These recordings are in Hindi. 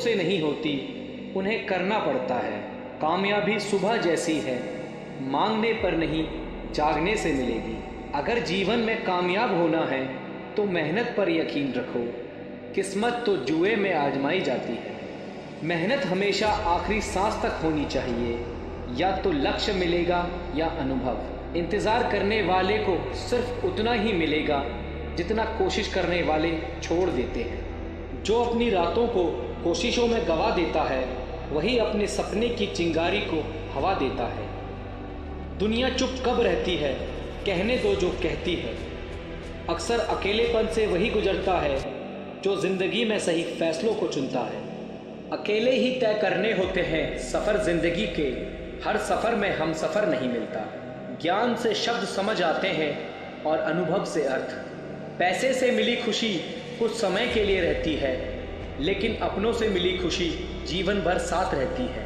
से नहीं होती, उन्हें करना पड़ता है। कामयाबी सुबह जैसी है, मांगने पर नहीं जागने से मिलेगी। अगर जीवन में कामयाब होना है तो मेहनत पर यकीन रखो। किस्मत तो जुए में आजमाई जाती है। मेहनत हमेशा आखिरी सांस तक होनी चाहिए। या तो लक्ष्य मिलेगा या अनुभव। इंतज़ार करने वाले को सिर्फ उतना ही मिलेगा जितना कोशिश करने वाले छोड़ देते हैं। जो अपनी रातों को कोशिशों में गवा देता है, वही अपने सपने की चिंगारी को हवा देता है। दुनिया चुप कब रहती है, कहने दो जो कहती है। अक्सर अकेलेपन से वही गुजरता है जो ज़िंदगी में सही फैसलों को चुनता है। अकेले ही तय करने होते हैं सफ़र ज़िंदगी के, हर सफ़र में हम सफ़र नहीं मिलता। ज्ञान से शब्द समझ आते हैं और अनुभव से अर्थ। पैसे से मिली खुशी कुछ समय के लिए रहती है, लेकिन अपनों से मिली खुशी जीवन भर साथ रहती है।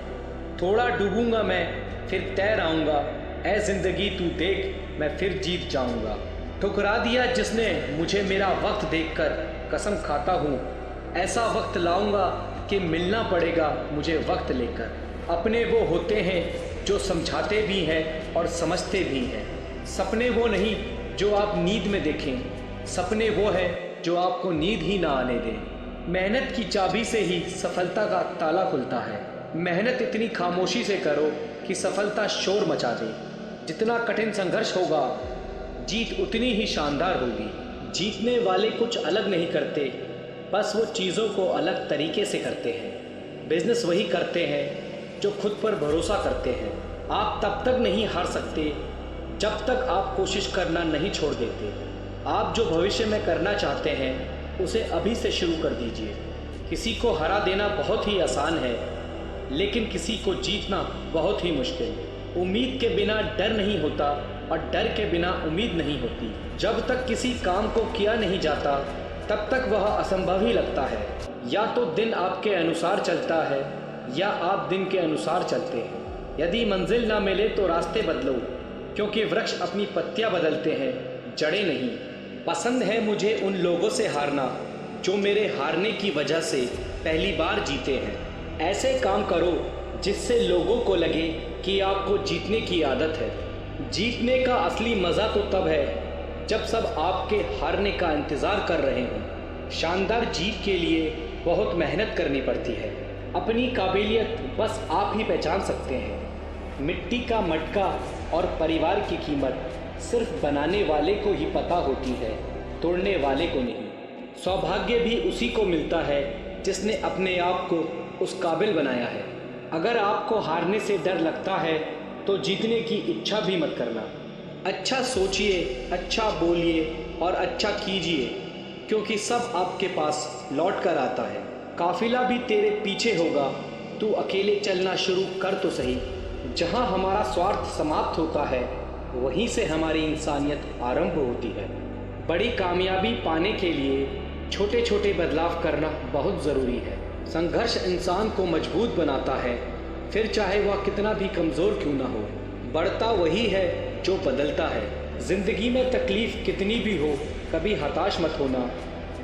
थोड़ा डूबूंगा मैं फिर तैर आऊँगा, ऐ ज़िंदगी तू देख मैं फिर जीत जाऊँगा। ठुकरा दिया जिसने मुझे मेरा वक्त देखकर, कसम खाता हूँ ऐसा वक्त लाऊंगा कि मिलना पड़ेगा मुझे वक्त लेकर। अपने वो होते हैं जो समझाते भी हैं और समझते भी हैं। सपने वो नहीं जो आप नींद में देखें, सपने वो है जो आपको नींद ही ना आने दें। मेहनत की चाबी से ही सफलता का ताला खुलता है। मेहनत इतनी खामोशी से करो कि सफलता शोर मचा दे। जितना कठिन संघर्ष होगा, जीत उतनी ही शानदार होगी। जीतने वाले कुछ अलग नहीं करते, बस वो चीज़ों को अलग तरीके से करते हैं। बिजनेस वही करते हैं जो खुद पर भरोसा करते हैं। आप तब तक नहीं हार सकते जब तक आप कोशिश करना नहीं छोड़ देते। आप जो भविष्य में करना चाहते हैं उसे अभी से शुरू कर दीजिए। किसी को हरा देना बहुत ही आसान है, लेकिन किसी को जीतना बहुत ही मुश्किल। उम्मीद के बिना डर नहीं होता और डर के बिना उम्मीद नहीं होती। जब तक किसी काम को किया नहीं जाता तब तक वह असंभव ही लगता है। या तो दिन आपके अनुसार चलता है या आप दिन के अनुसार चलते हैं। यदि मंजिल ना मिले तो रास्ते बदलो, क्योंकि वृक्ष अपनी पत्तियां बदलते हैं, जड़ें नहीं। पसंद है मुझे उन लोगों से हारना जो मेरे हारने की वजह से पहली बार जीते हैं। ऐसे काम करो जिससे लोगों को लगे कि आपको जीतने की आदत है। जीतने का असली मज़ा तो तब है जब सब आपके हारने का इंतज़ार कर रहे हों। शानदार जीत के लिए बहुत मेहनत करनी पड़ती है। अपनी काबिलियत बस आप ही पहचान सकते हैं। मिट्टी का मटका और परिवार की कीमत सिर्फ बनाने वाले को ही पता होती है, तोड़ने वाले को नहीं। सौभाग्य भी उसी को मिलता है जिसने अपने आप को उस काबिल बनाया है। अगर आपको हारने से डर लगता है तो जीतने की इच्छा भी मत करना। अच्छा सोचिए, अच्छा बोलिए और अच्छा कीजिए, क्योंकि सब आपके पास लौट कर आता है। काफिला भी तेरे पीछे होगा, तू अकेले चलना शुरू कर तो सही। जहाँ हमारा स्वार्थ समाप्त होता है, वहीं से हमारी इंसानियत आरंभ होती है। बड़ी कामयाबी पाने के लिए छोटे छोटे बदलाव करना बहुत ज़रूरी है। संघर्ष इंसान को मजबूत बनाता है, फिर चाहे वह कितना भी कमज़ोर क्यों ना हो। बढ़ता वही है जो बदलता है। ज़िंदगी में तकलीफ़ कितनी भी हो, कभी हताश मत होना,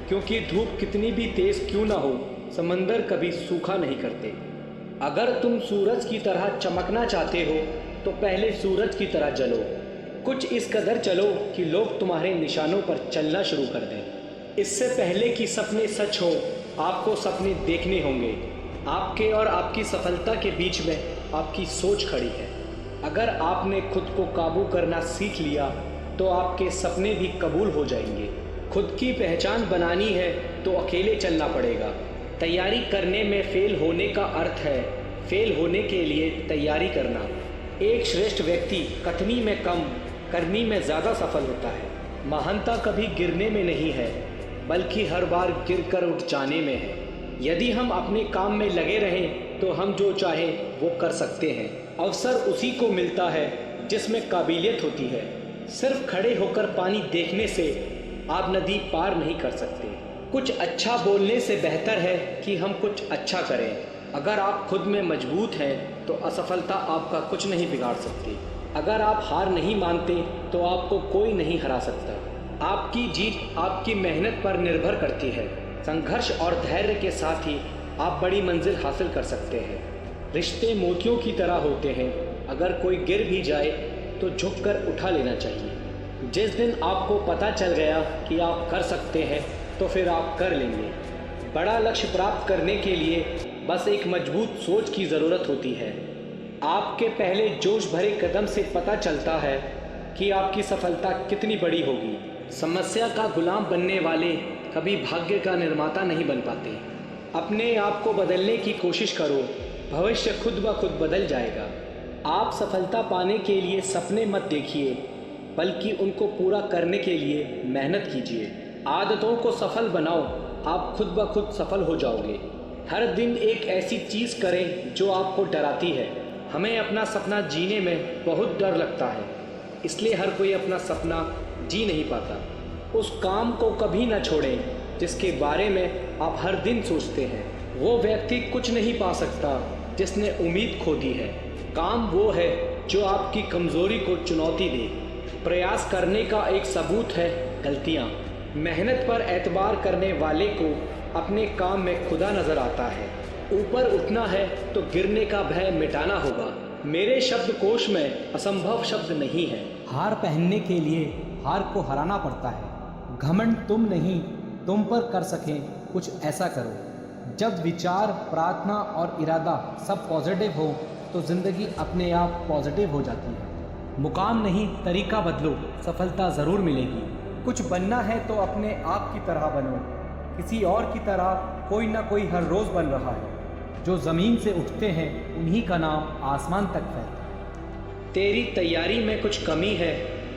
क्योंकि धूप कितनी भी तेज़ क्यों ना हो, समंदर कभी सूखा नहीं करते। अगर तुम सूरज की तरह चमकना चाहते हो तो पहले सूरज की तरह जलो। कुछ इस कदर चलो कि लोग तुम्हारे निशानों पर चलना शुरू कर दें। इससे पहले कि सपने सच हो, आपको सपने देखने होंगे। आपके और आपकी सफलता के बीच में आपकी सोच खड़ी है। अगर आपने खुद को काबू करना सीख लिया तो आपके सपने भी कबूल हो जाएंगे। खुद की पहचान बनानी है तो अकेले चलना पड़ेगा। तैयारी करने में फेल होने का अर्थ है फेल होने के लिए तैयारी करना। एक श्रेष्ठ व्यक्ति कथनी में कम, करनी में ज़्यादा सफल होता है। महानता कभी गिरने में नहीं है, बल्कि हर बार गिरकर उठ जाने में है। यदि हम अपने काम में लगे रहें तो हम जो चाहें वो कर सकते हैं। अवसर उसी को मिलता है जिसमें काबिलियत होती है। सिर्फ खड़े होकर पानी देखने से आप नदी पार नहीं कर सकते। कुछ अच्छा बोलने से बेहतर है कि हम कुछ अच्छा करें। अगर आप खुद में मजबूत हैं तो असफलता आपका कुछ नहीं बिगाड़ सकती। अगर आप हार नहीं मानते तो आपको कोई नहीं हरा सकता। आपकी जीत आपकी मेहनत पर निर्भर करती है। संघर्ष और धैर्य के साथ ही आप बड़ी मंजिल हासिल कर सकते हैं। रिश्ते मोतियों की तरह होते हैं, अगर कोई गिर भी जाए तो झुककर उठा लेना चाहिए। जिस दिन आपको पता चल गया कि आप कर सकते हैं तो फिर आप कर लेंगे। बड़ा लक्ष्य प्राप्त करने के लिए बस एक मजबूत सोच की ज़रूरत होती है। आपके पहले जोश भरे कदम से पता चलता है कि आपकी सफलता कितनी बड़ी होगी। समस्या का गुलाम बनने वाले कभी भाग्य का निर्माता नहीं बन पाते। अपने आप को बदलने की कोशिश करो, भविष्य खुद ब खुद बदल जाएगा। आप सफलता पाने के लिए सपने मत देखिए, बल्कि उनको पूरा करने के लिए मेहनत कीजिए। आदतों को सफल बनाओ, आप खुद ब खुद सफल हो जाओगे। हर दिन एक ऐसी चीज़ करें जो आपको डराती है। हमें अपना सपना जीने में बहुत डर लगता है, इसलिए हर कोई अपना सपना जी नहीं पाता। उस काम को कभी ना छोड़ें जिसके बारे में आप हर दिन सोचते हैं। वो व्यक्ति कुछ नहीं पा सकता जिसने उम्मीद खो दी है। काम वो है जो आपकी कमज़ोरी को चुनौती दे। प्रयास करने का एक सबूत है गलतियाँ। मेहनत पर एतबार करने वाले को अपने काम में खुदा नज़र आता है। ऊपर उठना है तो गिरने का भय मिटाना होगा। मेरे शब्दकोश में असंभव शब्द नहीं है। हार पहनने के लिए हार को हराना पड़ता है। घमंड तुम नहीं, तुम पर कर सकें कुछ ऐसा करो। जब विचार, प्रार्थना और इरादा सब पॉजिटिव हो तो ज़िंदगी अपने आप पॉजिटिव हो जाती है। मुकाम नहीं, तरीका बदलो, सफलता ज़रूर मिलेगी। कुछ बनना है तो अपने आप की तरह बनो। किसी और की तरह कोई ना कोई हर रोज़ बन रहा है। जो ज़मीन से उठते हैं उन्हीं का नाम आसमान तक फैलता है। तेरी तैयारी में कुछ कमी है,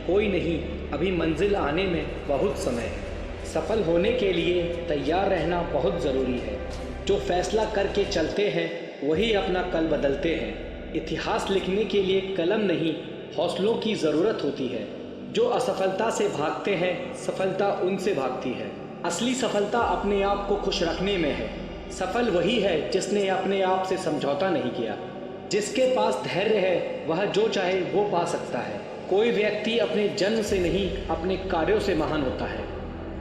कोई नहीं, अभी मंजिल आने में बहुत समय है। सफल होने के लिए तैयार रहना बहुत ज़रूरी है। जो फैसला करके चलते हैं वही अपना कल बदलते हैं। इतिहास लिखने के लिए कलम नहीं, हौसलों की ज़रूरत होती है। जो असफलता से भागते हैं, सफलता उनसे भागती है। असली सफलता अपने आप को खुश रखने में है। सफल वही है जिसने अपने आप से समझौता नहीं किया। जिसके पास धैर्य है वह जो चाहे वो पा सकता है। कोई व्यक्ति अपने जन्म से नहीं, अपने कार्यों से महान होता है।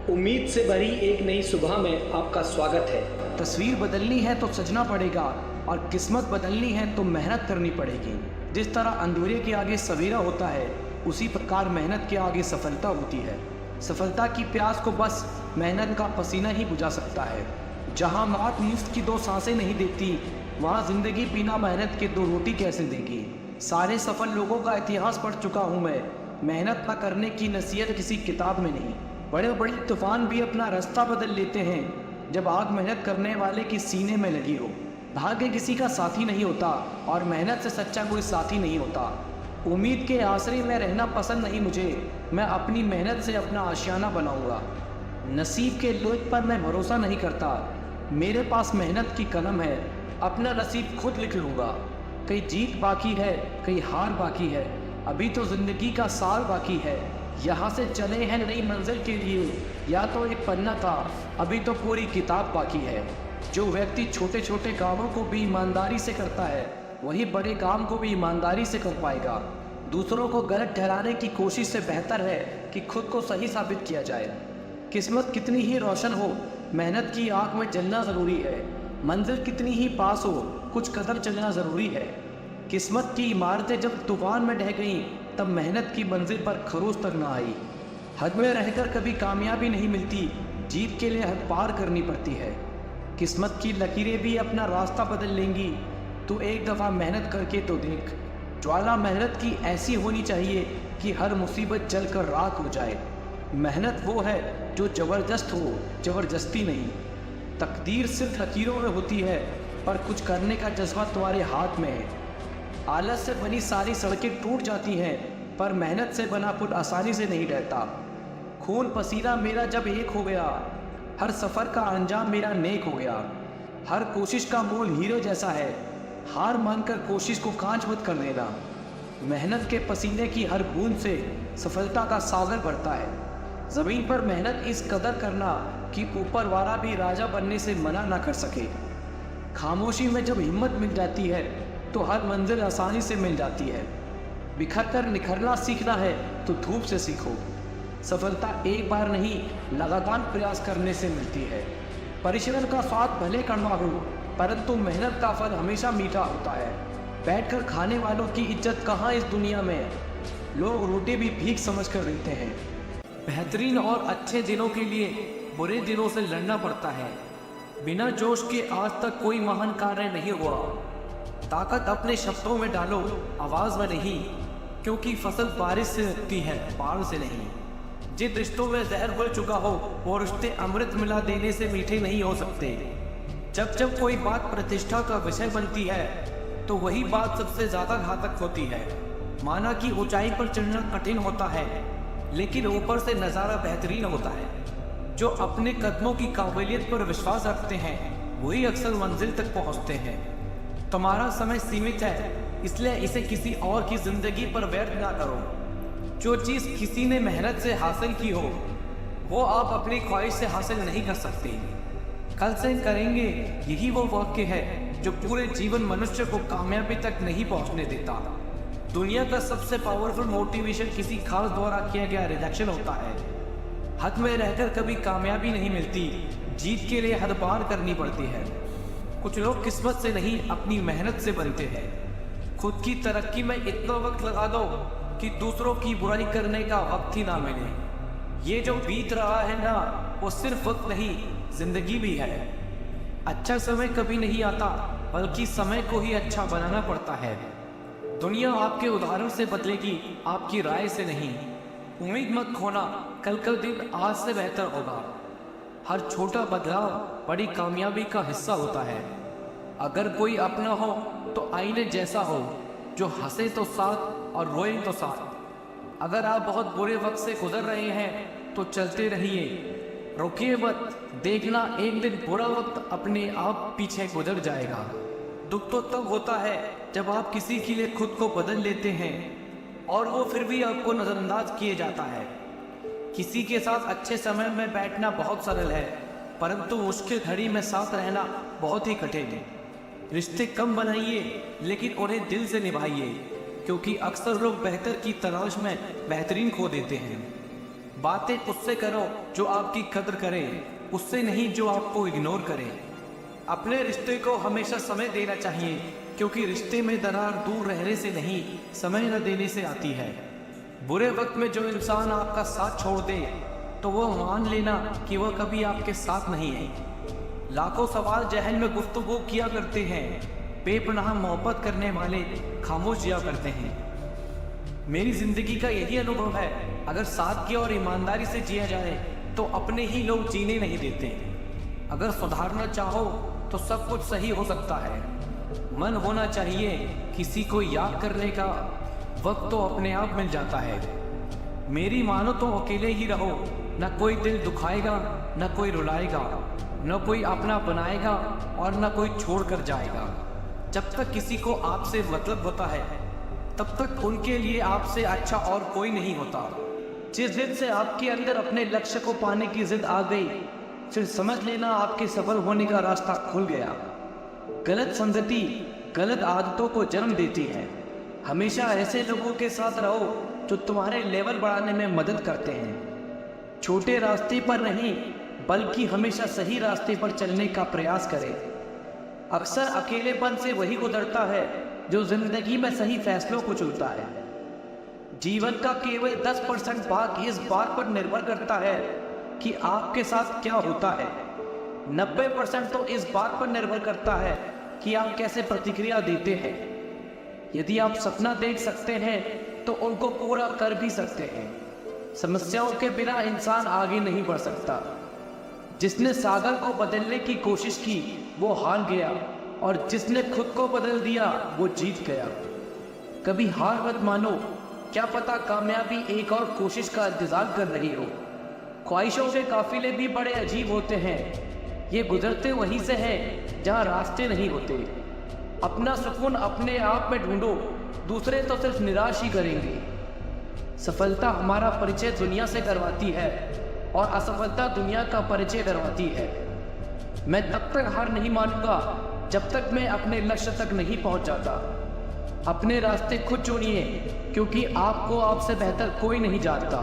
उम्मीद से भरी एक नई सुबह में आपका स्वागत है। तस्वीर बदलनी है तो सजना पड़ेगा और किस्मत बदलनी है तो मेहनत करनी पड़ेगी। जिस तरह अंधेरे के आगे सवेरा होता है, उसी प्रकार मेहनत के आगे सफलता होती है। सफलता की प्यास को बस मेहनत का पसीना ही बुझा सकता है। जहाँ मौत मुफ्त की 2 सांसें नहीं देती, वहाँ ज़िंदगी बिना मेहनत के 2 रोटी कैसे देगी। सारे सफल लोगों का इतिहास पढ़ चुका हूँ मैं। मेहनत न करने की नसीहत किसी किताब में नहीं। बड़े बड़े तूफान भी अपना रास्ता बदल लेते हैं जब आग मेहनत करने वाले की सीने में लगी हो। भाग्य किसी का साथी नहीं होता और मेहनत से सच्चा कोई साथी नहीं होता। उम्मीद के आसरे में रहना पसंद नहीं मुझे। मैं अपनी मेहनत से अपना आशियाना बनाऊंगा। नसीब के लोच पर मैं भरोसा नहीं करता। मेरे पास मेहनत की कलम है, अपना नसीब खुद लिख लूँगा। कई जीत बाकी है, कई हार बाकी है, अभी तो ज़िंदगी का साल बाकी है। यहाँ से चले हैं नई मंजिल के लिए, या तो एक पन्ना था, अभी तो पूरी किताब बाकी है। जो व्यक्ति छोटे छोटे कामों को भी ईमानदारी से करता है, वही बड़े काम को भी ईमानदारी से कर पाएगा। दूसरों को गलत ठहराने की कोशिश से बेहतर है कि खुद को सही साबित किया जाए। किस्मत कितनी ही रोशन हो, मेहनत की आग में जलना ज़रूरी है। मंजिल कितनी ही पास हो, कुछ कदम चलना ज़रूरी है। किस्मत की इमारतें जब तूफान में ढह गईं, तब मेहनत की मंजिल पर खरोच तक ना आई। हद में रहकर कभी कामयाबी नहीं मिलती, जीत के लिए हद पार करनी पड़ती है। किस्मत की लकीरें भी अपना रास्ता बदल लेंगी, तो एक दफ़ा मेहनत करके तो देख। ज्वाला मेहनत की ऐसी होनी चाहिए कि हर मुसीबत जलकर राख हो जाए। मेहनत वो है जो ज़बरदस्त हो, ज़बरदस्ती नहीं। तकदीर सिर्फ लकीरों में होती है, पर कुछ करने का जज्बा तुम्हारे हाथ में है। आलस से बनी सारी सड़कें टूट जाती हैं, पर मेहनत से बना पुल आसानी से नहीं डरता। खून पसीना मेरा जब एक हो गया, हर सफ़र का अंजाम मेरा नेक हो गया। हर कोशिश का मोल हीरो जैसा है, हार मानकर कोशिश को कांच मत कर देना। मेहनत के पसीने की हर बूंद से सफलता का सागर बढ़ता है। ज़मीन पर मेहनत इस कदर करना कि ऊपर वाला भी राजा बनने से मना ना कर सके। खामोशी में जब हिम्मत मिल जाती है तो हर मंजिल आसानी से मिल जाती है। बिखर कर निखरना सीखना है तो धूप से सीखो। सफलता एक बार नहीं, लगातार प्रयास करने से मिलती है। परिश्रम का स्वाद भले कड़वा हो, परंतु मेहनत का फल हमेशा मीठा होता है। बैठकर खाने वालों की इज्जत कहाँ इस दुनिया में। लोग रोटी भी भीख समझकर देते हैं। बेहतरीन और अच्छे दिनों के लिए बुरे दिनों से लड़ना पड़ता है। बिना जोश के आज तक कोई महान कार्य नहीं हुआ। ताकत अपने शब्दों में डालो, आवाज में नहीं, क्योंकि फसल बारिश से उगती है, बाढ़ से नहीं। जिन रिश्तों में जहर घुल चुका हो वो रिश्ते अमृत मिला देने से मीठे नहीं हो सकते। जब जब कोई बात प्रतिष्ठा का विषय बनती है तो वही बात सबसे ज्यादा घातक होती है। माना कि ऊंचाई पर चढ़ना कठिन होता है, लेकिन ऊपर से नज़ारा बेहतरीन होता है। जो अपने कदमों की काबिलियत पर विश्वास रखते हैं वही अक्सर मंजिल तक पहुंचते हैं। तुम्हारा समय सीमित है, इसलिए इसे किसी और की जिंदगी पर व्यर्थ ना करो। जो चीज़ किसी ने मेहनत से हासिल की हो वो आप अपनी ख्वाहिश से हासिल नहीं कर सकते। कल से करेंगे, यही वो वाक्य है जो पूरे जीवन मनुष्य को कामयाबी तक नहीं पहुंचने देता। दुनिया का सबसे पावरफुल मोटिवेशन किसी खास द्वारा किया गया रिजेक्शन होता है। हद में रहकर कभी कामयाबी नहीं मिलती, जीत के लिए हद पार करनी पड़ती है। कुछ लोग किस्मत से नहीं अपनी मेहनत से बनते हैं। खुद की तरक्की में इतना वक्त लगा दो कि दूसरों की बुराई करने का वक्त ही ना मिले। ये जो बीत रहा है ना, वो सिर्फ वक्त नहीं, जिंदगी भी है। अच्छा समय कभी नहीं आता, बल्कि समय को ही अच्छा बनाना पड़ता है। दुनिया आपके उदाहरण से बदलेगी, आपकी राय से नहीं। उम्मीद मत खोना, कल का दिन आज से बेहतर होगा। हर छोटा बदलाव बड़ी कामयाबी का हिस्सा होता है। अगर कोई अपना हो तो आईने जैसा हो, जो हंसे तो साथ और रोए तो साथ। अगर आप बहुत बुरे वक्त से गुजर रहे हैं तो चलते रहिए, रुकिए मत। देखना एक दिन बुरा वक्त अपने आप पीछे गुजर जाएगा। दुख तो तब होता है जब आप किसी के लिए खुद को बदल लेते हैं और वो फिर भी आपको नज़रअंदाज किए जाता है। किसी के साथ अच्छे समय में बैठना बहुत सरल है, परंतु मुश्किल घड़ी में साथ रहना बहुत ही कठिन है। रिश्ते कम बनाइए, लेकिन उन्हें दिल से निभाइए, क्योंकि अक्सर लोग बेहतर की तलाश में बेहतरीन खो देते हैं। बातें उससे करो जो आपकी कदर करे, उससे नहीं जो आपको इग्नोर करे। अपने रिश्ते को हमेशा समय देना चाहिए, क्योंकि रिश्ते में दरार दूर रहने से नहीं, समय न देने से आती है। बुरे वक्त में जो इंसान आपका साथ छोड़ दे तो वो मान लेना कि वह कभी आपके साथ नहीं है। लाखों सवाल जहन में गुफ्तगू किया करते हैं, बेपनाह मोहब्बत करने वाले खामोश जिया करते हैं। मेरी जिंदगी का यही अनुभव है, अगर सादगी और ईमानदारी से जिया जाए तो अपने ही लोग जीने नहीं देते। अगर सुधारना चाहो तो सब कुछ सही हो सकता है। मन होना चाहिए, किसी को याद करने का वक्त तो अपने आप मिल जाता है। मेरी मानो तो अकेले ही रहो, न कोई दिल दुखाएगा, न कोई रुलाएगा, न कोई अपना बनाएगा और न कोई छोड़ कर जाएगा। जब तक किसी को आपसे मतलब होता है तब तक उनके लिए आपसे अच्छा और कोई नहीं होता। जिस जिद से आपके अंदर अपने लक्ष्य को पाने की जिद आ गई, फिर समझ लेना आपके सफल होने का रास्ता खुल गया। गलत संगति गलत आदतों को जन्म देती है। हमेशा ऐसे लोगों के साथ रहो जो तुम्हारे लेवल बढ़ाने में मदद करते हैं। छोटे रास्ते पर नहीं, बल्कि हमेशा सही रास्ते पर चलने का प्रयास करें। अक्सर अकेलेपन से वही गुजरता है जो जिंदगी में सही फैसलों को चुनता है। जीवन का केवल 10% भाग इस बात पर निर्भर करता है कि आपके साथ क्या होता है। 90% तो इस बात पर निर्भर करता है कि आप कैसे प्रतिक्रिया देते हैं। यदि आप सपना देख सकते हैं तो उनको पूरा कर भी सकते हैं। समस्याओं के बिना इंसान आगे नहीं बढ़ सकता। जिसने सागर को बदलने की कोशिश की वो हार गया, और जिसने खुद को बदल दिया वो जीत गया। कभी हार मत मानो, क्या पता कामयाबी एक और कोशिश का इंतजार कर रही हो। ख्वाहिशों के काफिले भी बड़े अजीब होते हैं, ये गुजरते वहीं से हैं जहाँ रास्ते नहीं होते। अपना सुकून अपने आप में ढूंढो, दूसरे तो सिर्फ निराश ही करेंगे। सफलता हमारा परिचय दुनिया से करवाती है और असफलता दुनिया का परिचय करवाती है। मैं तब तक हार नहीं मानूंगा जब तक मैं अपने लक्ष्य तक नहीं पहुंच जाता। अपने रास्ते खुद चुनिए, क्योंकि आपको आपसे बेहतर कोई नहीं जानता।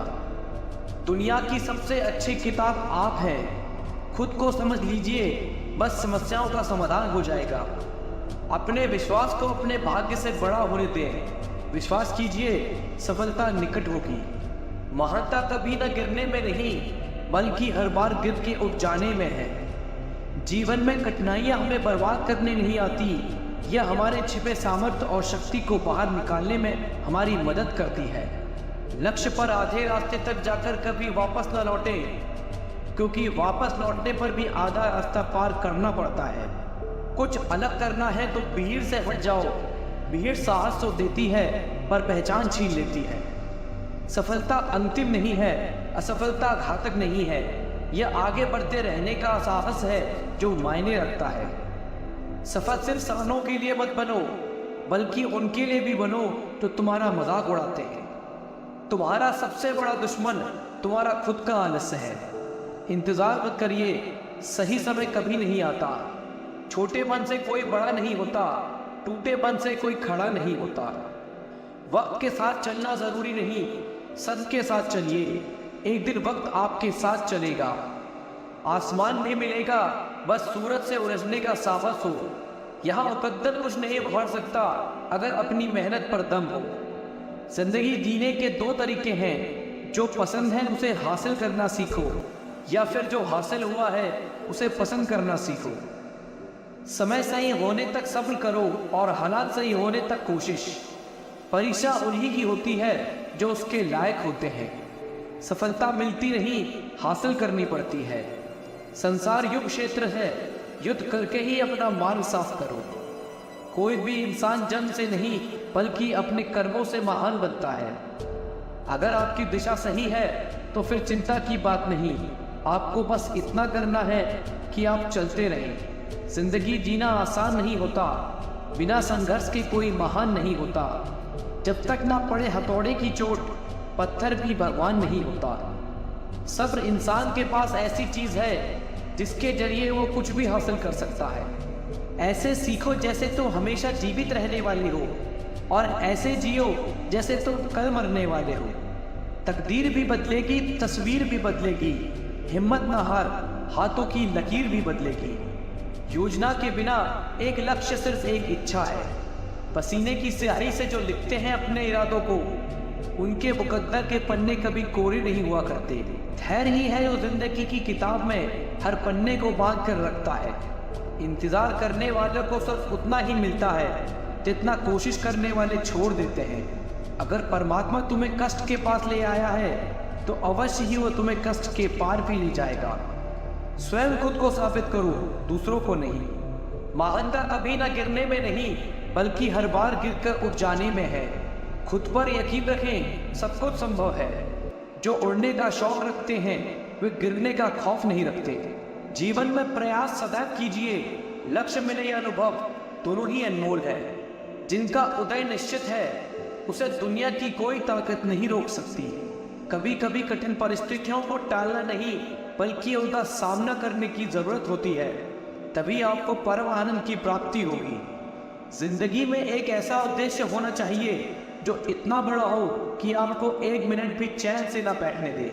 दुनिया की सबसे अच्छी किताब आप हैं। खुद को समझ लीजिए, बस समस्याओं का समाधान हो जाएगा। अपने विश्वास को अपने भाग्य से बड़ा होने दें। विश्वास कीजिए, सफलता निकट होगी। महानता कभी न गिरने में नहीं, बल्कि हर बार गिर के उठ जाने में है। जीवन में कठिनाइयां हमें बर्बाद करने नहीं आती, यह हमारे छिपे सामर्थ्य और शक्ति को बाहर निकालने में हमारी मदद करती है। लक्ष्य पर आधे रास्ते तक जाकर कभी वापस न लौटे, क्योंकि वापस लौटने पर भी आधा रास्ता पार करना पड़ता है। कुछ अलग करना है तो भीड़ से हट जाओ। भीड़ साहस तो देती है पर पहचान छीन लेती है। सफलता अंतिम नहीं है, असफलता घातक नहीं है। यह आगे बढ़ते रहने का साहस है जो मायने रखता है। सफल सिर्फ सपनों के लिए मत बनो, बल्कि उनके लिए भी बनो जो तुम्हारा मजाक उड़ाते हैं। तुम्हारा सबसे बड़ा दुश्मन तुम्हारा खुद का आलस्य है। इंतजार मत करिए, सही समय कभी नहीं आता। छोटेपन से कोई बड़ा नहीं होता, टूटेपन से कोई खड़ा नहीं होता। वक्त के साथ चलना जरूरी नहीं, सच के साथ चलिए। एक दिन वक्त आपके साथ चलेगा। आसमान नहीं मिलेगा, बस सूरज से उलझने का साहस हो। यहाँ मुकद्दर कुछ नहीं उखाड़ सकता अगर अपनी मेहनत पर दम हो। जिंदगी जीने के दो तरीके हैं, जो पसंद है उसे हासिल करना सीखो, या फिर जो हासिल हुआ है उसे पसंद करना सीखो। समय सही होने तक सब्र करो और हालात सही होने तक कोशिश। परीक्षा उन्हीं की होती है जो उसके लायक होते हैं। सफलता मिलती नहीं, हासिल करनी पड़ती है। संसार युग क्षेत्र है, युद्ध करके ही अपना मार्ग साफ करो। कोई भी इंसान जन्म से नहीं बल्कि अपने कर्मों से महान बनता है। अगर आपकी दिशा सही है तो फिर चिंता की बात नहीं। आपको बस इतना करना है कि आप चलते रहें। जिंदगी जीना आसान नहीं होता, बिना संघर्ष के कोई महान नहीं होता। जब तक ना पड़े हथौड़े की चोट, पत्थर भी भगवान नहीं होता। सब्र इंसान के पास ऐसी चीज है जिसके जरिए वो कुछ भी हासिल कर सकता है। ऐसे सीखो जैसे तुम हमेशा जीवित रहने वाले हो, और ऐसे जियो जैसे तुम कल मरने वाले हो। तकदीर भी बदलेगी, तस्वीर भी बदलेगी। हिम्मत ना हार, हाथों की लकीर भी बदलेगी। योजना के बिना एक लक्ष्य, सिर्फ एक इच्छा है। पसीने की स्याही से जो लिखते हैं अपने इरादों को, उनके मुकद्दर के पन्ने कभी कोरे नहीं हुआ करते। धैर्य ही है जो जिंदगी की किताब में हर पन्ने को बांध कर रखता है। इंतजार करने वालों को सिर्फ उतना ही मिलता है जितना कोशिश करने वाले छोड़ देते हैं। अगर परमात्मा तुम्हें कष्ट के पास ले आया है तो अवश्य ही वो तुम्हें कष्ट के पार भी ले जाएगा। स्वयं खुद को साबित करो, दूसरों को नहीं। महानता कभी ना गिरने में नहीं, बल्कि हर बार गिरकर उठ जाने में है। खुद पर यकीन रखें, सब कुछ संभव है। जो उड़ने का शौक रखते हैं वे गिरने का खौफ नहीं रखते। जीवन में प्रयास सदैव कीजिए। लक्ष्य मिले या अनुभव, दोनों ही अनमोल है। जिनका उदय निश्चित है उसे दुनिया की कोई ताकत नहीं रोक सकती। कभी कभी कठिन परिस्थितियों को टालना नहीं, बल्कि उनका सामना करने की जरूरत होती है। तभी आपको परम आनंद की प्राप्ति होगी। जिंदगी में एक ऐसा उद्देश्य होना चाहिए जो इतना बड़ा हो कि आपको एक मिनट भी चैन से ना बैठने दे।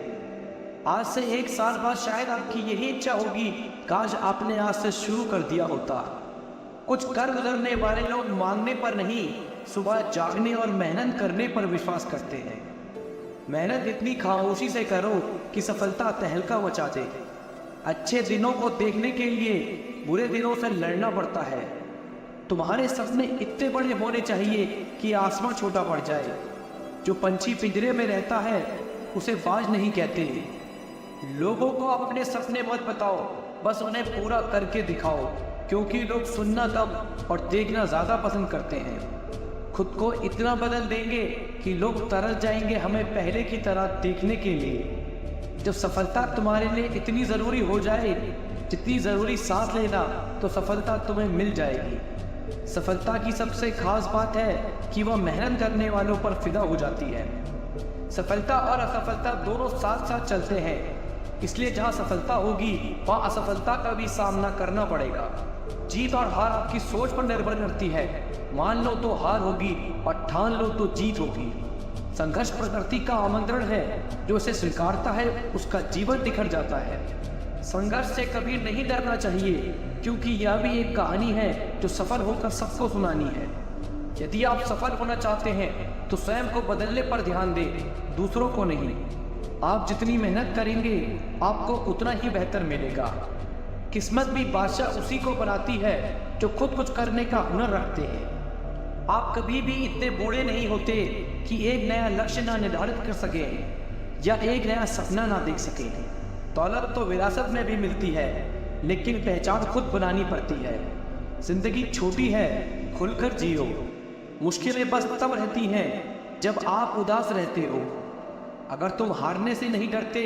आज से एक साल बाद शायद आपकी यही इच्छा होगी, काश आपने आज से शुरू कर दिया होता। कुछ कर गुजरने वाले लोग मांगने पर नहीं, सुबह जागने और मेहनत करने पर विश्वास करते हैं। मेहनत इतनी खामोशी से करो कि सफलता तहलका मचा दे। अच्छे दिनों को देखने के लिए बुरे दिनों से लड़ना पड़ता है। तुम्हारे सपने इतने बड़े होने चाहिए कि आसमां छोटा पड़ जाए। जो पंछी पिंजरे में रहता है उसे बाज नहीं कहते। लोगों को अपने सपने मत बताओ, बस उन्हें पूरा करके दिखाओ, क्योंकि लोग सुनना कम और देखना ज़्यादा पसंद करते हैं। खुद को इतना बदल देंगे कि लोग तरस जाएंगे हमें पहले की तरह देखने के लिए। जब सफलता तुम्हारे लिए इतनी ज़रूरी हो जाए जितनी ज़रूरी सांस लेना, तो सफलता तुम्हें मिल जाएगी। सफलता की सबसे खास बात है कि वह मेहनत करने वालों पर फिदा हो जाती है। सफलता और असफलता दोनों साथ साथ चलते हैं, इसलिए जहाँ सफलता होगी वहाँ असफलता का भी सामना करना पड़ेगा। जीत और हार आपकी सोच पर निर्भर करती है। मान लो तो हार होगी और ठान लो तो जीत होगी। संघर्ष प्रकृति का आमंत्रण है, जो इसे स्वीकारता है उसका जीवन निखर जाता है। संघर्ष से कभी नहीं डरना चाहिए, क्योंकि यह भी एक कहानी है जो सफल होकर सबको सुनानी है। यदि आप सफल होना चाहते हैं तो स्वयं को बदलने पर ध्यान दें, दूसरों को नहीं। आप जितनी मेहनत करेंगे आपको उतना ही बेहतर मिलेगा। किस्मत भी बादशाह उसी को बनाती है जो खुद कुछ करने का हुनर रखते हैं। आप कभी भी इतने बूढ़े नहीं होते कि एक नया लक्ष्य ना निर्धारित कर सकें या एक नया सपना ना देख सकें। दौलत तो विरासत में भी मिलती है, लेकिन पहचान खुद बनानी पड़ती है। जिंदगी छोटी है, खुलकर जियो। मुश्किलें बस तब रहती हैं जब आप उदास रहते हो। अगर तुम हारने से नहीं डरते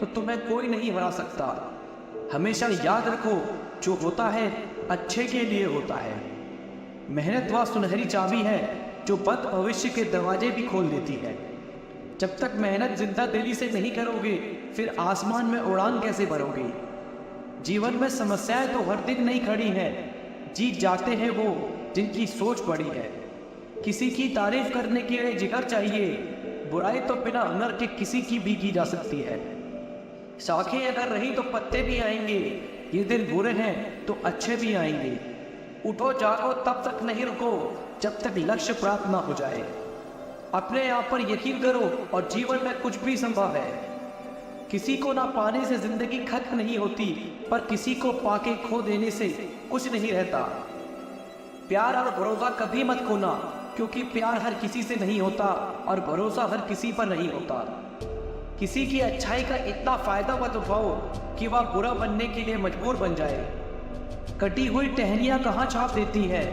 तो तुम्हें कोई नहीं हरा सकता। हमेशा याद रखो, जो होता है अच्छे के लिए होता है। मेहनत वह सुनहरी चाबी है जो बद भविष्य के दरवाजे भी खोल देती है। जब तक मेहनत जिंदा दिली से नहीं करोगे, फिर आसमान में उड़ान कैसे भरोगे। जीवन में समस्याएं तो हर दिन नहीं खड़ी हैं, जीत जाते हैं वो जिनकी सोच बड़ी है। किसी की तारीफ करने के लिए जिगर चाहिए, बुराई तो बिना हुनर के किसी की भी की जा सकती है। शाखें अगर रही तो पत्ते भी आएंगे, ये दिन बुरे हैं तो अच्छे भी आएंगे। उठो जागो, तब तक नहीं रुको जब तक लक्ष्य प्राप्त ना हो जाए। अपने आप पर यकीन करो और जीवन में कुछ भी संभव है। किसी को ना पाने से जिंदगी खत्म नहीं होती, पर किसी को पाके खो देने से कुछ नहीं रहता। प्यार और भरोसा कभी मत खोना, क्योंकि प्यार हर किसी से नहीं होता और भरोसा हर किसी पर नहीं होता। किसी की अच्छाई का इतना फायदा मत उठाओ कि वह बुरा बनने के लिए मजबूर बन जाए। कटी हुई टहनियाँ कहाँ छाप देती है,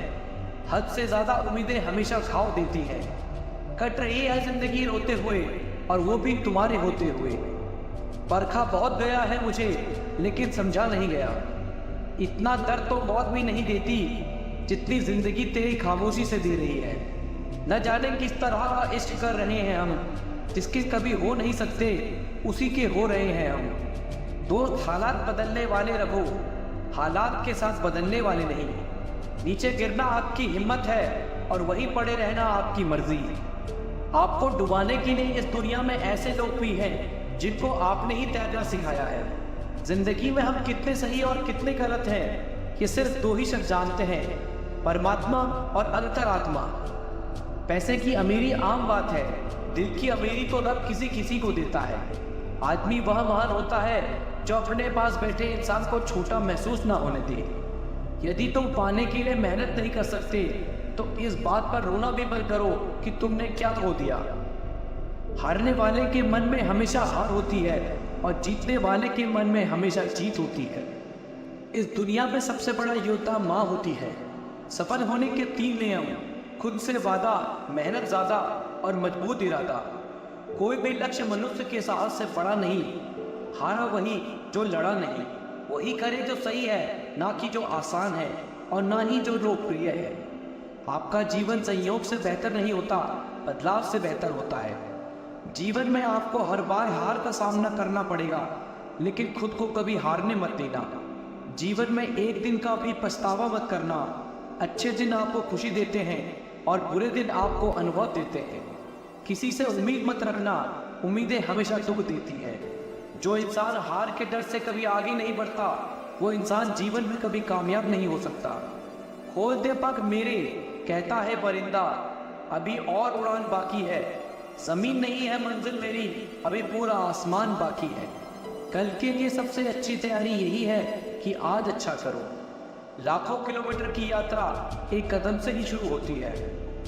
हद से ज्यादा उम्मीदें हमेशा घाव देती है। कट रही है जिंदगी रोते हुए, और वो भी तुम्हारे होते हुए। परखा बहुत गया है मुझे, लेकिन समझा नहीं गया। इतना दर्द तो मौत भी नहीं देती जितनी जिंदगी तेरी खामोशी से दे रही है। न जाने किस तरह का इश्क कर रहे हैं हम, जिसके कभी हो नहीं सकते उसी के हो रहे हैं हम। दोस्त हालात बदलने वाले रहो, हालात के साथ बदलने वाले नहीं। नीचे गिरना आपकी हिम्मत है और वहीं पड़े रहना आपकी मर्जी। आपको डुबाने के लिए इस दुनिया में ऐसे लोग भी हैं जिनको आपने ही तैरना सिखाया है। जिंदगी में हम कितने सही और कितने गलत हैं, ये सिर्फ दो ही शख्स जानते हैं, परमात्मा और अंतरात्मा। पैसे की अमीरी आम बात है, दिल की अमीरी तो रब किसी किसी को देता है। आदमी वह महान होता है जो अपने पास बैठे इंसान को छोटा महसूस ना होने दे। यदि तुम पाने के लिए मेहनत नहीं कर सकते तो इस बात पर रोना भी मत करो कि तुमने क्या खो दिया। हारने वाले के मन में हमेशा हार होती है और जीतने वाले के मन में हमेशा जीत होती है। इस दुनिया में सबसे बड़ा योद्धा माँ होती है। सफल होने के 3 नियम: खुद से वादा, मेहनत ज़्यादा और मजबूत इरादा। कोई भी लक्ष्य मनुष्य के साहस से बड़ा नहीं। हारा वही जो लड़ा नहीं। वही करे जो सही है, ना कि जो आसान है, और ना ही जो लोकप्रिय है। आपका जीवन संयोग से बेहतर नहीं होता, बदलाव से बेहतर होता है। जीवन में आपको हर बार हार का सामना करना पड़ेगा, लेकिन खुद को कभी हारने मत देना। जीवन में एक दिन का भी पछतावा मत करना। अच्छे दिन आपको खुशी देते हैं और बुरे दिन आपको अनुभव देते हैं। किसी से उम्मीद मत रखना, उम्मीदें हमेशा दुख देती है। जो इंसान हार के डर से कभी आगे नहीं बढ़ता, वो इंसान जीवन में कभी कामयाब नहीं हो सकता। खोल दे पग मेरे, कहता है परिंदा, अभी और उड़ान बाकी है। जमीन नहीं है मंजिल मेरी, अभी पूरा आसमान बाकी है। कल के लिए सबसे अच्छी तैयारी यही है कि आज अच्छा करो। लाखों किलोमीटर की यात्रा एक कदम से ही शुरू होती है।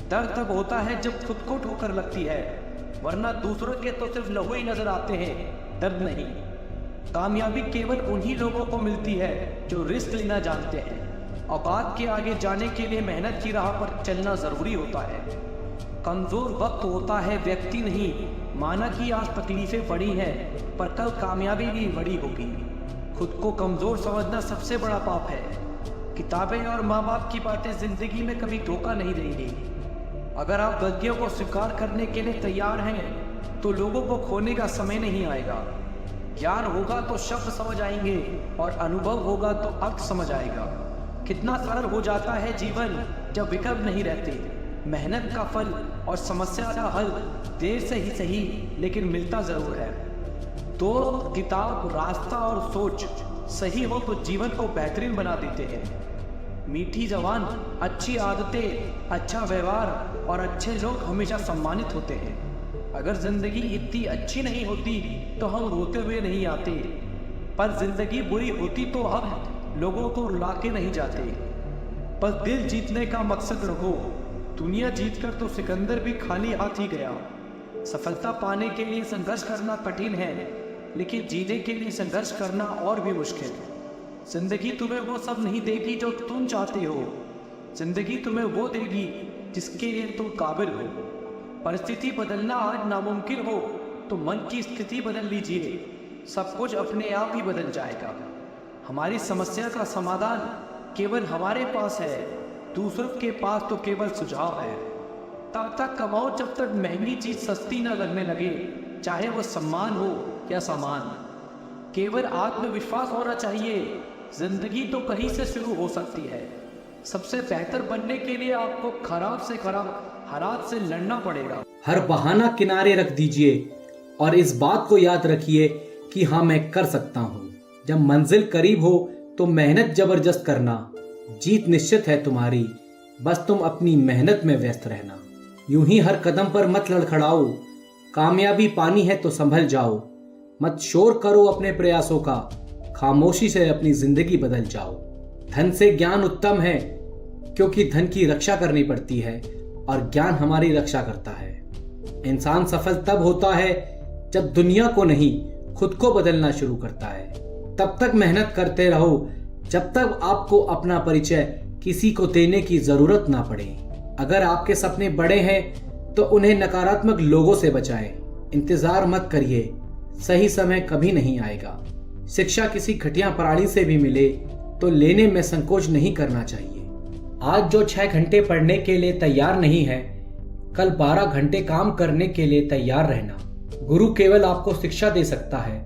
दर्द तब होता है जब खुद को ठोकर लगती है, वरना दूसरों के तो सिर्फ लहू ही नजर आते हैं, दर्द नहीं। कामयाबी केवल उन्हीं लोगों को मिलती है जो रिस्क लेना जानते हैं। औकात के आगे जाने के लिए मेहनत की राह पर चलना जरूरी होता है। कमजोर वक्त होता है व्यक्ति नहीं। माना कि आज तकलीफें बड़ी हैं, पर कल कामयाबी भी बड़ी होगी। खुद को कमजोर समझना सबसे बड़ा पाप है। किताबें और माँ बाप की बातें जिंदगी में कभी धोखा नहीं देंगी। अगर आप गलतियों को स्वीकार करने के लिए तैयार हैं तो लोगों को खोने का समय नहीं आएगा। ज्ञान होगा तो शब्द समझ आएंगे और अनुभव होगा तो अर्थ समझ आएगा। कितना सरल हो जाता है जीवन जब विकल्प नहीं रहते। मेहनत का फल और समस्या का हल देर से ही सही, लेकिन मिलता जरूर है। दोस्त, किताब, रास्ता और सोच सही हो तो जीवन को बेहतरीन बना देते हैं। मीठी जबान, अच्छी आदतें, अच्छा व्यवहार और अच्छे लोग हमेशा सम्मानित होते हैं। अगर जिंदगी इतनी अच्छी नहीं होती तो हम रोते हुए नहीं आते, पर जिंदगी बुरी होती तो हम लोगों को रुला के नहीं जाते। बस दिल जीतने का मकसद रखो। दुनिया जीतकर तो सिकंदर भी खाली हाथ ही गया। सफलता पाने के लिए संघर्ष करना कठिन है, लेकिन जीने के लिए संघर्ष करना और भी मुश्किल। जिंदगी तुम्हें वो सब नहीं देगी जो तुम चाहते हो। जिंदगी तुम्हें वो देगी जिसके लिए तुम काबिल हो। परिस्थिति बदलना आज नामुमकिन हो तो मन की स्थिति बदल लीजिए, सब कुछ अपने आप ही बदल जाएगा। हमारी समस्या का समाधान केवल हमारे पास है, दूसरों के पास तो केवल सुझाव है। तब तक कमाओ जब तक महंगी चीज सस्ती न लगने लगे, चाहे वो सम्मान हो या सामान। केवल आत्मविश्वास होना चाहिए। जिंदगी तो कहीं से शुरू हो सकती है। सबसे बेहतर बनने के लिए आपको खराब से खराब हालात से लड़ना पड़ेगा। हर बहाना किनारे रख दीजिए और इस बात को याद रखिए कि हाँ, मैं कर सकता हूँ। जब मंजिल करीब हो तो मेहनत जबरदस्त करना। जीत निश्चित है तुम्हारी, बस तुम अपनी मेहनत में व्यस्त रहना। यूं ही हर कदम पर मत लड़खड़ाओ। कामयाबी पानी है तो संभल जाओ। मत शोर करो अपने प्रयासों का, खामोशी से अपनी जिंदगी बदल जाओ। धन से ज्ञान उत्तम है, क्योंकि धन की रक्षा करनी पड़ती है और ज्ञान हमारी रक्षा करता है। इंसान सफल तब होता है जब दुनिया को नहीं, खुद को बदलना शुरू करता है। तब तक मेहनत करते रहो जब तक आपको अपना परिचय किसी को देने की जरूरत ना पड़े। अगर आपके सपने बड़े हैं तो उन्हें नकारात्मक लोगों से बचाएं। इंतजार मत करिए, सही समय कभी नहीं आएगा। शिक्षा किसी घटिया प्राणी से भी मिले तो लेने में संकोच नहीं करना चाहिए। आज जो 6 घंटे पढ़ने के लिए तैयार नहीं है, कल 12 घंटे काम करने के लिए तैयार रहना। गुरु केवल आपको शिक्षा दे सकता है,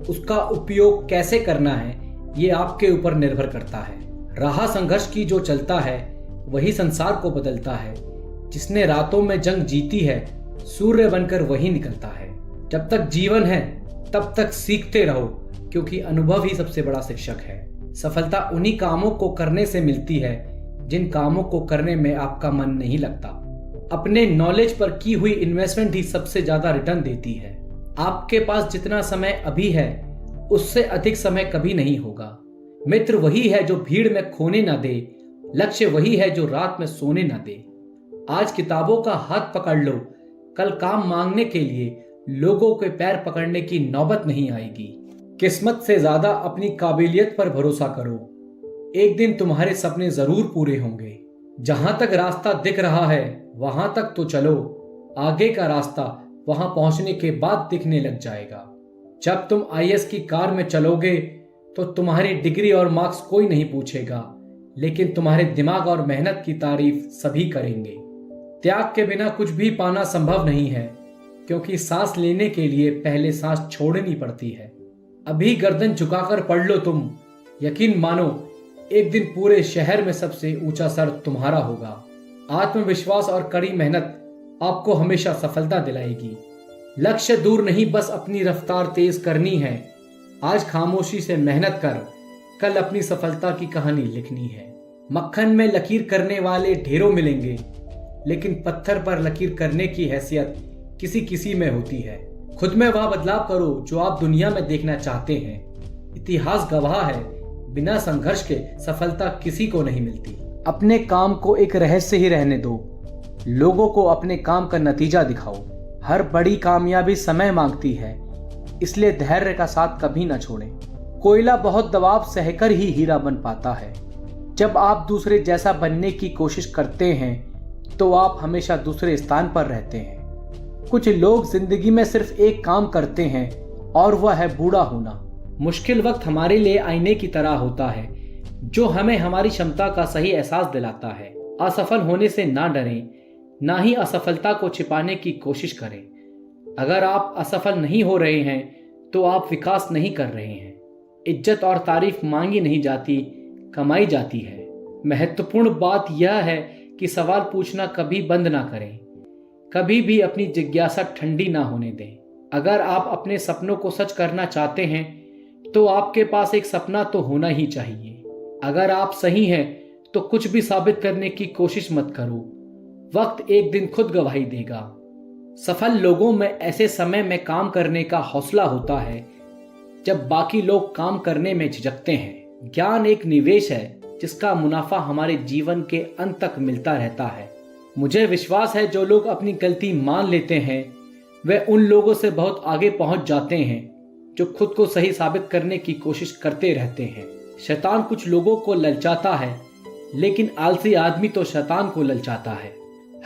उसका उपयोग कैसे करना है ये आपके ऊपर निर्भर करता है। राह संघर्ष की जो चलता है वही संसार को बदलता है। जिसने रातों में जंग जीती है, सूर्य बनकर वही निकलता है। जब तक जीवन है तब तक सीखते रहो, क्योंकि अनुभव ही सबसे बड़ा शिक्षक है। सफलता उन्हीं कामों को करने से मिलती है जिन कामों को करने में आपका मन नहीं लगता। अपने नॉलेज पर की हुई इन्वेस्टमेंट ही सबसे ज्यादा रिटर्न देती है। आपके पास जितना समय अभी है उससे अधिक समय कभी नहीं होगा। मित्र वही है जो भीड़ में खोने ना दे, लक्ष्य वही है जो रात में सोने ना दे। आज किताबों का हाथ पकड़ लो, कल काम मांगने के लिए लोगों के पैर पकड़ने की नौबत नहीं आएगी। किस्मत से ज्यादा अपनी काबिलियत पर भरोसा करो, एक दिन तुम्हारे सपने जरूर पूरे होंगे। जहां तक रास्ता दिख रहा है वहां तक तो चलो, आगे का रास्ता वहां पहुंचने के बाद दिखने लग जाएगा। जब तुम आईएएस की कार में चलोगे तो तुम्हारी डिग्री और मार्क्स कोई नहीं पूछेगा, लेकिन तुम्हारे दिमाग और मेहनत की तारीफ सभी करेंगे। त्याग के बिना कुछ भी पाना संभव नहीं है, क्योंकि सांस लेने के लिए पहले सांस छोड़नी पड़ती है। अभी गर्दन झुकाकर पढ़ लो तुम, यकीन मानो एक दिन पूरे शहर में सबसे ऊंचा सर तुम्हारा होगा। आत्मविश्वास और कड़ी मेहनत आपको हमेशा सफलता दिलाएगी। लक्ष्य दूर नहीं, बस अपनी रफ्तार तेज करनी है। आज खामोशी से मेहनत कर, कल अपनी सफलता की कहानी लिखनी है। मक्खन में लकीर करने वाले ढेरों मिलेंगे, लेकिन पत्थर पर लकीर करने की हैसियत किसी किसी में होती है। खुद में वह बदलाव करो जो आप दुनिया में देखना चाहते हैं। इतिहास गवाह है, बिना संघर्ष के सफलता किसी को नहीं मिलती। अपने काम को एक रहस्य ही रहने दो, लोगों को अपने काम का नतीजा दिखाओ। हर बड़ी कामयाबी समय मांगती है, इसलिए धैर्य का साथ कभी न छोड़ें। कोयला बहुत दबाव सहकर ही हीरा बन पाता है। जब आप दूसरे जैसा बनने की कोशिश करते हैं तो आप हमेशा दूसरे स्थान पर रहते हैं। कुछ लोग जिंदगी में सिर्फ एक काम करते हैं और वह है बूढ़ा होना। मुश्किल वक्त हमारे लिए आईने की तरह होता है, जो हमें हमारी क्षमता का सही एहसास दिलाता है। असफल होने से ना डरें, ना ही असफलता को छिपाने की कोशिश करें। अगर आप असफल नहीं हो रहे हैं तो आप विकास नहीं कर रहे हैं। इज्जत और तारीफ मांगी नहीं जाती, कमाई जाती है। महत्वपूर्ण बात यह है कि सवाल पूछना कभी बंद ना करें, कभी भी अपनी जिज्ञासा ठंडी ना होने दें। अगर आप अपने सपनों को सच करना चाहते हैं तो आपके पास एक सपना तो होना ही चाहिए। अगर आप सही हैं तो कुछ भी साबित करने की कोशिश मत करो, वक्त एक दिन खुद गवाही देगा। सफल लोगों में ऐसे समय में काम करने का हौसला होता है जब बाकी लोग काम करने में झिझकते हैं। ज्ञान एक निवेश है जिसका मुनाफा हमारे जीवन के अंत तक मिलता रहता है। मुझे विश्वास है जो लोग अपनी गलती मान लेते हैं वे उन लोगों से बहुत आगे पहुंच जाते हैं जो खुद को सही साबित करने की कोशिश करते रहते हैं। शैतान कुछ लोगों को ललचाता है, लेकिन आलसी आदमी तो शैतान को ललचाता है।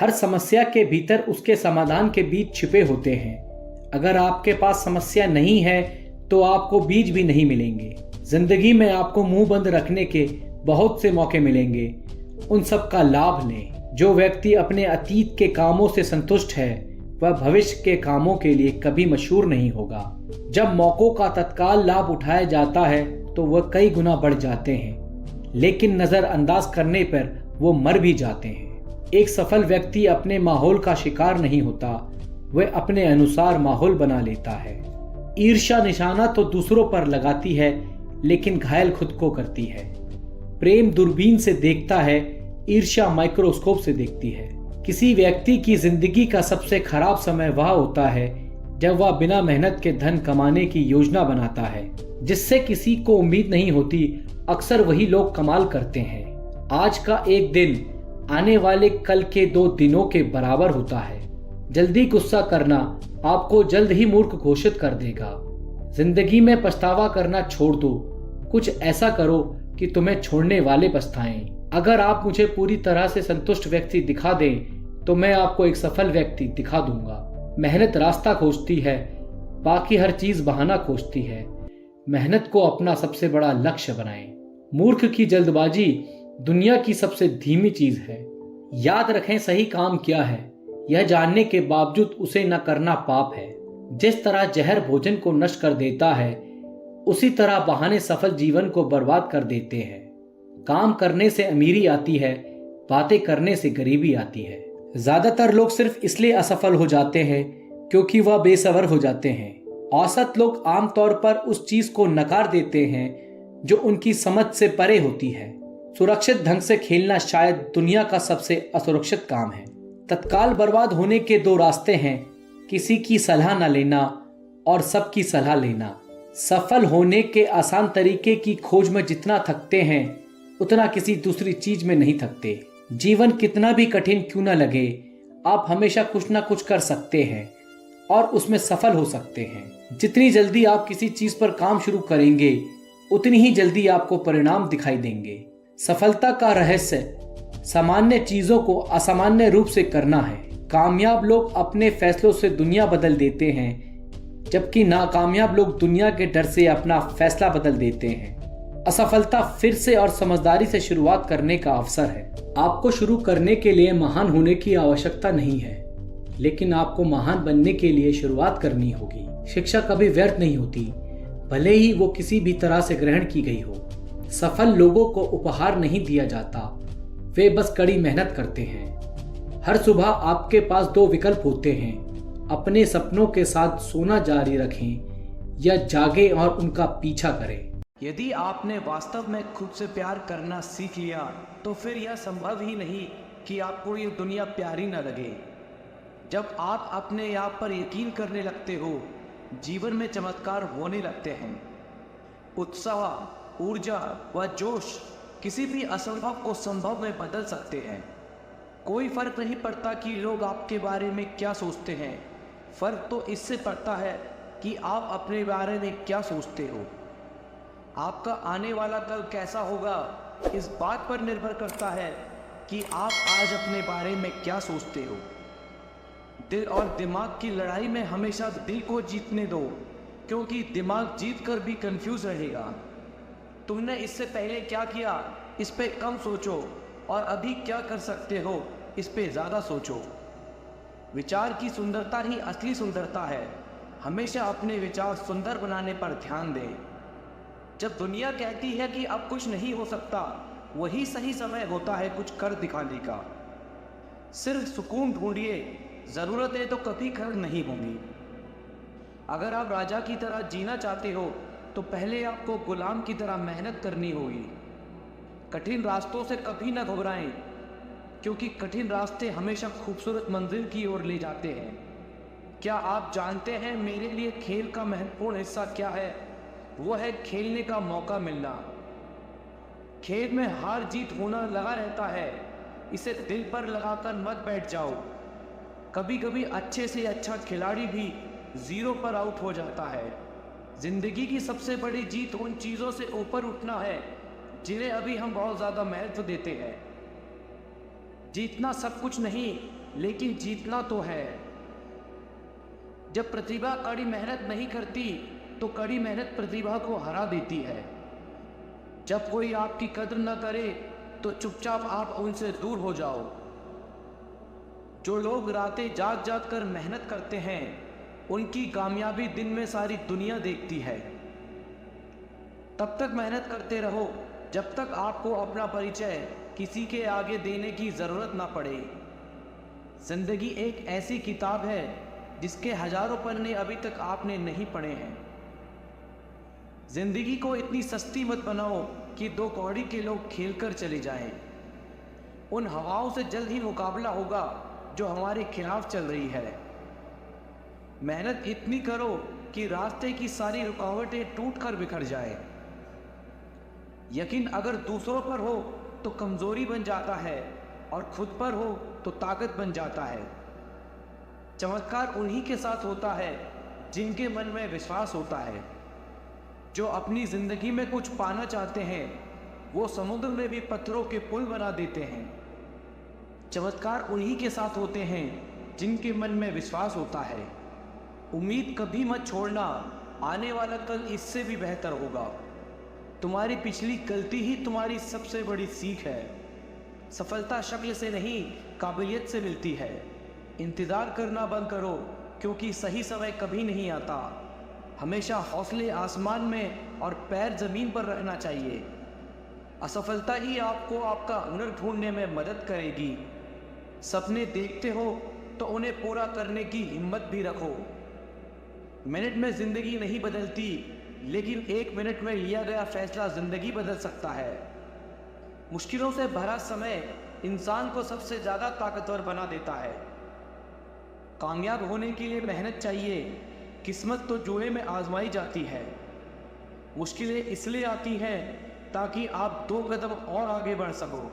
हर समस्या के भीतर उसके समाधान के बीज छिपे होते हैं। अगर आपके पास समस्या नहीं है तो आपको बीज भी नहीं मिलेंगे। जिंदगी में आपको मुंह बंद रखने के बहुत से मौके मिलेंगे, उन सब का लाभ लें। जो व्यक्ति अपने अतीत के कामों से संतुष्ट है वह भविष्य के कामों के लिए कभी मशहूर नहीं होगा। जब मौकों का तत्काल लाभ उठाया जाता है तो वह कई गुना बढ़ जाते हैं, लेकिन नजरअंदाज करने पर वो मर भी जाते हैं। एक सफल व्यक्ति अपने माहौल का शिकार नहीं होता, वह अपने अनुसार माहौल बना लेता है। ईर्ष्या निशाना तो दूसरों पर लगाती है, लेकिन घायल खुद को करती है। प्रेम दूरबीन से देखता है, ईर्ष्या माइक्रोस्कोप से देखती है। किसी व्यक्ति की जिंदगी का सबसे खराब समय वह होता है जब वह बिना मेहनत के धन कमाने की योजना बनाता है, जिससे किसी को उम्मीद नहीं होती। अक्सर वही लोग कमाल करते हैं। आज का एक दिन आने वाले कल के 2 दिनों के बराबर होता है। जल्दी गुस्सा करना आपको जल्द ही मूर्ख घोषित कर देगा। जिंदगी में पछतावा करना छोड़ दो, कुछ ऐसा करो कि तुम्हें छोड़ने वाले पछताएं। अगर आप मुझे पूरी तरह से संतुष्ट व्यक्ति दिखा दें तो मैं आपको एक सफल व्यक्ति दिखा दूंगा। मेहनत रास्ता खोजती है, बाकी हर चीज बहाना खोजती है। मेहनत को अपना सबसे बड़ा लक्ष्य बनाएं। मूर्ख की जल्दबाजी दुनिया की सबसे धीमी चीज है। याद रखें, सही काम क्या है यह जानने के बावजूद उसे न करना पाप है। जिस तरह जहर भोजन को नष्ट कर देता है, उसी तरह बहाने सफल जीवन को बर्बाद कर देते हैं। काम करने से अमीरी आती है, बातें करने से गरीबी आती है। ज्यादातर लोग सिर्फ इसलिए असफल हो जाते हैं क्योंकि वह बेसब्र हो जाते हैं। औसत लोग आमतौर पर उस चीज को नकार देते हैं जो उनकी समझ से परे होती है। सुरक्षित ढंग से खेलना शायद दुनिया का सबसे असुरक्षित काम है। तत्काल बर्बाद होने के 2 रास्ते हैं, किसी की सलाह न लेना और सबकी सलाह लेना। सफल होने के आसान तरीके की खोज में जितना थकते हैं उतना किसी दूसरी चीज में नहीं थकते। जीवन कितना भी कठिन क्यों न लगे, आप हमेशा कुछ ना कुछ कर सकते हैं और उसमें सफल हो सकते हैं। जितनी जल्दी आप किसी चीज पर काम शुरू करेंगे उतनी ही जल्दी आपको परिणाम दिखाई देंगे। सफलता का रहस्य सामान्य चीजों को असामान्य रूप से करना है। कामयाब लोग अपने फैसलों से दुनिया बदल देते हैं, जबकि नाकामयाब लोग दुनिया के डर से अपना फैसला बदल देते हैं। असफलता फिर से और समझदारी से शुरुआत करने का अवसर है। आपको शुरू करने के लिए महान होने की आवश्यकता नहीं है, लेकिन आपको महान बनने के लिए शुरुआत करनी होगी। शिक्षा कभी व्यर्थ नहीं होती, भले ही वो किसी भी तरह से ग्रहण की गई हो। सफल लोगों को उपहार नहीं दिया जाता, वे बस कड़ी मेहनत करते हैं। हर सुबह आपके पास 2 विकल्प होते हैं, अपने सपनों के साथ सोना जारी रखें या जागें और उनका पीछा करें। यदि आपने वास्तव में खुद से प्यार करना सीख लिया तो फिर यह संभव ही नहीं कि आपको ये दुनिया प्यारी न लगे। जब आप अपने आप पर यकीन करने लगते हो, जीवन में चमत्कार होने लगते हैं। उत्साह, ऊर्जा व जोश किसी भी असंभव को संभव में बदल सकते हैं। कोई फर्क नहीं पड़ता कि लोग आपके बारे में क्या सोचते हैं, फर्क तो इससे पड़ता है कि आप अपने बारे में क्या सोचते हो। आपका आने वाला कल कैसा होगा इस बात पर निर्भर करता है कि आप आज अपने बारे में क्या सोचते हो। दिल और दिमाग की लड़ाई में हमेशा दिल को जीतने दो, क्योंकि दिमाग जीत कर भी कंफ्यूज रहेगा। तुमने इससे पहले क्या किया इस पे कम सोचो और अभी क्या कर सकते हो इस पे ज़्यादा सोचो। विचार की सुंदरता ही असली सुंदरता है। हमेशा अपने विचार सुंदर बनाने पर ध्यान दें। जब दुनिया कहती है कि अब कुछ नहीं हो सकता, वही सही समय होता है कुछ कर दिखाने का। सिर्फ सुकून ढूंढिए, ज़रूरतें तो कभी खत्म नहीं होंगी। अगर आप राजा की तरह जीना चाहते हो तो पहले आपको गुलाम की तरह मेहनत करनी होगी। कठिन रास्तों से कभी न घबराएं, क्योंकि कठिन रास्ते हमेशा खूबसूरत मंजिल की ओर ले जाते हैं। क्या आप जानते हैं मेरे लिए खेल का महत्वपूर्ण हिस्सा क्या है? वो है खेलने का मौका मिलना। खेल में हार जीत होना लगा रहता है, इसे दिल पर लगाकर मत बैठ जाओ। कभी कभी अच्छे से अच्छा खिलाड़ी भी 0 पर आउट हो जाता है। जिंदगी की सबसे बड़ी जीत उन चीज़ों से ऊपर उठना है जिन्हें अभी हम बहुत ज़्यादा महत्व देते हैं। जीतना सब कुछ नहीं, लेकिन जीतना तो है। जब प्रतिभा कड़ी मेहनत नहीं करती तो कड़ी मेहनत प्रतिभा को हरा देती है। जब कोई आपकी कद्र न करे तो चुपचाप आप उनसे दूर हो जाओ। जो लोग रातें जाग जाग कर मेहनत करते हैं, उनकी कामयाबी दिन में सारी दुनिया देखती है। तब तक मेहनत करते रहो जब तक आपको अपना परिचय किसी के आगे देने की ज़रूरत ना पड़े। जिंदगी एक ऐसी किताब है जिसके हजारों पन्ने अभी तक आपने नहीं पढ़े हैं। जिंदगी को इतनी सस्ती मत बनाओ कि 2 कौड़ी के लोग खेलकर चले जाएं। उन हवाओं से जल्द ही मुकाबला होगा जो हमारे खिलाफ चल रही है। मेहनत इतनी करो कि रास्ते की सारी रुकावटें टूटकर बिखर जाए। यकीन अगर दूसरों पर हो तो कमजोरी बन जाता है, और खुद पर हो तो ताकत बन जाता है। चमत्कार उन्हीं के साथ होता है जिनके मन में विश्वास होता है। जो अपनी जिंदगी में कुछ पाना चाहते हैं, वो समुद्र में भी पत्थरों के पुल बना देते हैं। चमत्कार उन्हीं के साथ होते हैं जिनके मन में विश्वास होता है। उम्मीद कभी मत छोड़ना, आने वाला कल इससे भी बेहतर होगा। तुम्हारी पिछली गलती ही तुम्हारी सबसे बड़ी सीख है। सफलता शक्ल से नहीं, काबिलियत से मिलती है। इंतज़ार करना बंद करो, क्योंकि सही समय कभी नहीं आता। हमेशा हौसले आसमान में और पैर ज़मीन पर रखना चाहिए। असफलता ही आपको आपका हुनर ढूंढने में मदद करेगी। सपने देखते हो तो उन्हें पूरा करने की हिम्मत भी रखो। मिनट में ज़िंदगी नहीं बदलती, लेकिन 1 मिनट में लिया गया फैसला ज़िंदगी बदल सकता है। मुश्किलों से भरा समय इंसान को सबसे ज़्यादा ताकतवर बना देता है। कामयाब होने के लिए मेहनत चाहिए। किस्मत तो जुए में आजमाई जाती है। मुश्किलें इसलिए आती हैं ताकि आप 2 कदम और आगे बढ़ सको।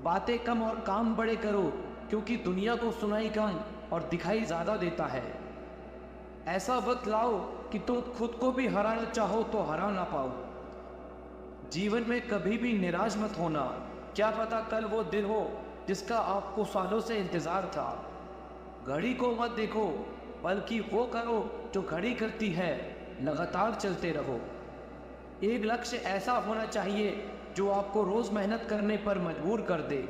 बातें कम और काम बड़े करो, क्योंकि दुनिया को सुनाई कम और दिखाई ज़्यादा देता है। ऐसा वक्त लाओ कि तुम खुद को भी हराना चाहो तो हरा ना पाओ। जीवन में कभी भी निराश मत होना। क्या पता कल वो दिन हो जिसका आपको सालों से इंतज़ार था। घड़ी को मत देखो, बल्कि वो करो जो घड़ी करती है। लगातार चलते रहो। एक लक्ष्य ऐसा होना चाहिए जो आपको रोज़ मेहनत करने पर मजबूर कर दे।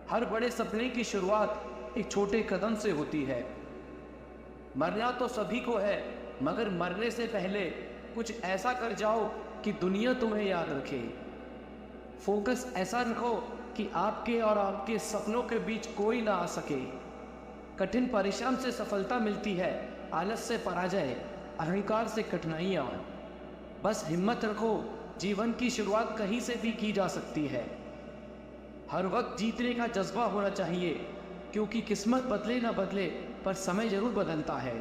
हर बड़े सपने की शुरुआत एक छोटे कदम से होती है। मरना तो सभी को है, मगर मरने से पहले कुछ ऐसा कर जाओ कि दुनिया तुम्हें याद रखे। फोकस ऐसा रखो कि आपके और आपके सपनों के बीच कोई ना आ सके। कठिन परिश्रम से सफलता मिलती है, आलस से पराजय, अहंकार से कठिनाइयाँ। बस हिम्मत रखो, जीवन की शुरुआत कहीं से भी की जा सकती है। हर वक्त जीतने का जज्बा होना चाहिए, क्योंकि किस्मत बदले ना बदले पर समय जरूर बदलता है।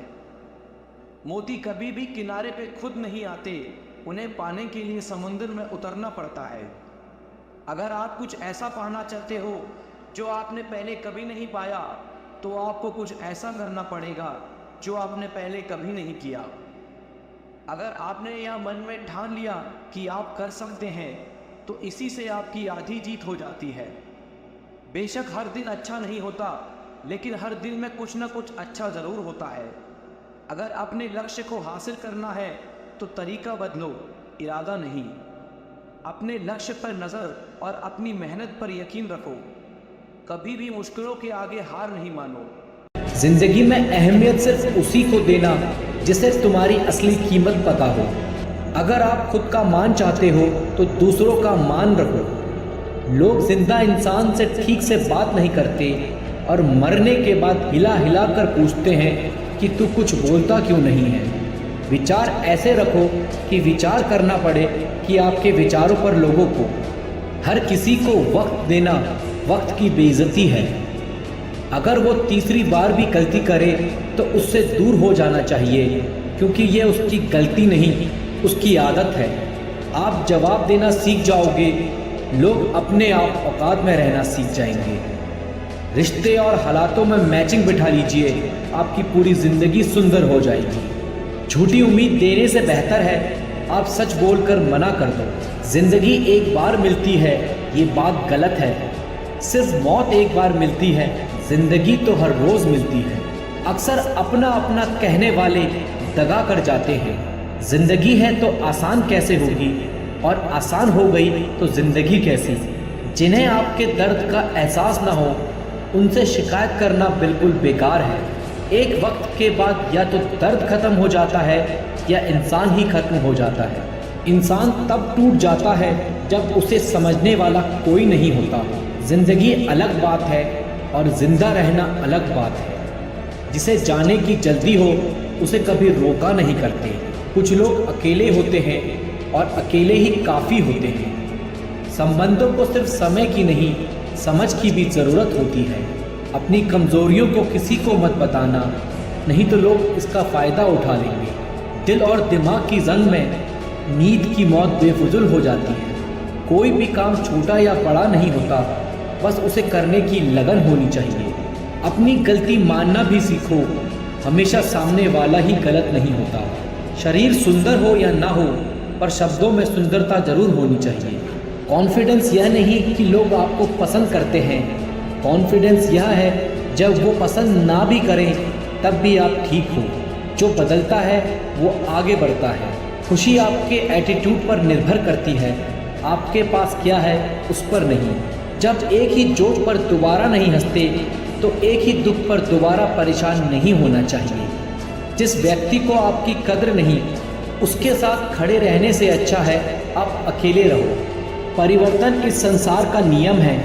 मोती कभी भी किनारे पे खुद नहीं आते, उन्हें पाने के लिए समुद्र में उतरना पड़ता है। अगर आप कुछ ऐसा पाना चाहते हो जो आपने पहले कभी नहीं पाया, तो आपको कुछ ऐसा करना पड़ेगा जो आपने पहले कभी नहीं किया। अगर आपने यह मन में ठान लिया कि आप कर सकते हैं, तो इसी से आपकी आधी जीत हो जाती है। बेशक हर दिन अच्छा नहीं होता, लेकिन हर दिन में कुछ ना कुछ अच्छा ज़रूर होता है। अगर अपने लक्ष्य को हासिल करना है तो तरीका बदलो, इरादा नहीं। अपने लक्ष्य पर नज़र और अपनी मेहनत पर यकीन रखो। कभी भी मुश्किलों के आगे हार नहीं मानो। जिंदगी में अहमियत सिर्फ उसी को देना जिसे तुम्हारी असली कीमत पता हो। अगर आप खुद का मान चाहते हो तो दूसरों का मान रखो। लोग जिंदा इंसान से ठीक से बात नहीं करते और मरने के बाद हिला हिला कर पूछते हैं कि तू कुछ बोलता क्यों नहीं है। विचार ऐसे रखो कि विचार करना पड़े कि आपके विचारों पर लोगों को। हर किसी को वक्त देना वक्त की बेइज्जती है। अगर वो तीसरी बार भी गलती करे तो उससे दूर हो जाना चाहिए, क्योंकि ये उसकी गलती नहीं, उसकी आदत है। आप जवाब देना सीख जाओगे, लोग अपने आप औकात में रहना सीख जाएंगे। रिश्ते और हालातों में मैचिंग बिठा लीजिए, आपकी पूरी ज़िंदगी सुंदर हो जाएगी। झूठी उम्मीद देने से बेहतर है आप सच बोलकर मना कर दो। ज़िंदगी एक बार मिलती है, ये बात गलत है। सिर्फ मौत एक बार मिलती है, ज़िंदगी तो हर रोज़ मिलती है। अक्सर अपना अपना कहने वाले दगा कर जाते हैं। ज़िंदगी है तो आसान कैसे होगी, और आसान हो गई तो ज़िंदगी कैसी। जिन्हें आपके दर्द का एहसास ना हो उनसे शिकायत करना बिल्कुल बेकार है। एक वक्त के बाद या तो दर्द ख़त्म हो जाता है या इंसान ही ख़त्म हो जाता है। इंसान तब टूट जाता है जब उसे समझने वाला कोई नहीं होता। ज़िंदगी अलग बात है और ज़िंदा रहना अलग बात है। जिसे जाने की जल्दी हो उसे कभी रोका नहीं करते। कुछ लोग अकेले होते हैं और अकेले ही काफ़ी होते हैं। संबंधों को सिर्फ समय की नहीं, समझ की भी ज़रूरत होती है। अपनी कमज़ोरियों को किसी को मत बताना, नहीं तो लोग इसका फ़ायदा उठा लेंगे। दिल और दिमाग की जंग में नींद की मौत बेफुजुल हो जाती है। कोई भी काम छोटा या बड़ा नहीं होता, बस उसे करने की लगन होनी चाहिए। अपनी गलती मानना भी सीखो, हमेशा सामने वाला ही गलत नहीं होता। शरीर सुंदर हो या ना हो, पर शब्दों में सुंदरता जरूर होनी चाहिए। कॉन्फिडेंस यह नहीं कि लोग आपको पसंद करते हैं, कॉन्फिडेंस यह है जब वो पसंद ना भी करें तब भी आप ठीक हो। जो बदलता है वो आगे बढ़ता है। खुशी आपके एटीट्यूड पर निर्भर करती है, आपके पास क्या है उस पर नहीं। जब एक ही जोक पर दोबारा नहीं हंसते तो एक ही दुख पर दोबारा परेशान नहीं होना चाहिए। जिस व्यक्ति को आपकी कद्र नहीं, उसके साथ खड़े रहने से अच्छा है आप अकेले रहो। परिवर्तन इस संसार का नियम है।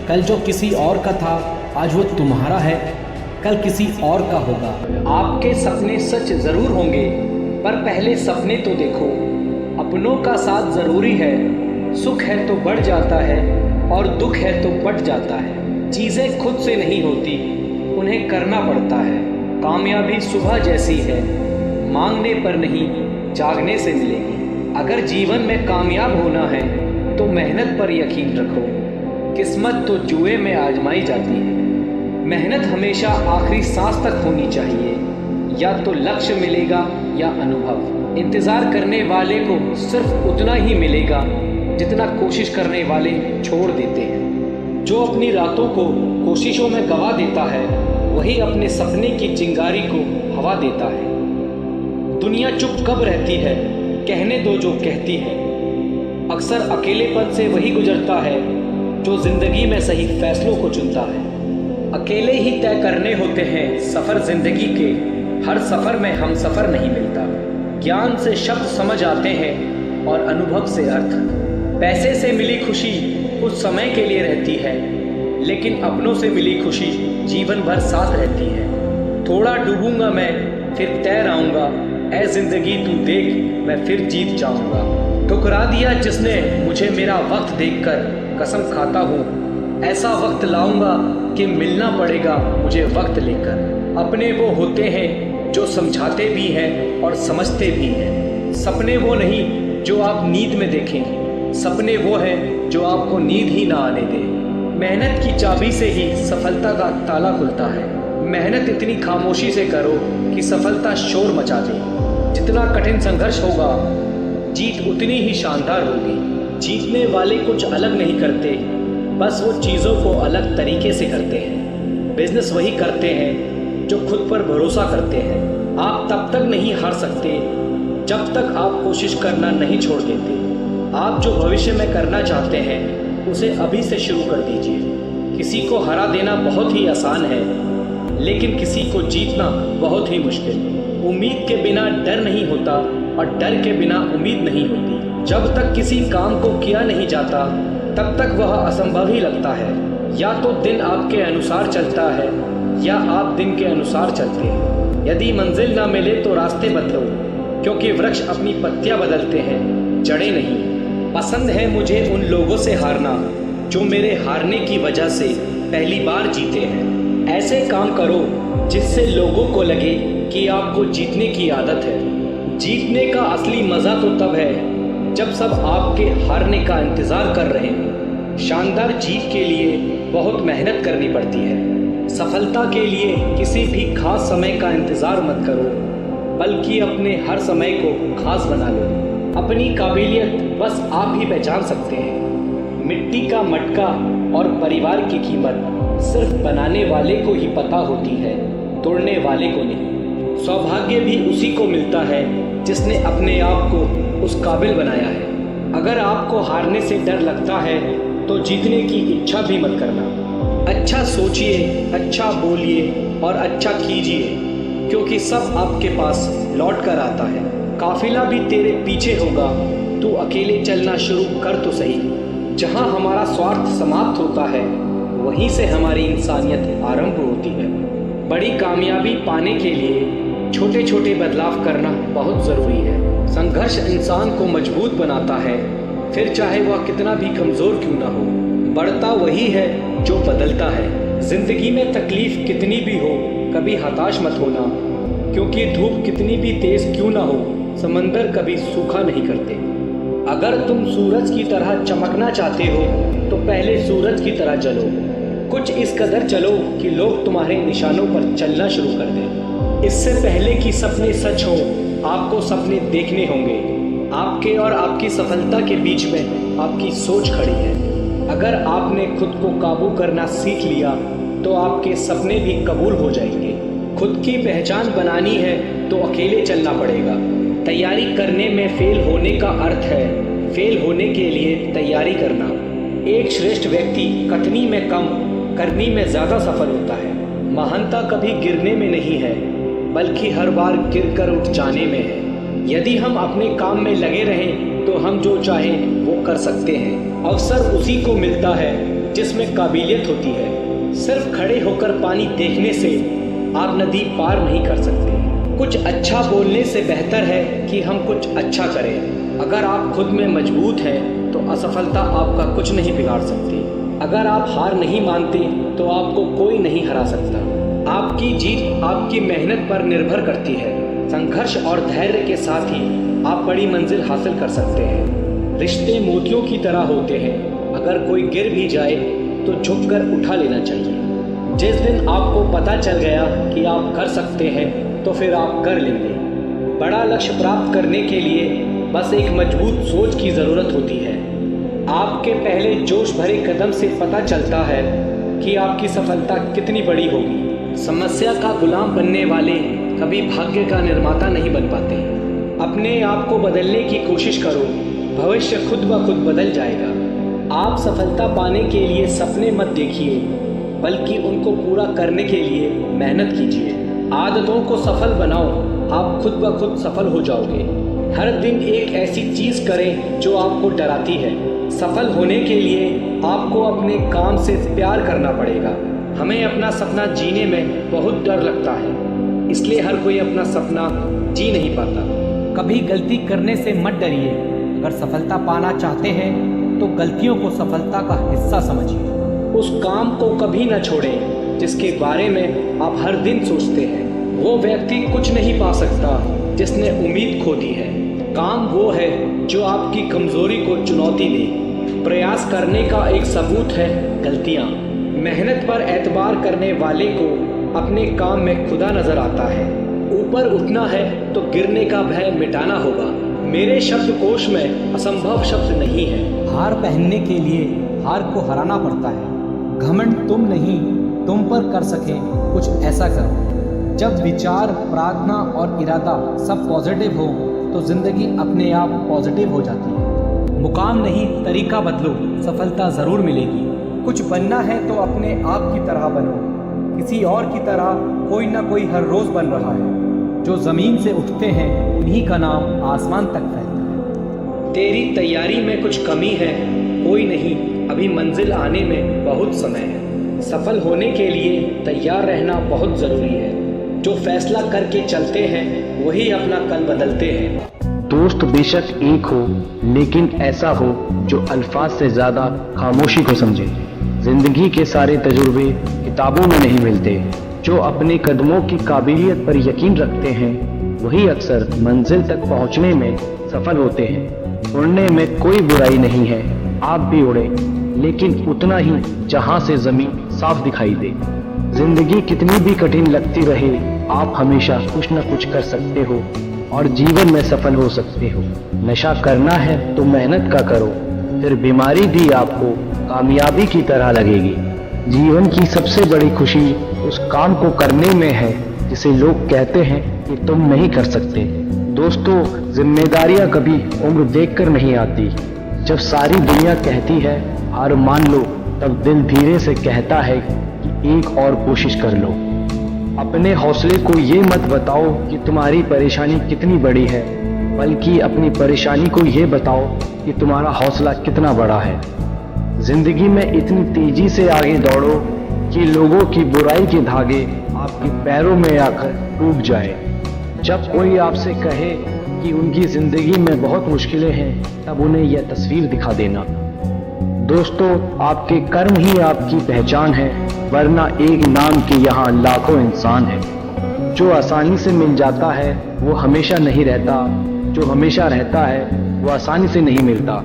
कल जो किसी और का था आज वो तुम्हारा है, कल किसी और का होगा। आपके सपने सच जरूर होंगे, पर पहले सपने तो देखो। अपनों का साथ जरूरी है, सुख है तो बढ़ जाता है और दुख है तो बढ़ जाता है। चीज़ें खुद से नहीं होती, उन्हें करना पड़ता है। कामयाबी सुबह जैसी है, मांगने पर नहीं जागने से मिलेगी। अगर जीवन में कामयाब होना है तो मेहनत पर यकीन रखो। किस्मत तो जुए में आजमाई जाती है। मेहनत हमेशा आखिरी सांस तक होनी चाहिए। या तो लक्ष्य मिलेगा या अनुभव। इंतज़ार करने वाले को सिर्फ उतना ही मिलेगा जितना कोशिश करने वाले छोड़ देते हैं। जो अपनी रातों को कोशिशों में गवा देता है वही अपने सपने की चिंगारी को हवा देता है। दुनिया चुप कब रहती है, कहने दो जो कहती है। अक्सर अकेलेपन से वही गुजरता है जो जिंदगी में सही फैसलों को चुनता है। अकेले ही तय करने होते हैं सफ़र जिंदगी के, हर सफ़र में हम सफ़र नहीं मिलता। ज्ञान से शब्द समझ आते हैं और अनुभव से अर्थ। पैसे से मिली खुशी कुछ समय के लिए रहती है, लेकिन अपनों से मिली खुशी जीवन भर साथ रहती है। थोड़ा डूबूंगा मैं फिर तैर आऊँगा, ऐ जिंदगी तू देख मैं फिर जीत जाऊँगा। ठुकरा दिया जिसने मुझे मेरा वक्त देखकर, कसम खाता हूँ ऐसा वक्त लाऊंगा कि मिलना पड़ेगा मुझे वक्त लेकर। अपने वो होते हैं जो समझाते भी हैं और समझते भी हैं। सपने वो नहीं जो आप नींद में देखें, सपने वो हैं जो आपको नींद ही ना आने दें। मेहनत की चाबी से ही सफलता का ताला खुलता है। मेहनत इतनी खामोशी से करो कि सफलता शोर मचा दे। जितना कठिन संघर्ष होगा जीत उतनी ही शानदार होगी। जीतने वाले कुछ अलग नहीं करते, बस वो चीज़ों को अलग तरीके से करते हैं। बिजनेस वही करते हैं जो खुद पर भरोसा करते हैं। आप तब तक नहीं हार सकते जब तक आप कोशिश करना नहीं छोड़ देते। आप जो भविष्य में करना चाहते हैं उसे अभी से शुरू कर दीजिए। किसी को हरा देना बहुत ही आसान है, लेकिन किसी को जीतना बहुत ही मुश्किल। उम्मीद के बिना डर नहीं होता और डर के बिना उम्मीद नहीं होती। जब तक किसी काम को किया नहीं जाता तब तक वह असंभव ही लगता है। या तो दिन आपके अनुसार चलता है या आप दिन के अनुसार चलते हैं। यदि मंजिल ना मिले तो रास्ते बदलो, क्योंकि वृक्ष अपनी पत्तियां बदलते हैं, जड़ें नहीं। पसंद है मुझे उन लोगों से हारना जो मेरे हारने की वजह से पहली बार जीते हैं। ऐसे काम करो जिससे लोगों को लगे कि आपको जीतने की आदत है। जीतने का असली मज़ा तो तब है जब सब आपके हारने का इंतज़ार कर रहे हैं। शानदार जीत के लिए बहुत मेहनत करनी पड़ती है। सफलता के लिए किसी भी खास समय का इंतज़ार मत करो, बल्कि अपने हर समय को खास बना लो। अपनी काबिलियत बस आप ही पहचान सकते हैं। मिट्टी का मटका और परिवार की कीमत सिर्फ बनाने वाले को ही पता होती है, तोड़ने वाले को नहीं। सौभाग्य भी उसी को मिलता है जिसने अपने आप को उस काबिल बनाया है। अगर आपको हारने से डर लगता है तो जीतने की इच्छा भी मत करना। अच्छा सोचिए, अच्छा बोलिए और अच्छा कीजिए, क्योंकि सब आपके पास लौट कर आता है। काफिला भी तेरे पीछे होगा, तू अकेले चलना शुरू कर तो सही। जहाँ हमारा स्वार्थ समाप्त होता है वहीं से हमारी इंसानियत आरंभ होती है। बड़ी कामयाबी पाने के लिए छोटे छोटे बदलाव करना बहुत ज़रूरी है। संघर्ष इंसान को मजबूत बनाता है, फिर चाहे वह कितना भी कमज़ोर क्यों ना हो। बढ़ता वही है जो बदलता है। ज़िंदगी में तकलीफ़ कितनी भी हो, कभी हताश मत होना, क्योंकि धूप कितनी भी तेज़ क्यों ना हो, समंदर कभी सूखा नहीं करते। अगर तुम सूरज की तरह चमकना चाहते हो तो पहले सूरज की तरह चलो। कुछ इस कदर चलो कि लोग तुम्हारे निशानों पर चलना शुरू कर दें। इससे पहले कि सपने सच हो, आपको सपने देखने होंगे। आपके और आपकी सफलता के बीच में आपकी सोच खड़ी है। अगर आपने खुद को काबू करना सीख लिया तो आपके सपने भी कबूल हो जाएंगे। खुद की पहचान बनानी है तो अकेले चलना पड़ेगा। तैयारी करने में फेल होने का अर्थ है फेल होने के लिए तैयारी करना। एक श्रेष्ठ व्यक्ति कथनी में कम, करनी में ज़्यादा सफल होता है। महानता कभी गिरने में नहीं है, बल्कि हर बार गिरकर उठ जाने में है। यदि हम अपने काम में लगे रहें तो हम जो चाहें वो कर सकते हैं। अवसर उसी को मिलता है जिसमें काबिलियत होती है। सिर्फ खड़े होकर पानी देखने से आप नदी पार नहीं कर सकते। कुछ अच्छा बोलने से बेहतर है कि हम कुछ अच्छा करें। अगर आप खुद में मजबूत हैं तो असफलता आपका कुछ नहीं बिगाड़ सकती। अगर आप हार नहीं मानते तो आपको कोई नहीं हरा सकता। आपकी जीत आपकी मेहनत पर निर्भर करती है। संघर्ष और धैर्य के साथ ही आप बड़ी मंजिल हासिल कर सकते हैं। रिश्ते मोतियों की तरह होते हैं, अगर कोई गिर भी जाए तो झुककर उठा लेना चाहिए। जिस दिन आपको पता चल गया कि आप कर सकते हैं तो फिर आप कर लेंगे। बड़ा लक्ष्य प्राप्त करने के लिए बस एक मजबूत सोच की ज़रूरत होती है। आपके पहले जोश भरे कदम से पता चलता है कि आपकी सफलता कितनी बड़ी होगी। समस्या का गुलाम बनने वाले कभी भाग्य का निर्माता नहीं बन पाते। अपने आप को बदलने की कोशिश करो, भविष्य खुद ब खुद बदल जाएगा। आप सफलता पाने के लिए सपने मत देखिए, बल्कि उनको पूरा करने के लिए मेहनत कीजिए। आदतों को सफल बनाओ, आप खुद ब खुद सफल हो जाओगे। हर दिन एक ऐसी चीज़ करें जो आपको डराती है। सफल होने के लिए आपको अपने काम से प्यार करना पड़ेगा। हमें अपना सपना जीने में बहुत डर लगता है, इसलिए हर कोई अपना सपना जी नहीं पाता। कभी गलती करने से मत डरिए। अगर सफलता पाना चाहते हैं तो गलतियों को सफलता का हिस्सा समझिए। उस काम को कभी न छोड़ें जिसके बारे में आप हर दिन सोचते हैं। वो व्यक्ति कुछ नहीं पा सकता जिसने उम्मीद खो दी है। काम वो है जो आपकी कमजोरी को चुनौती दे। प्रयास करने का एक सबूत है गलतियाँ। मेहनत पर एतबार करने वाले को अपने काम में खुदा नजर आता है। ऊपर उठना है तो गिरने का भय मिटाना होगा। मेरे शब्दकोश में असंभव शब्द नहीं है। हार पहनने के लिए हार को हराना पड़ता है। घमंड तुम नहीं, तुम पर कर सके कुछ ऐसा करो। जब विचार, प्रार्थना और इरादा सब पॉजिटिव हो तो ज़िंदगी अपने आप पॉजिटिव हो जाती है। मुकाम नहीं, तरीका बदलो, सफलता ज़रूर मिलेगी। कुछ बनना है तो अपने आप की तरह बनो। किसी और की तरह कोई ना कोई हर रोज़ बन रहा है। जो ज़मीन से उठते हैं उन्हीं का नाम आसमान तक फैलता है। तेरी तैयारी में कुछ कमी है, कोई नहीं, अभी मंजिल आने में बहुत समय है। सफल होने के लिए तैयार रहना बहुत ज़रूरी है। जो फैसला करके चलते हैं वही अपना कल बदलते हैं। दोस्त बेशक एक हो, लेकिन ऐसा हो जो अल्फाज से ज़्यादा खामोशी को समझे। जिंदगी के सारे तजुर्बे किताबों में नहीं मिलते। जो अपने कदमों की काबिलियत पर यकीन रखते हैं वही अक्सर मंजिल तक पहुंचने में सफल होते हैं। उड़ने में कोई बुराई नहीं है, आप भी उड़े, लेकिन उतना ही जहां से ज़मीन साफ दिखाई दे। जिंदगी कितनी भी कठिन लगती रहे, आप हमेशा कुछ न कुछ कर सकते हो और जीवन में सफल हो सकते हो। नशा करना है तो मेहनत का करो, फिर बीमारी भी आपको कामयाबी की तरह लगेगी। जीवन की सबसे बड़ी खुशी उस काम को करने में है जिसे लोग कहते हैं कि तुम नहीं कर सकते। दोस्तों, जिम्मेदारियां कभी उम्र देखकर नहीं आती। जब सारी दुनिया कहती है हार मान लो, तब दिल धीरे से कहता है कि एक और कोशिश कर लो। अपने हौसले को ये मत बताओ कि तुम्हारी परेशानी कितनी बड़ी है, बल्कि अपनी परेशानी को ये बताओ कि तुम्हारा हौसला कितना बड़ा है। जिंदगी में इतनी तेजी से आगे दौड़ो कि लोगों की बुराई के धागे आपके पैरों में आकर टूट जाए। जब कोई आपसे कहे कि उनकी जिंदगी में बहुत मुश्किलें हैं, तब उन्हें यह तस्वीर दिखा देना। दोस्तों, आपके कर्म ही आपकी पहचान है, वरना एक नाम के यहाँ लाखों इंसान हैं। जो आसानी से मिल जाता है वो हमेशा नहीं रहता, जो हमेशा रहता है वो आसानी से नहीं मिलता।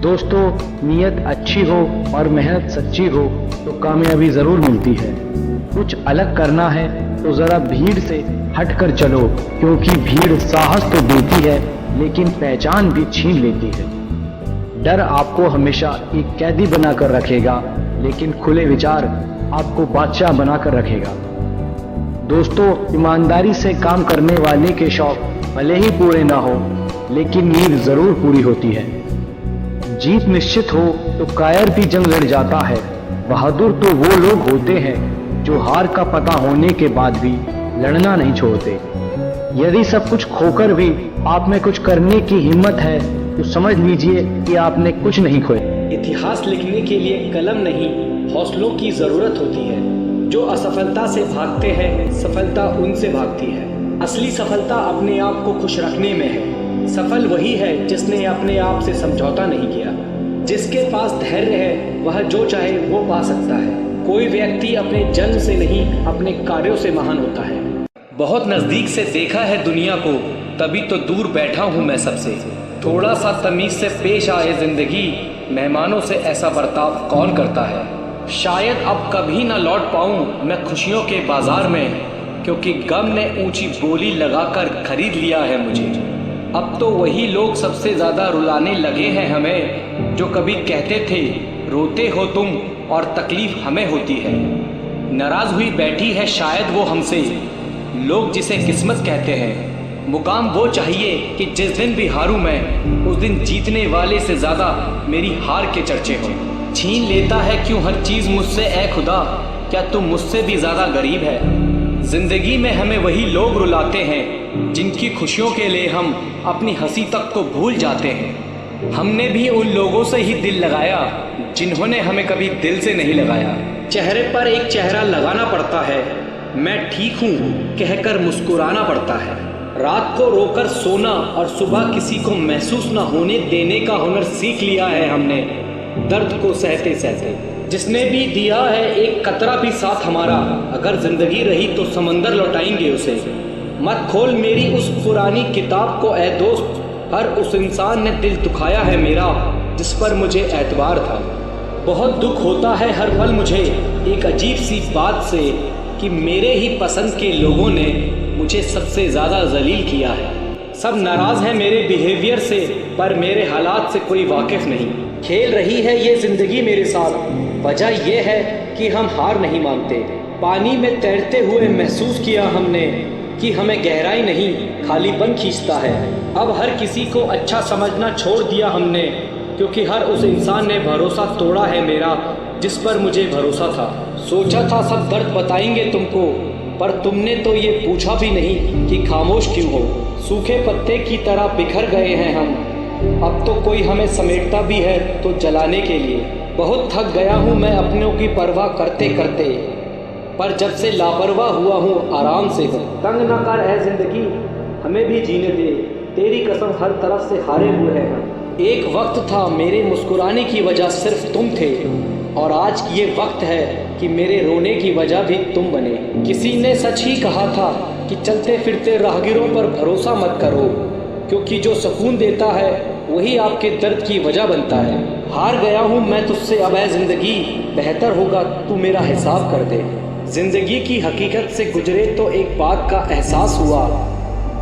दोस्तों, नीयत अच्छी हो और मेहनत सच्ची हो तो कामयाबी ज़रूर मिलती है। कुछ अलग करना है तो ज़रा भीड़ से हट कर चलो, क्योंकि भीड़ साहस तो देती है लेकिन पहचान भी छीन लेती है। डर आपको हमेशा एक कैदी बनाकर रखेगा, लेकिन खुले विचार आपको बादशाह बनाकर रखेगा। दोस्तों, ईमानदारी से काम करने वाले के शौक भले ही पूरे ना हो, लेकिन नींद ज़रूर पूरी होती है। जीत निश्चित हो तो कायर भी जंग लड़ जाता है। बहादुर तो वो लोग होते हैं जो हार का पता होने के बाद भी लड़ना नहीं छोड़ते। यदि सब कुछ खोकर भी आप में कुछ करने की हिम्मत है तो समझ लीजिए कि आपने कुछ नहीं खोया। इतिहास लिखने के लिए कलम नहीं, हौसलों की जरूरत होती है। जो असफलता से भागते हैं, सफलता उनसे भागती है। असली सफलता अपने आप को खुश रखने में है। सफल वही है जिसने अपने आप से समझौता नहीं किया। जिसके पास धैर्य है वह जो चाहे वो पा सकता है। कोई व्यक्ति अपने जन्म से नहीं, अपने कार्यों से महान होता है। बहुत नज़दीक से देखा है दुनिया को, तभी तो दूर बैठा हूँ मैं सबसे। थोड़ा सा तमीज से पेश आए जिंदगी, मेहमानों से ऐसा बर्ताव कौन करता है। शायद अब कभी ना लौट पाऊँ मैं खुशियों के बाजार में, क्योंकि गम ने ऊंची बोली लगाकर खरीद लिया है मुझे। अब तो वही लोग सबसे ज़्यादा रुलाने लगे हैं हमें, जो कभी कहते थे रोते हो तुम और तकलीफ हमें होती है। नाराज़ हुई बैठी है शायद वो हमसे, लोग जिसे किस्मत कहते हैं। मुकाम वो चाहिए कि जिस दिन भी हारूं मैं, उस दिन जीतने वाले से ज़्यादा मेरी हार के चर्चे हों। छीन लेता है क्यों हर चीज़ मुझसे ऐ खुदा, क्या तुम मुझसे भी ज़्यादा गरीब है। जिंदगी में हमें वही लोग रुलाते हैं जिनकी खुशियों के लिए हम अपनी हंसी तक को भूल जाते हैं। हमने भी उन लोगों से ही दिल लगाया जिन्होंने हमें कभी दिल से नहीं लगाया। चेहरे पर एक चेहरा लगाना पड़ता है, मैं ठीक हूँ कहकर मुस्कुराना पड़ता है। रात को रोकर सोना और सुबह किसी को महसूस न होने देने का हुनर सीख लिया है हमने, दर्द को सहते सहते। जिसने भी दिया है एक कतरा भी साथ हमारा, अगर जिंदगी रही तो समंदर लौटाएंगे उसे। मत खोल मेरी उस पुरानी किताब को ऐ दोस्त, हर उस इंसान ने दिल दुखाया है मेरा जिस पर मुझे एतबार था। बहुत दुख होता है हर पल मुझे एक अजीब सी बात से कि मेरे ही पसंद के लोगों ने मुझे सबसे ज़्यादा जलील किया है। सब नाराज़ हैं मेरे बिहेवियर से, पर मेरे हालात से कोई वाकिफ़ नहीं। खेल रही है ये ज़िंदगी मेरे साथ, वजह यह है कि हम हार नहीं मानते। पानी में तैरते हुए महसूस किया हमने कि हमें गहराई नहीं खालीपन खींचता है। अब हर किसी को अच्छा समझना छोड़ दिया हमने, क्योंकि हर उस इंसान ने भरोसा तोड़ा है मेरा जिस पर मुझे भरोसा था। सोचा था सब दर्द बताएंगे तुमको, पर तुमने तो ये पूछा भी नहीं कि खामोश क्यों हो। सूखे पत्ते की तरह बिखर गए हैं हम, अब तो कोई हमें समेटता भी है तो जलाने के लिए। बहुत थक गया हूँ मैं अपनों की परवाह करते करते, पर जब से लापरवाह हुआ हूँ आराम से हो। तंग न कर ऐ जिंदगी, हमें भी जीने दे, तेरी कसम हर तरफ से हारे हुए हैं हम। एक वक्त था मेरे मुस्कुराने की वजह सिर्फ तुम थे, और आज ये वक्त है कि मेरे रोने की वजह भी तुम बने। किसी ने सच ही कहा था कि चलते फिरते राहगीरों पर भरोसा मत करो, क्योंकि जो सुकून देता है वही आपके दर्द की वजह बनता है। हार गया हूँ मैं तुझसे अब है ज़िंदगी, बेहतर होगा तू मेरा हिसाब कर दे। ज़िंदगी की हकीकत से गुजरे तो एक बात का एहसास हुआ,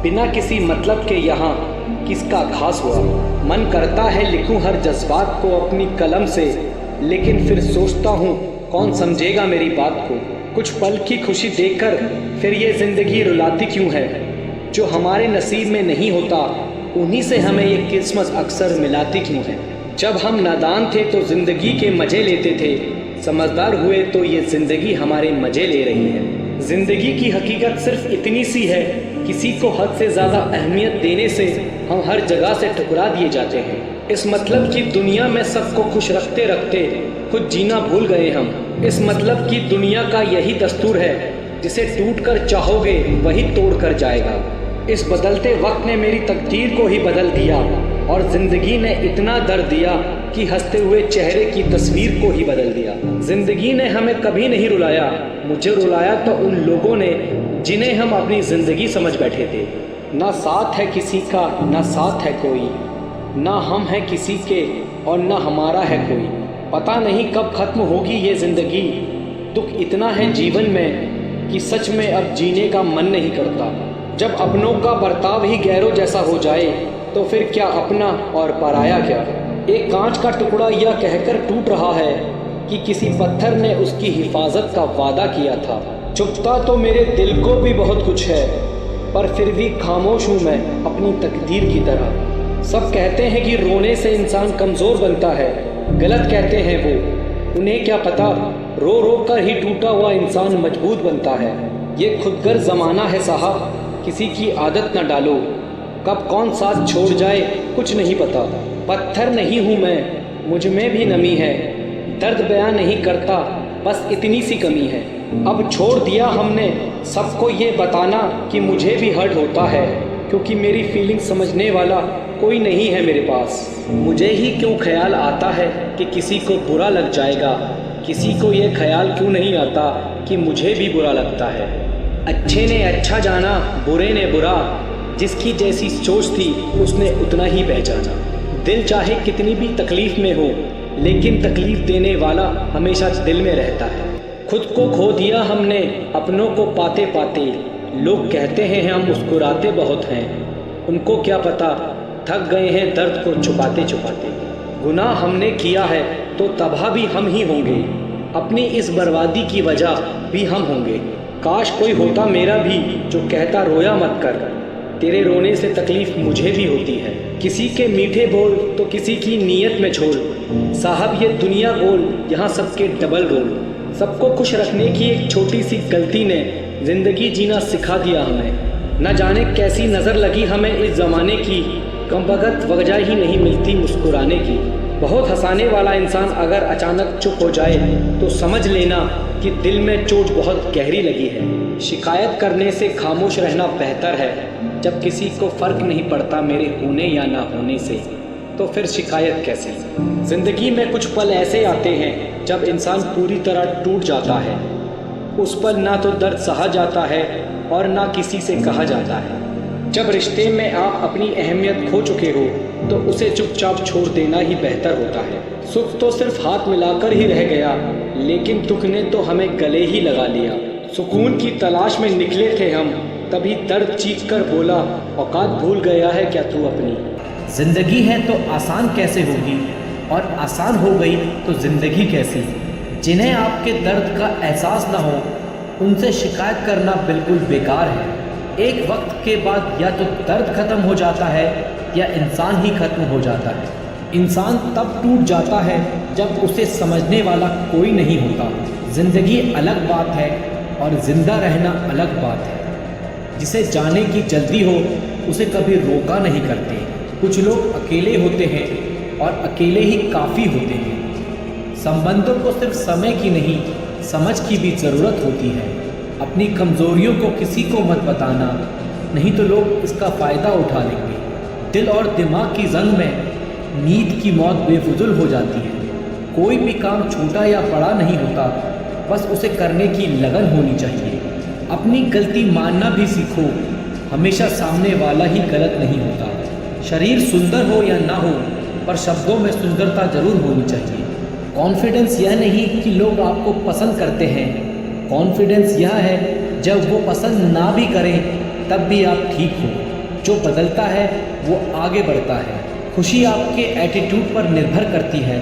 बिना किसी मतलब के यहाँ किसका खास हुआ। मन करता है लिखूं हर जज्बात को अपनी कलम से, लेकिन फिर सोचता हूँ कौन समझेगा मेरी बात को। कुछ पल की खुशी देखकर फिर ये ज़िंदगी रुलाती क्यों है। जो हमारे नसीब में नहीं होता उन्हीं से हमें ये किस्मत अक्सर मिलाती क्यों है। जब हम नादान थे तो ज़िंदगी के मज़े लेते थे, समझदार हुए तो ये ज़िंदगी हमारे मज़े ले रही है। ज़िंदगी की हकीकत सिर्फ इतनी सी है, किसी को हद से ज़्यादा अहमियत देने से हम हर जगह से ठुकरा दिए जाते हैं। इस मतलब की दुनिया में सबको खुश रखते रखते खुद जीना भूल गए हम। इस मतलब की दुनिया का यही दस्तूर है, जिसे टूट कर चाहोगे वही तोड़ कर जाएगा। इस बदलते वक्त ने मेरी तकदीर को ही बदल दिया, और ज़िंदगी ने इतना दर्द दिया कि हंसते हुए चेहरे की तस्वीर को ही बदल दिया। ज़िंदगी ने हमें कभी नहीं रुलाया, मुझे रुलाया तो उन लोगों ने जिन्हें हम अपनी ज़िंदगी समझ बैठे थे। ना साथ है किसी का ना साथ है कोई, ना हम हैं किसी के और ना हमारा है कोई। पता नहीं कब ख़त्म होगी ये ज़िंदगी, दुख इतना है जीवन में कि सच में अब जीने का मन नहीं करता। जब अपनों का बर्ताव ही गैरों जैसा हो जाए तो फिर क्या अपना और पराया क्या। एक कांच का टुकड़ा यह कहकर टूट रहा है कि किसी पत्थर ने उसकी हिफाजत का वादा किया था। चुपता तो मेरे दिल को भी बहुत कुछ है, पर फिर भी खामोश हूँ मैं अपनी तकदीर की तरह। सब कहते हैं कि रोने से इंसान कमज़ोर बनता है, गलत कहते हैं वो। उन्हें क्या पता रो रो कर ही टूटा हुआ इंसान मजबूत बनता है। ये खुदगर ज़माना है साहब, किसी की आदत न डालो, कब कौन साथ छोड़ जाए कुछ नहीं पता। पत्थर नहीं हूँ मैं, मुझ में भी नमी है, दर्द बयां नहीं करता बस इतनी सी कमी है। अब छोड़ दिया हमने सबको ये बताना कि मुझे भी हर्ट होता है, क्योंकि मेरी फीलिंग समझने वाला कोई नहीं है मेरे पास। मुझे ही क्यों ख्याल आता है कि किसी को बुरा लग जाएगा, किसी को ये ख्याल क्यों नहीं आता कि मुझे भी बुरा लगता है। अच्छे ने अच्छा जाना, बुरे ने बुरा, जिसकी जैसी सोच थी उसने उतना ही पहचाना। दिल चाहे कितनी भी तकलीफ़ में हो, लेकिन तकलीफ़ देने वाला हमेशा दिल में रहता है। खुद को खो दिया हमने अपनों को पाते पाते, लोग कहते हैं हम मुस्कुराते बहुत हैं, उनको क्या पता थक गए हैं दर्द को छुपाते छुपाते। गुनाह हमने किया है तो तबाह भी हम ही होंगे, अपनी इस बर्बादी की वजह भी हम होंगे। काश कोई होता मेरा भी जो कहता रोया मत कर, तेरे रोने से तकलीफ़ मुझे भी होती है। किसी के मीठे बोल तो किसी की नीयत में छोड़, साहब ये दुनिया गोल यहाँ सबके डबल रोल। सबको खुश रखने की एक छोटी सी गलती ने ज़िंदगी जीना सिखा दिया हमें। न जाने कैसी नज़र लगी हमें इस ज़माने की, कमबख्त वजह ही नहीं मिलती मुस्कुराने की। बहुत हंसाने वाला इंसान अगर अचानक चुप हो जाए तो समझ लेना कि दिल में चोट बहुत गहरी लगी है। शिकायत करने से खामोश रहना बेहतर है। जब किसी को फ़र्क नहीं पड़ता मेरे होने या ना होने से, तो फिर शिकायत कैसे। ज़िंदगी में कुछ पल ऐसे आते हैं जब इंसान पूरी तरह टूट जाता है। उस पल ना तो दर्द सहा जाता है और ना किसी से कहा जाता है। जब रिश्ते में आप अपनी अहमियत खो चुके हो तो उसे चुपचाप छोड़ देना ही बेहतर होता है। सुख तो सिर्फ हाथ मिलाकर ही रह गया, लेकिन दुख ने तो हमें गले ही लगा लिया। सुकून की तलाश में निकले थे हम, तभी दर्द चीख कर बोला औकात भूल गया है क्या तू अपनी। जिंदगी है तो आसान कैसे होगी, और आसान हो गई तो जिंदगी कैसी। जिन्हें आपके दर्द का एहसास ना हो उनसे शिकायत करना बिल्कुल बेकार है। एक वक्त के बाद या तो दर्द खत्म हो जाता है या इंसान ही खत्म हो जाता है। इंसान तब टूट जाता है जब उसे समझने वाला कोई नहीं होता। ज़िंदगी अलग बात है और ज़िंदा रहना अलग बात है। जिसे जाने की जल्दी हो उसे कभी रोका नहीं करते। कुछ लोग अकेले होते हैं और अकेले ही काफ़ी होते हैं। संबंधों को सिर्फ समय की नहीं समझ की भी ज़रूरत होती है। अपनी कमज़ोरियों को किसी को मत बताना, नहीं तो लोग इसका फ़ायदा उठा लेंगे। दिल और दिमाग की जंग में नींद की मौत बेफुजुल हो जाती है। कोई भी काम छोटा या बड़ा नहीं होता, बस उसे करने की लगन होनी चाहिए। अपनी गलती मानना भी सीखो, हमेशा सामने वाला ही गलत नहीं होता। शरीर सुंदर हो या ना हो, पर शब्दों में सुंदरता जरूर होनी चाहिए। कॉन्फिडेंस यह नहीं कि लोग आपको पसंद करते हैं, कॉन्फिडेंस यह है जब वो पसंद ना भी करें तब भी आप ठीक हो। जो बदलता है वो आगे बढ़ता है। खुशी आपके एटीट्यूड पर निर्भर करती है,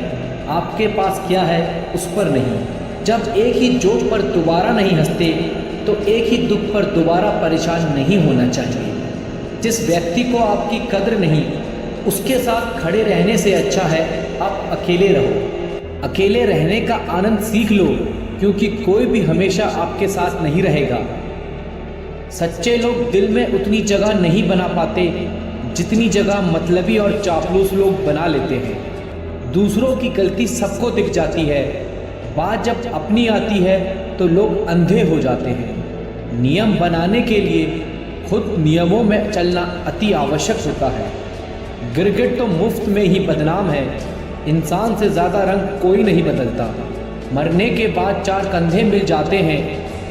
आपके पास क्या है उस पर नहीं। जब एक ही जोक पर दोबारा नहीं हंसते तो एक ही दुख पर दोबारा परेशान नहीं होना चाहिए। जिस व्यक्ति को आपकी कद्र नहीं, उसके साथ खड़े रहने से अच्छा है आप अकेले रहो। अकेले रहने का आनंद सीख लो, क्योंकि कोई भी हमेशा आपके साथ नहीं रहेगा। सच्चे लोग दिल में उतनी जगह नहीं बना पाते जितनी जगह मतलबी और चापलूस लोग बना लेते हैं। दूसरों की गलती सबको दिख जाती है, बात जब अपनी आती है तो लोग अंधे हो जाते हैं। नियम बनाने के लिए खुद नियमों में चलना अति आवश्यक होता है। गिरगिट तो मुफ्त में ही बदनाम है, इंसान से ज़्यादा रंग कोई नहीं बदलता। मरने के बाद चार कंधे मिल जाते हैं,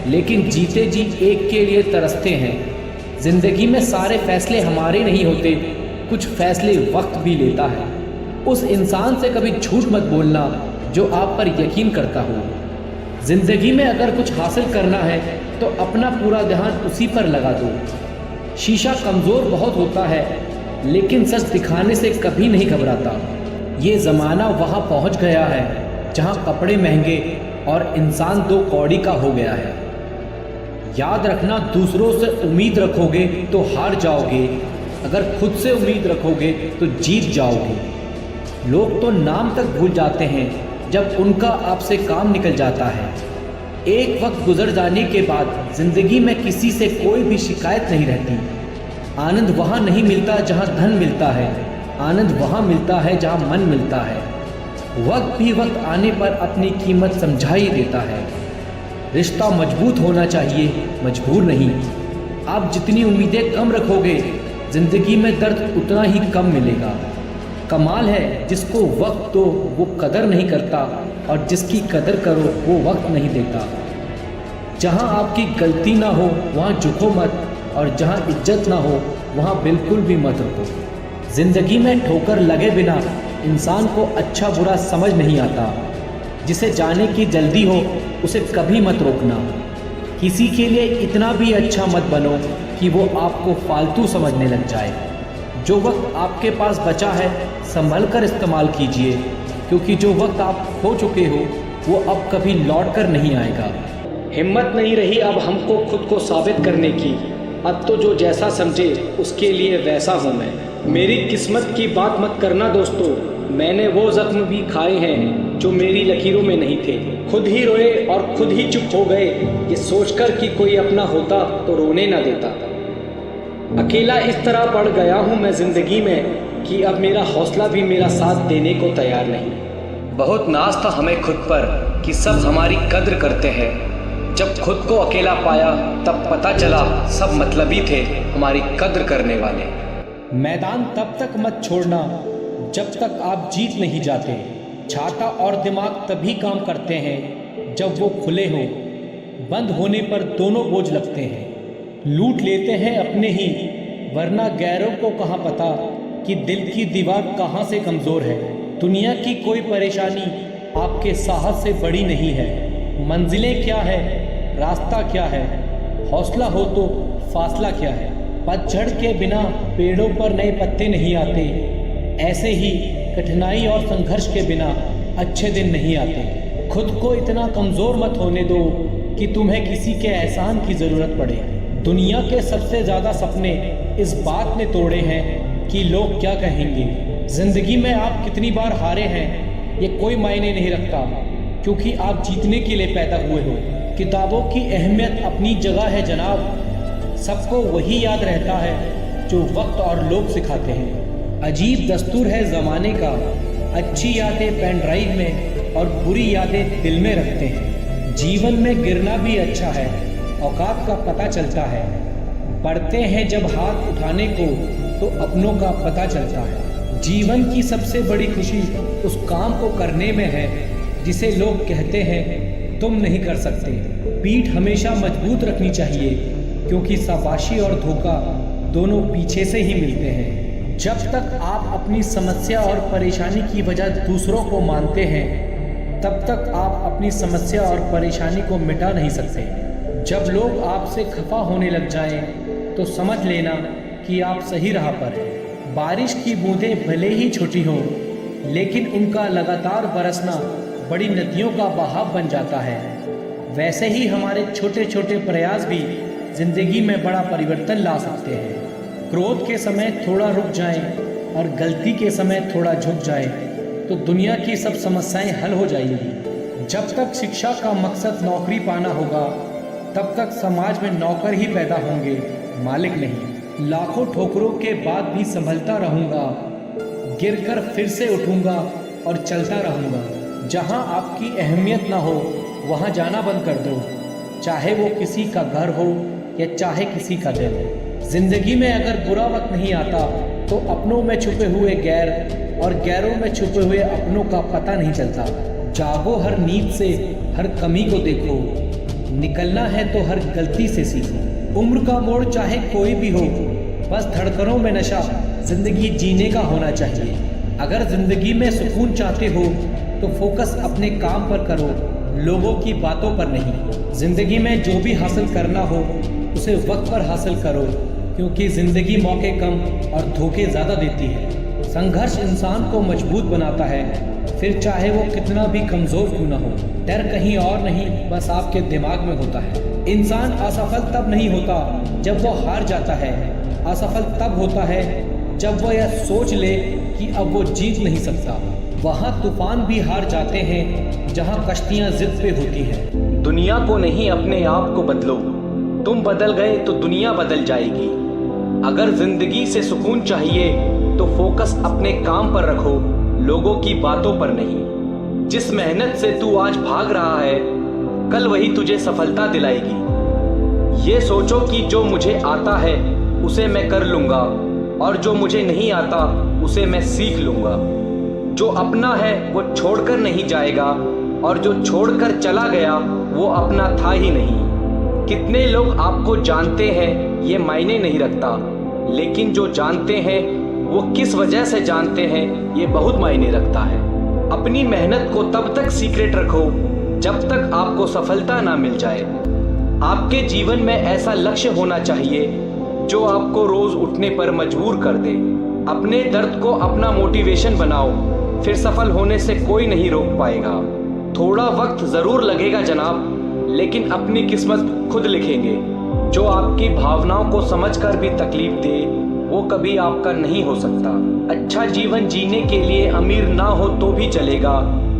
लेकिन जीते जी एक के लिए तरसते हैं। ज़िंदगी में सारे फैसले हमारे नहीं होते, कुछ फैसले वक्त भी लेता है। उस इंसान से कभी झूठ मत बोलना जो आप पर यकीन करता हो। ज़िंदगी में अगर कुछ हासिल करना है तो अपना पूरा ध्यान उसी पर लगा दो। शीशा कमज़ोर बहुत होता है, लेकिन सच दिखाने से कभी नहीं घबराता। ये ज़माना वहाँ पहुँच गया है जहाँ कपड़े महंगे और इंसान दो कौड़ी का हो गया है। याद रखना, दूसरों से उम्मीद रखोगे तो हार जाओगे, अगर खुद से उम्मीद रखोगे तो जीत जाओगे। लोग तो नाम तक भूल जाते हैं जब उनका आपसे काम निकल जाता है। एक वक्त गुजर जाने के बाद ज़िंदगी में किसी से कोई भी शिकायत नहीं रहती। आनंद वहाँ नहीं मिलता जहाँ धन मिलता है, आनंद वहाँ मिलता है जहाँ मन मिलता है। वक्त भी वक्त आने पर अपनी कीमत समझा ही देता है। रिश्ता मजबूत होना चाहिए, मजबूर नहीं। आप जितनी उम्मीदें कम रखोगे, ज़िंदगी में दर्द उतना ही कम मिलेगा। कमाल है जिसको वक्त दो वो कदर नहीं करता, और जिसकी कदर करो वो वक्त नहीं देता। जहाँ आपकी गलती ना हो वहाँ झुको मत, और जहाँ इज्जत ना हो वहाँ बिल्कुल भी मत रुको। ज़िंदगी में ठोकर लगे बिना इंसान को अच्छा बुरा समझ नहीं आता। जिसे जाने की जल्दी हो उसे कभी मत रोकना। किसी के लिए इतना भी अच्छा मत बनो कि वो आपको फालतू समझने लग जाए। जो वक्त आपके पास बचा है संभल कर इस्तेमाल कीजिए, क्योंकि जो वक्त आप खो चुके हो वो अब कभी लौट कर नहीं आएगा। हिम्मत नहीं रही अब हमको खुद को साबित करने की। अब तो जो जैसा समझे उसके लिए वैसा हूँ मैं। मेरी किस्मत की बात मत करना दोस्तों, मैंने वो जख्म भी खाए हैं जो मेरी लकीरों में नहीं थे। खुद ही रोए और खुद ही चुप हो गए, ये सोचकर कि कोई अपना होता तो रोने ना देता। अकेला इस तरह पड़ गया हूँ मैं ज़िंदगी में कि अब मेरा हौसला भी मेरा साथ देने को तैयार नहीं। बहुत नाज था हमें खुद पर कि सब हमारी कद्र करते हैं। जब खुद को अकेला पाया तब पता चला सब मतलबी थे हमारी कद्र करने वाले। मैदान तब तक मत छोड़ना जब तक आप जीत नहीं जाते। छाता और दिमाग तभी काम करते हैं जब वो खुले हों। बंद होने पर दोनों बोझ लगते हैं। लूट लेते हैं अपने ही, वरना गैरों को कहाँ पता कि दिल की दीवार कहाँ से कमज़ोर है। दुनिया की कोई परेशानी आपके साहस से बड़ी नहीं है। मंजिलें क्या है, रास्ता क्या है, हौसला हो तो फासला क्या है। पतझड़ के बिना पेड़ों पर नए पत्ते नहीं आते, ऐसे ही कठिनाई और संघर्ष के बिना अच्छे दिन नहीं आते। खुद को इतना कमज़ोर मत होने दो कि तुम्हें किसी के एहसान की ज़रूरत पड़े। दुनिया के सबसे ज़्यादा सपने इस बात ने तोड़े हैं कि लोग क्या कहेंगे। ज़िंदगी में आप कितनी बार हारे हैं ये कोई मायने नहीं रखता, क्योंकि आप जीतने के लिए पैदा हुए हो। किताबों की अहमियत अपनी जगह है जनाब, सबको वही याद रहता है जो वक्त और लोग सिखाते हैं। अजीब दस्तूर है ज़माने का, अच्छी यादें पेन ड्राइव में और बुरी यादें दिल में रखते हैं। जीवन में गिरना भी अच्छा है, औकात का पता चलता है। बढ़ते हैं जब हाथ उठाने को तो अपनों का पता चलता है। जीवन की सबसे बड़ी खुशी उस काम को करने में है जिसे लोग कहते हैं तुम नहीं कर सकते। पीठ हमेशा मजबूत रखनी चाहिए क्योंकि शाबाशी और धोखा दोनों पीछे से ही मिलते हैं। जब तक आप अपनी समस्या और परेशानी की वजह दूसरों को मानते हैं तब तक आप अपनी समस्या और परेशानी को मिटा नहीं सकते। जब लोग आपसे खफा होने लग जाएं तो समझ लेना कि आप सही राह पर हैं। बारिश की बूंदें भले ही छोटी हों लेकिन उनका लगातार बरसना बड़ी नदियों का बहाव बन जाता है। वैसे ही हमारे छोटे छोटे प्रयास भी जिंदगी में बड़ा परिवर्तन ला सकते हैं। क्रोध के समय थोड़ा रुक जाएं और गलती के समय थोड़ा झुक जाएं तो दुनिया की सब समस्याएं हल हो जाएंगी। जब तक शिक्षा का मकसद नौकरी पाना होगा तब तक समाज में नौकर ही पैदा होंगे, मालिक नहीं। लाखों ठोकरों के बाद भी संभलता रहूँगा, गिरकर फिर से उठूँगा और चलता रहूँगा। जहाँ आपकी अहमियत ना हो वहाँ जाना बंद कर दो, चाहे वो किसी का घर हो या चाहे किसी का दिल। जिंदगी में अगर बुरा वक्त नहीं आता तो अपनों में छुपे हुए गैर और गैरों में छुपे हुए अपनों का पता नहीं चलता। जागो हर नींद से, हर कमी को देखो, निकलना है तो हर गलती से सीखो। उम्र का मोड़ चाहे कोई भी हो, बस धड़कनों में नशा जिंदगी जीने का होना चाहिए। अगर जिंदगी में सुकून चाहते हो तो फोकस अपने काम पर करो, लोगों की बातों पर नहीं। जिंदगी में जो भी हासिल करना हो उसे वक्त पर हासिल करो क्योंकि जिंदगी मौके कम और धोखे ज़्यादा देती है। संघर्ष इंसान को मजबूत बनाता है, फिर चाहे वो कितना भी कमज़ोर क्यों ना हो। डर कहीं और नहीं, बस आपके दिमाग में होता है। इंसान असफल तब नहीं होता जब वो हार जाता है, असफल तब होता है जब वो यह सोच ले कि अब वो जीत नहीं सकता। वहाँ तूफान भी हार जाते हैं जहाँ कश्तियाँ जिद पे होती हैं। दुनिया को नहीं अपने आप को बदलो, तुम बदल गए तो दुनिया बदल जाएगी। अगर जिंदगी से सुकून चाहिए तो फोकस अपने काम पर रखो, लोगों की बातों पर नहीं। जिस मेहनत से तू आज भाग रहा है कल वही तुझे सफलता दिलाएगी। ये सोचो कि जो मुझे आता है उसे मैं कर लूँगा और जो मुझे नहीं आता उसे मैं सीख लूँगा। जो अपना है वो छोड़कर नहीं जाएगा और जो छोड़कर चला गया वो अपना था ही नहीं। कितने लोग आपको जानते हैं ये मायने नहीं रखता, लेकिन जो जानते हैं वो किस वजह से जानते हैं ये बहुत मायने रखता है। अपनी मेहनत को तब तक सीक्रेट रखो जब तक आपको सफलता ना मिल जाए। आपके जीवन में ऐसा लक्ष्य होना चाहिए जो आपको रोज उठने पर मजबूर कर दे। अपने दर्द को अपना मोटिवेशन बनाओ, फिर सफल होने से कोई नहीं रोक पाएगा। थोड़ा वक्त जरूर लगेगा जनाब, लेकिन अपनी किस्मत खुद लिखेंगे। जो आपकी भावनाओं को समझकर भी तकलीफ दे वो कभी आपका नहीं हो सकता। अच्छा जीवन जीने के लिए अमीर ना हो तो भी चलेगा,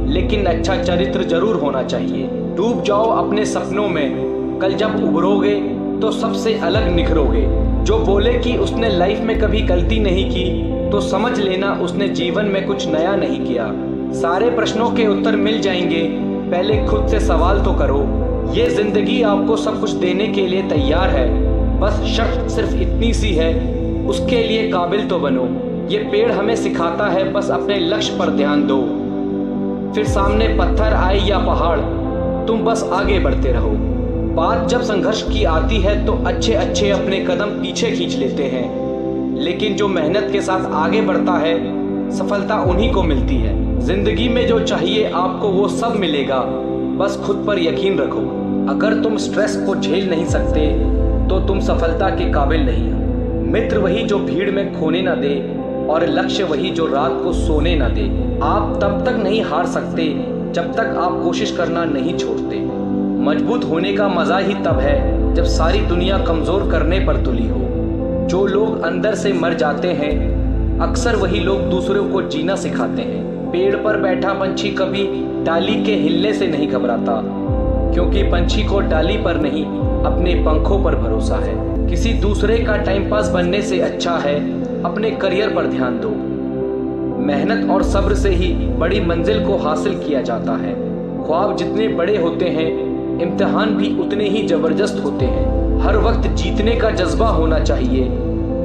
लेकिन अच्छा चरित्र जरूर होना चाहिए। डूब जाओ अपने सपनों में, कल जब उभरोगे तो सबसे अलग निखरोगे। जो बोले कि उसने लाइफ में कभी गलती नहीं की तो समझ लेना उसने जीवन में कुछ नया नहीं किया। सारे प्रश्नों के उत्तर मिल जाएंगे, पहले खुद से सवाल तो करो। ये जिंदगी आपको सब कुछ देने के लिए तैयार है, बस शर्त सिर्फ इतनी सी है, उसके लिए काबिल तो बनो। ये पेड़ हमें सिखाता है बस अपने लक्ष्य पर ध्यान दो। फिर सामने पत्थर आए या पहाड़, तुम बस आगे बढ़ते रहो। बात जब संघर्ष की आती है तो अच्छे अच्छे अपने कदम पीछे खींच लेते हैं, लेकिन जो मेहनत के साथ आगे बढ़ता है सफलता उन्हीं को मिलती है। जिंदगी में जो चाहिए आपको वो सब मिलेगा, बस खुद पर यकीन रखो। अगर तुम स्ट्रेस को झेल नहीं सकते तो तुम सफलता के काबिल नहीं हो। मित्र वही जो भीड़ में खोने ना दे और लक्ष्य वही जो रात को सोने ना दे। आप तब तक नहीं हार सकते जब तक आप कोशिश करना नहीं छोड़ते। मजबूत होने का मजा ही तब है जब सारी दुनिया कमजोर करने पर तुली हो। जो लोग अंदर से मर जाते हैं अक्सर वही लोग दूसरों को जीना सिखाते हैं। पेड़ पर बैठा पंछी कभी डाली के हिलने से नहीं घबराता, क्योंकि पंछी को डाली पर नहीं अपने पंखों पर भरोसा है। किसी दूसरे का टाइम पास बनने से अच्छा है अपने करियर पर ध्यान दो। मेहनत और सब्र से ही बड़ी मंजिल को हासिल किया जाता है। ख्वाब जितने बड़े होते हैं इम्तिहान भी उतने ही जबरदस्त होते हैं। हर वक्त जीतने का जज्बा होना चाहिए।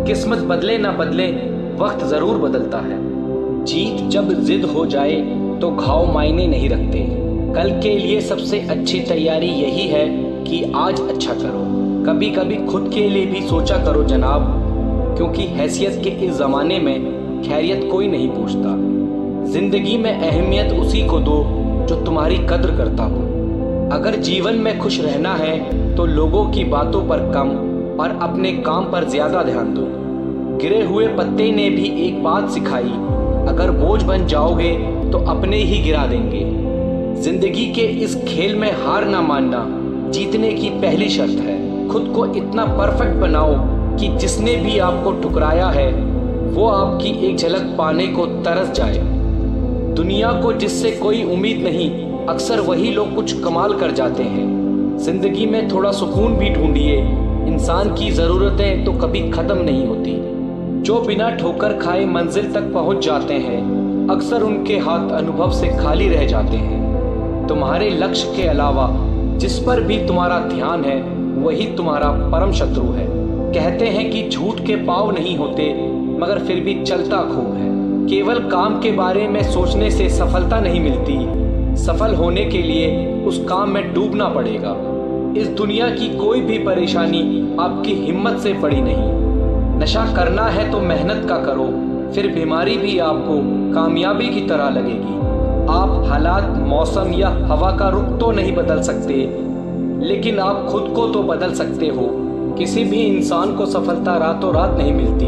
किस्मत बदले ना बदले, वक्त जरूर बदलता है। जीत जब जिद हो जाए तो घाव मायने नहीं रखते। कल के लिए सबसे अच्छी तैयारी यही है कि आज अच्छा करो। कभी कभी खुद के लिए भी सोचा करो जनाब, क्योंकि हैसियत के इस ज़माने में खैरियत कोई नहीं पूछता। जिंदगी में अहमियत उसी को दो जो तुम्हारी कद्र करता हो। अगर जीवन में खुश रहना है तो लोगों की बातों पर कम और अपने काम पर ज़्यादा ध्यान दो। गिरे हुए पत्ते ने भी एक बात सिखाई, अगर बोझ बन जाओगे तो अपने ही गिरा देंगे। जिंदगी के इस खेल में हार ना मानना जीतने की पहली शर्त है। खुद को इतना परफेक्ट बनाओ कि जिसने भी आपको ठुकराया है वो आपकी एक झलक पाने को तरस जाए। दुनिया को जिससे कोई उम्मीद नहीं, अक्सर वही लोग कुछ कमाल कर जाते हैं। जिंदगी में थोड़ा सुकून भी ढूंढिए। इंसान की ज़रूरतें तो कभी ख़त्म नहीं होती। जो बिना ठोकर खाए मंजिल तक पहुंच जाते हैं, अक्सर उनके हाथ अनुभव से खाली रह जाते हैं। तुम्हारे लक्ष्य के अलावा जिस पर भी तुम्हारा ध्यान है वही तुम्हारा परम शत्रु है। कहते हैं कि झूठ के पाँव नहीं होते, मगर फिर भी चलता खूब है। केवल काम के बारे में सोचने से सफलता नहीं मिलती। सफल होने के लिए उस काम में डूबना पड़ेगा। इस दुनिया की कोई भी परेशानी आपकी हिम्मत से बड़ी नहीं। नशा करना है तो मेहनत का करो, फिर बीमारी भी आपको कामयाबी की तरह लगेगी। आप हालात, मौसम या हवा का रुख तो नहीं बदल सकते, लेकिन आप खुद को तो बदल सकते हो। किसी भी इंसान को सफलता रातों रात नहीं मिलती।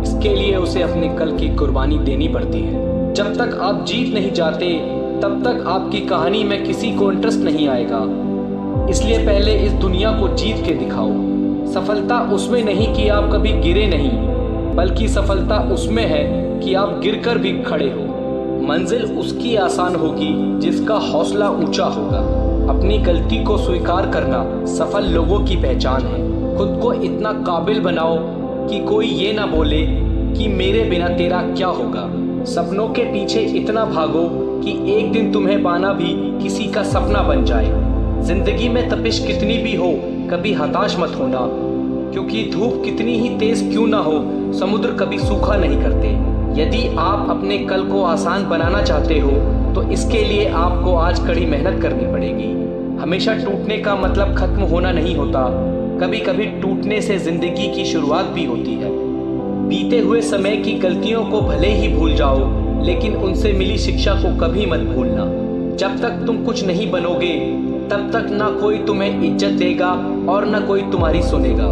इसके लिए उसे अपने कल की कुर्बानी देनी पड़ती है। जब तक आप जीत नहीं जाते तब तक आपकी कहानी में किसी को इंटरेस्ट नहीं आएगा। इसलिए पहले इस दुनिया को जीत के दिखाओ। सफलता उसमें नहीं कि आप कभी गिरे नहीं, बल्कि सफलता उसमें है कि आप गिरकर भी खड़े हो। मंजिल उसकी आसान होगी जिसका हौसला ऊंचा होगा। अपनी गलती को स्वीकार करना सफल लोगों की पहचान है। खुद को इतना काबिल बनाओ कि कोई ये ना बोले कि मेरे बिना तेरा क्या होगा। सपनों के पीछे इतना भागो कि एक दिन तुम्हें पाना भी किसी का सपना बन जाए। जिंदगी में तपिश कितनी भी हो, कभी हताश मत होना, क्योंकि धूप कितनी ही तेज क्यों ना हो, समुद्र कभी सूखा नहीं करते। यदि आप अपने कल को आसान बनाना चाहते हो तो इसके लिए आपको आज कड़ी मेहनत करनी पड़ेगी। हमेशा टूटने का मतलब खत्म होना नहीं होता। कभी कभी टूटने से जिंदगी की शुरुआत भी होती है। बीते हुए समय की गलतियों को भले ही भूल जाओ, लेकिन उनसे मिली शिक्षा को कभी मत भूलना। जब तक तुम कुछ नहीं बनोगे तब तक ना कोई तुम्हें इज्जत देगा और ना कोई तुम्हारी सुनेगा।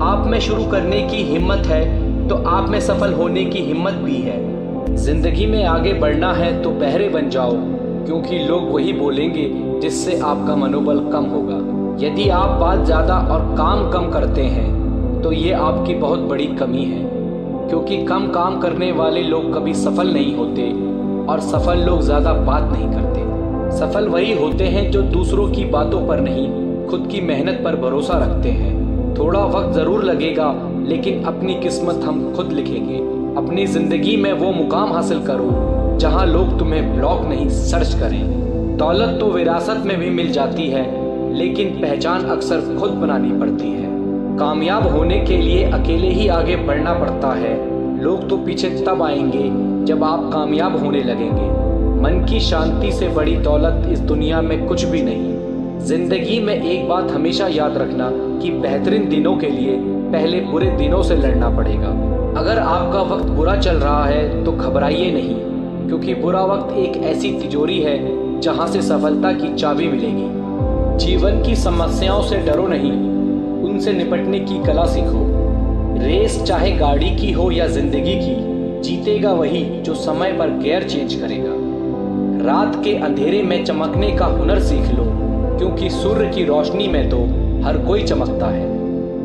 आप में शुरू करने की हिम्मत है तो आप में सफल होने की हिम्मत भी है। जिंदगी में आगे बढ़ना है तो बहरे बन जाओ, क्योंकि लोग वही बोलेंगे जिससे आपका मनोबल कम होगा। यदि आप बात ज़्यादा और काम कम करते हैं तो ये आपकी बहुत बड़ी कमी है, क्योंकि कम काम करने वाले लोग कभी सफल नहीं होते और सफल लोग ज़्यादा बात नहीं करते। सफल वही होते हैं जो दूसरों की बातों पर नहीं, खुद की मेहनत पर भरोसा रखते हैं। थोड़ा वक्त ज़रूर लगेगा, लेकिन अपनी किस्मत हम खुद लिखेंगे। अपनी ज़िंदगी में वो मुकाम हासिल करो जहां लोग तुम्हें ब्लॉक नहीं सर्च करें। दौलत तो विरासत में भी मिल जाती है, लेकिन पहचान अक्सर खुद बनानी पड़ती है। कामयाब होने के लिए अकेले ही आगे बढ़ना पड़ता है। लोग तो पीछे तब आएंगे जब आप कामयाब होने लगेंगे। मन की शांति से बड़ी दौलत इस दुनिया में कुछ भी नहीं। जिंदगी में एक बात हमेशा याद रखना कि बेहतरीन दिनों के लिए पहले बुरे दिनों से लड़ना पड़ेगा। अगर आपका वक्त बुरा चल रहा है तो घबराइए नहीं, क्योंकि बुरा वक्त एक ऐसी तिजोरी है जहां से सफलता की चाबी मिलेगी। जीवन की समस्याओं से डरो नहीं, उनसे निपटने की कला सीखो। रेस चाहे गाड़ी की हो या जिंदगी की, जीतेगा वही जो समय पर गियर चेंज करेगा। रात के अंधेरे में चमकने का हुनर सीख लो, क्योंकि सूर्य की रोशनी में तो हर कोई चमकता है।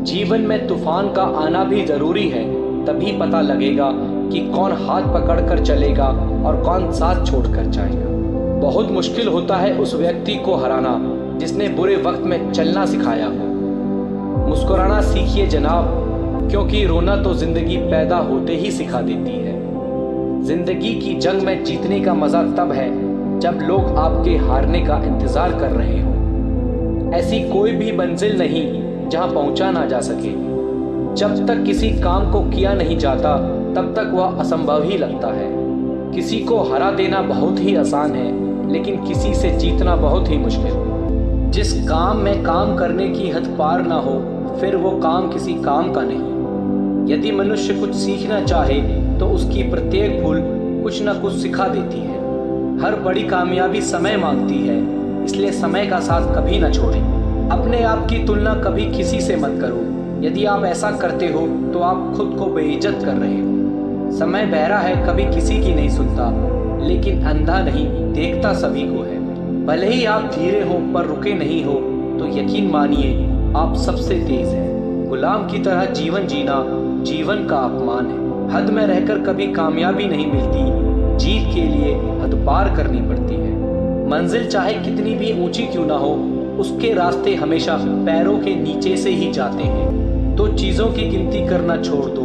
जीवन में तूफान का आना भी जरूरी है, तभी पता लगेगा कि कौन हाथ पकड़कर चलेगा और कौन साथ छोड़कर जाएगा। बहुत मुश्किल होता है उस व्यक्ति को हराना जिसने बुरे वक्त में चलना सिखाया हो। मुस्कुराना सीखिए जनाब, क्योंकि रोना तो जिंदगी पैदा होते ही सिखा देती है। जिंदगी की जंग में जीतने का मजा तब है जब लोग आपके हारने का इंतजार कर रहे हो। ऐसी कोई भी मंजिल नहीं जहां पहुंचा ना जा सके। जब तक किसी काम को किया नहीं जाता तब तक वह असंभव ही लगता है। किसी को हरा देना बहुत ही आसान है, लेकिन किसी से जीतना बहुत ही मुश्किल। जिस काम में काम करने की हद पार ना हो, फिर वो काम किसी काम का नहीं। यदि मनुष्य कुछ सीखना चाहे तो उसकी प्रत्येक भूल कुछ न कुछ सिखा देती है। हर बड़ी कामयाबी समय मांगती है, इसलिए समय का साथ कभी न छोड़ें। अपने आप की तुलना कभी किसी से मत करो। यदि आप ऐसा करते हो तो आप खुद को बेइज्जत कर रहे हो। समय बहरा है, कभी किसी की नहीं सुनता, लेकिन अंधा नहीं, देखता सभी को है। भले ही आप धीरे हो पर रुके नहीं हो, तो यकीन मानिए आप सबसे तेज हैं। गुलाम की तरह जीवन जीना जीवन का अपमान है। हद में रहकर कभी कामयाबी नहीं मिलती, जीत के लिए हद पार करनी पड़ती है। मंजिल चाहे कितनी भी ऊंची क्यों ना हो, उसके रास्ते हमेशा पैरों के नीचे से ही जाते हैं। तो चीजों की गिनती करना छोड़ दो,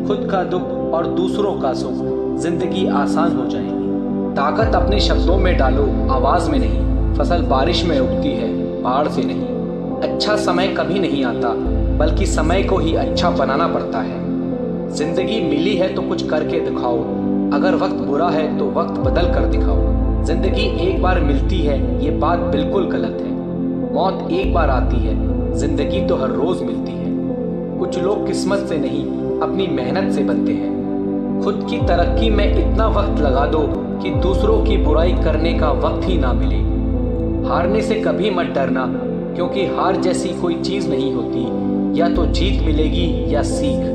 खुद का दुख और दूसरों का सुख, जिंदगी आसान हो जाएगी। ताकत अपने शब्दों में डालो, आवाज में नहीं। फसल बारिश में उगती है, पहाड़ से नहीं। अच्छा समय कभी नहीं आता, बल्कि समय को ही अच्छा बनाना पड़ता है। जिंदगी मिली है तो कुछ करके दिखाओ। अगर वक्त बुरा है तो वक्त बदल कर दिखाओ। जिंदगी एक बार मिलती है, ये बात बिल्कुल गलत है। मौत एक बार आती है, जिंदगी तो हर रोज मिलती है। कुछ लोग किस्मत से नहीं, अपनी मेहनत से बनते हैं। खुद की तरक्की में इतना वक्त लगा दो कि दूसरों की बुराई करने का वक्त ही ना मिले। हारने से कभी मत डरना, क्योंकि हार जैसी कोई चीज नहीं होती। या तो जीत मिलेगी या सीख।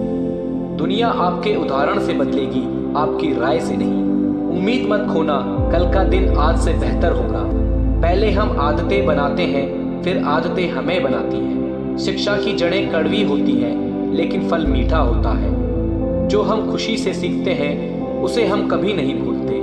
दुनिया आपके उदाहरण से बदलेगी, आपकी राय से नहीं। उम्मीद मत खोना, कल का दिन आज से बेहतर होगा। पहले हम आदतें बनाते हैं, फिर आदतें हमें बनाती हैं। शिक्षा की जड़ें कड़वी होती हैं, लेकिन फल मीठा होता है। जो हम खुशी से सीखते हैं, उसे हम कभी नहीं भूलते।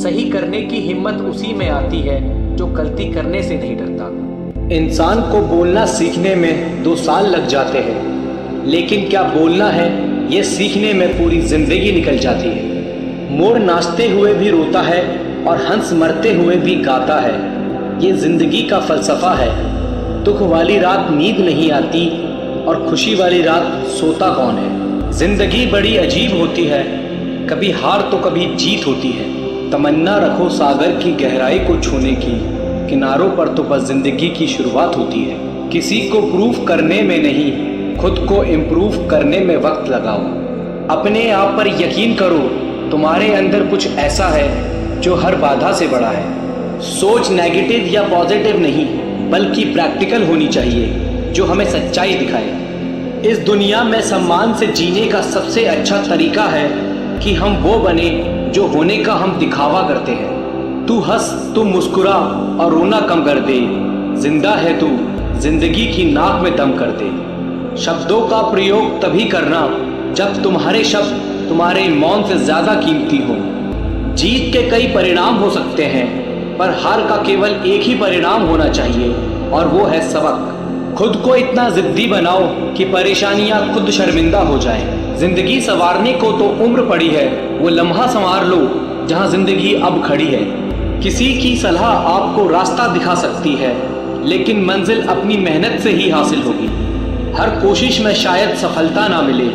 सही करने की हिम्मत उसी में आती है जो गलती करने से नहीं डरता। इंसान को बोलना सीखने में 2 साल लग जाते हैं, लेकिन क्या बोलना है ये सीखने में पूरी जिंदगी निकल जाती है। मोर नाचते हुए भी रोता है और हंस मरते हुए भी गाता है। ये जिंदगी का फलसफा है। दुख वाली रात नींद नहीं आती और खुशी वाली रात सोता कौन है। जिंदगी बड़ी अजीब होती है, कभी हार तो कभी जीत होती है। तमन्ना रखो सागर की गहराई को छूने की, किनारों पर तो बस जिंदगी की शुरुआत होती है। किसी को प्रूफ करने में नहीं, खुद को इम्प्रूव करने में वक्त लगाओ। अपने आप पर यकीन करो, तुम्हारे अंदर कुछ ऐसा है जो हर बाधा से बड़ा है। सोच नेगेटिव या पॉजिटिव नहीं, बल्कि प्रैक्टिकल होनी चाहिए, जो हमें सच्चाई दिखाए। इस दुनिया में सम्मान से जीने का सबसे अच्छा तरीका है कि हम वो बने जो होने का हम दिखावा करते हैं। तू हंस, तू मुस्कुरा और रोना कम कर दे। जिंदा है तू, जिंदगी की नाक में दम कर दे। शब्दों का प्रयोग तभी करना जब तुम्हारे शब्द तुम्हारे मौन से ज्यादा कीमती हो। जीत के कई परिणाम हो सकते हैं, पर हार का केवल एक ही परिणाम होना चाहिए, और वो है सबक। खुद को इतना जिद्दी बनाओ कि परेशानियां खुद शर्मिंदा हो जाएं। जिंदगी संवारने को तो उम्र पड़ी है, वो लम्हा संवार लो जहां जिंदगी अब खड़ी है। किसी की सलाह आपको रास्ता दिखा सकती है, लेकिन मंजिल अपनी मेहनत से ही हासिल होगी। हर कोशिश में शायद सफलता ना मिले,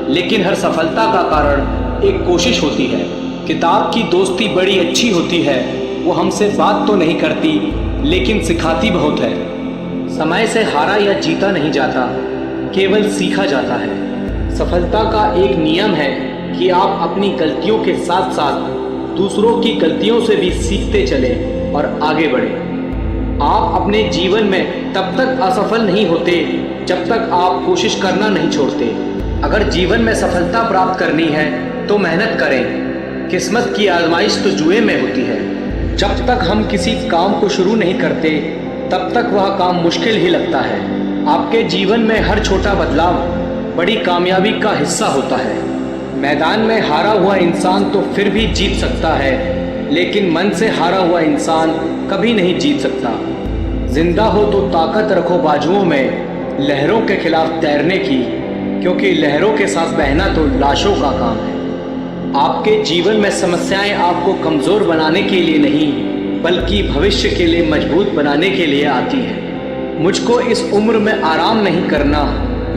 लेकिन हर सफलता का कारण एक कोशिश होती है। किताब की दोस्ती बड़ी अच्छी होती है, वो हमसे बात तो नहीं करती, लेकिन सिखाती बहुत है। समय से हारा या जीता नहीं जाता, केवल सीखा जाता है। सफलता का एक नियम है कि आप अपनी गलतियों के साथ साथ दूसरों की गलतियों से भी सीखते चले और आगे बढ़े। आप अपने जीवन में तब तक असफल नहीं होते जब तक आप कोशिश करना नहीं छोड़ते। अगर जीवन में सफलता प्राप्त करनी है तो मेहनत करें। किस्मत की आजमाइश तो जुए में होती है। जब तक हम किसी काम को शुरू नहीं करते तब तक वह काम मुश्किल ही लगता है। आपके जीवन में हर छोटा बदलाव बड़ी कामयाबी का हिस्सा होता है। मैदान में हारा हुआ इंसान तो फिर भी जीत सकता है, लेकिन मन से हारा हुआ इंसान कभी नहीं जीत सकता। जिंदा हो तो ताकत रखो बाजुओं में, लहरों के खिलाफ तैरने की, क्योंकि लहरों के साथ बहना तो लाशों का काम है। आपके जीवन में समस्याएं आपको कमज़ोर बनाने के लिए नहीं, बल्कि भविष्य के लिए मजबूत बनाने के लिए आती है। मुझको इस उम्र में आराम नहीं करना,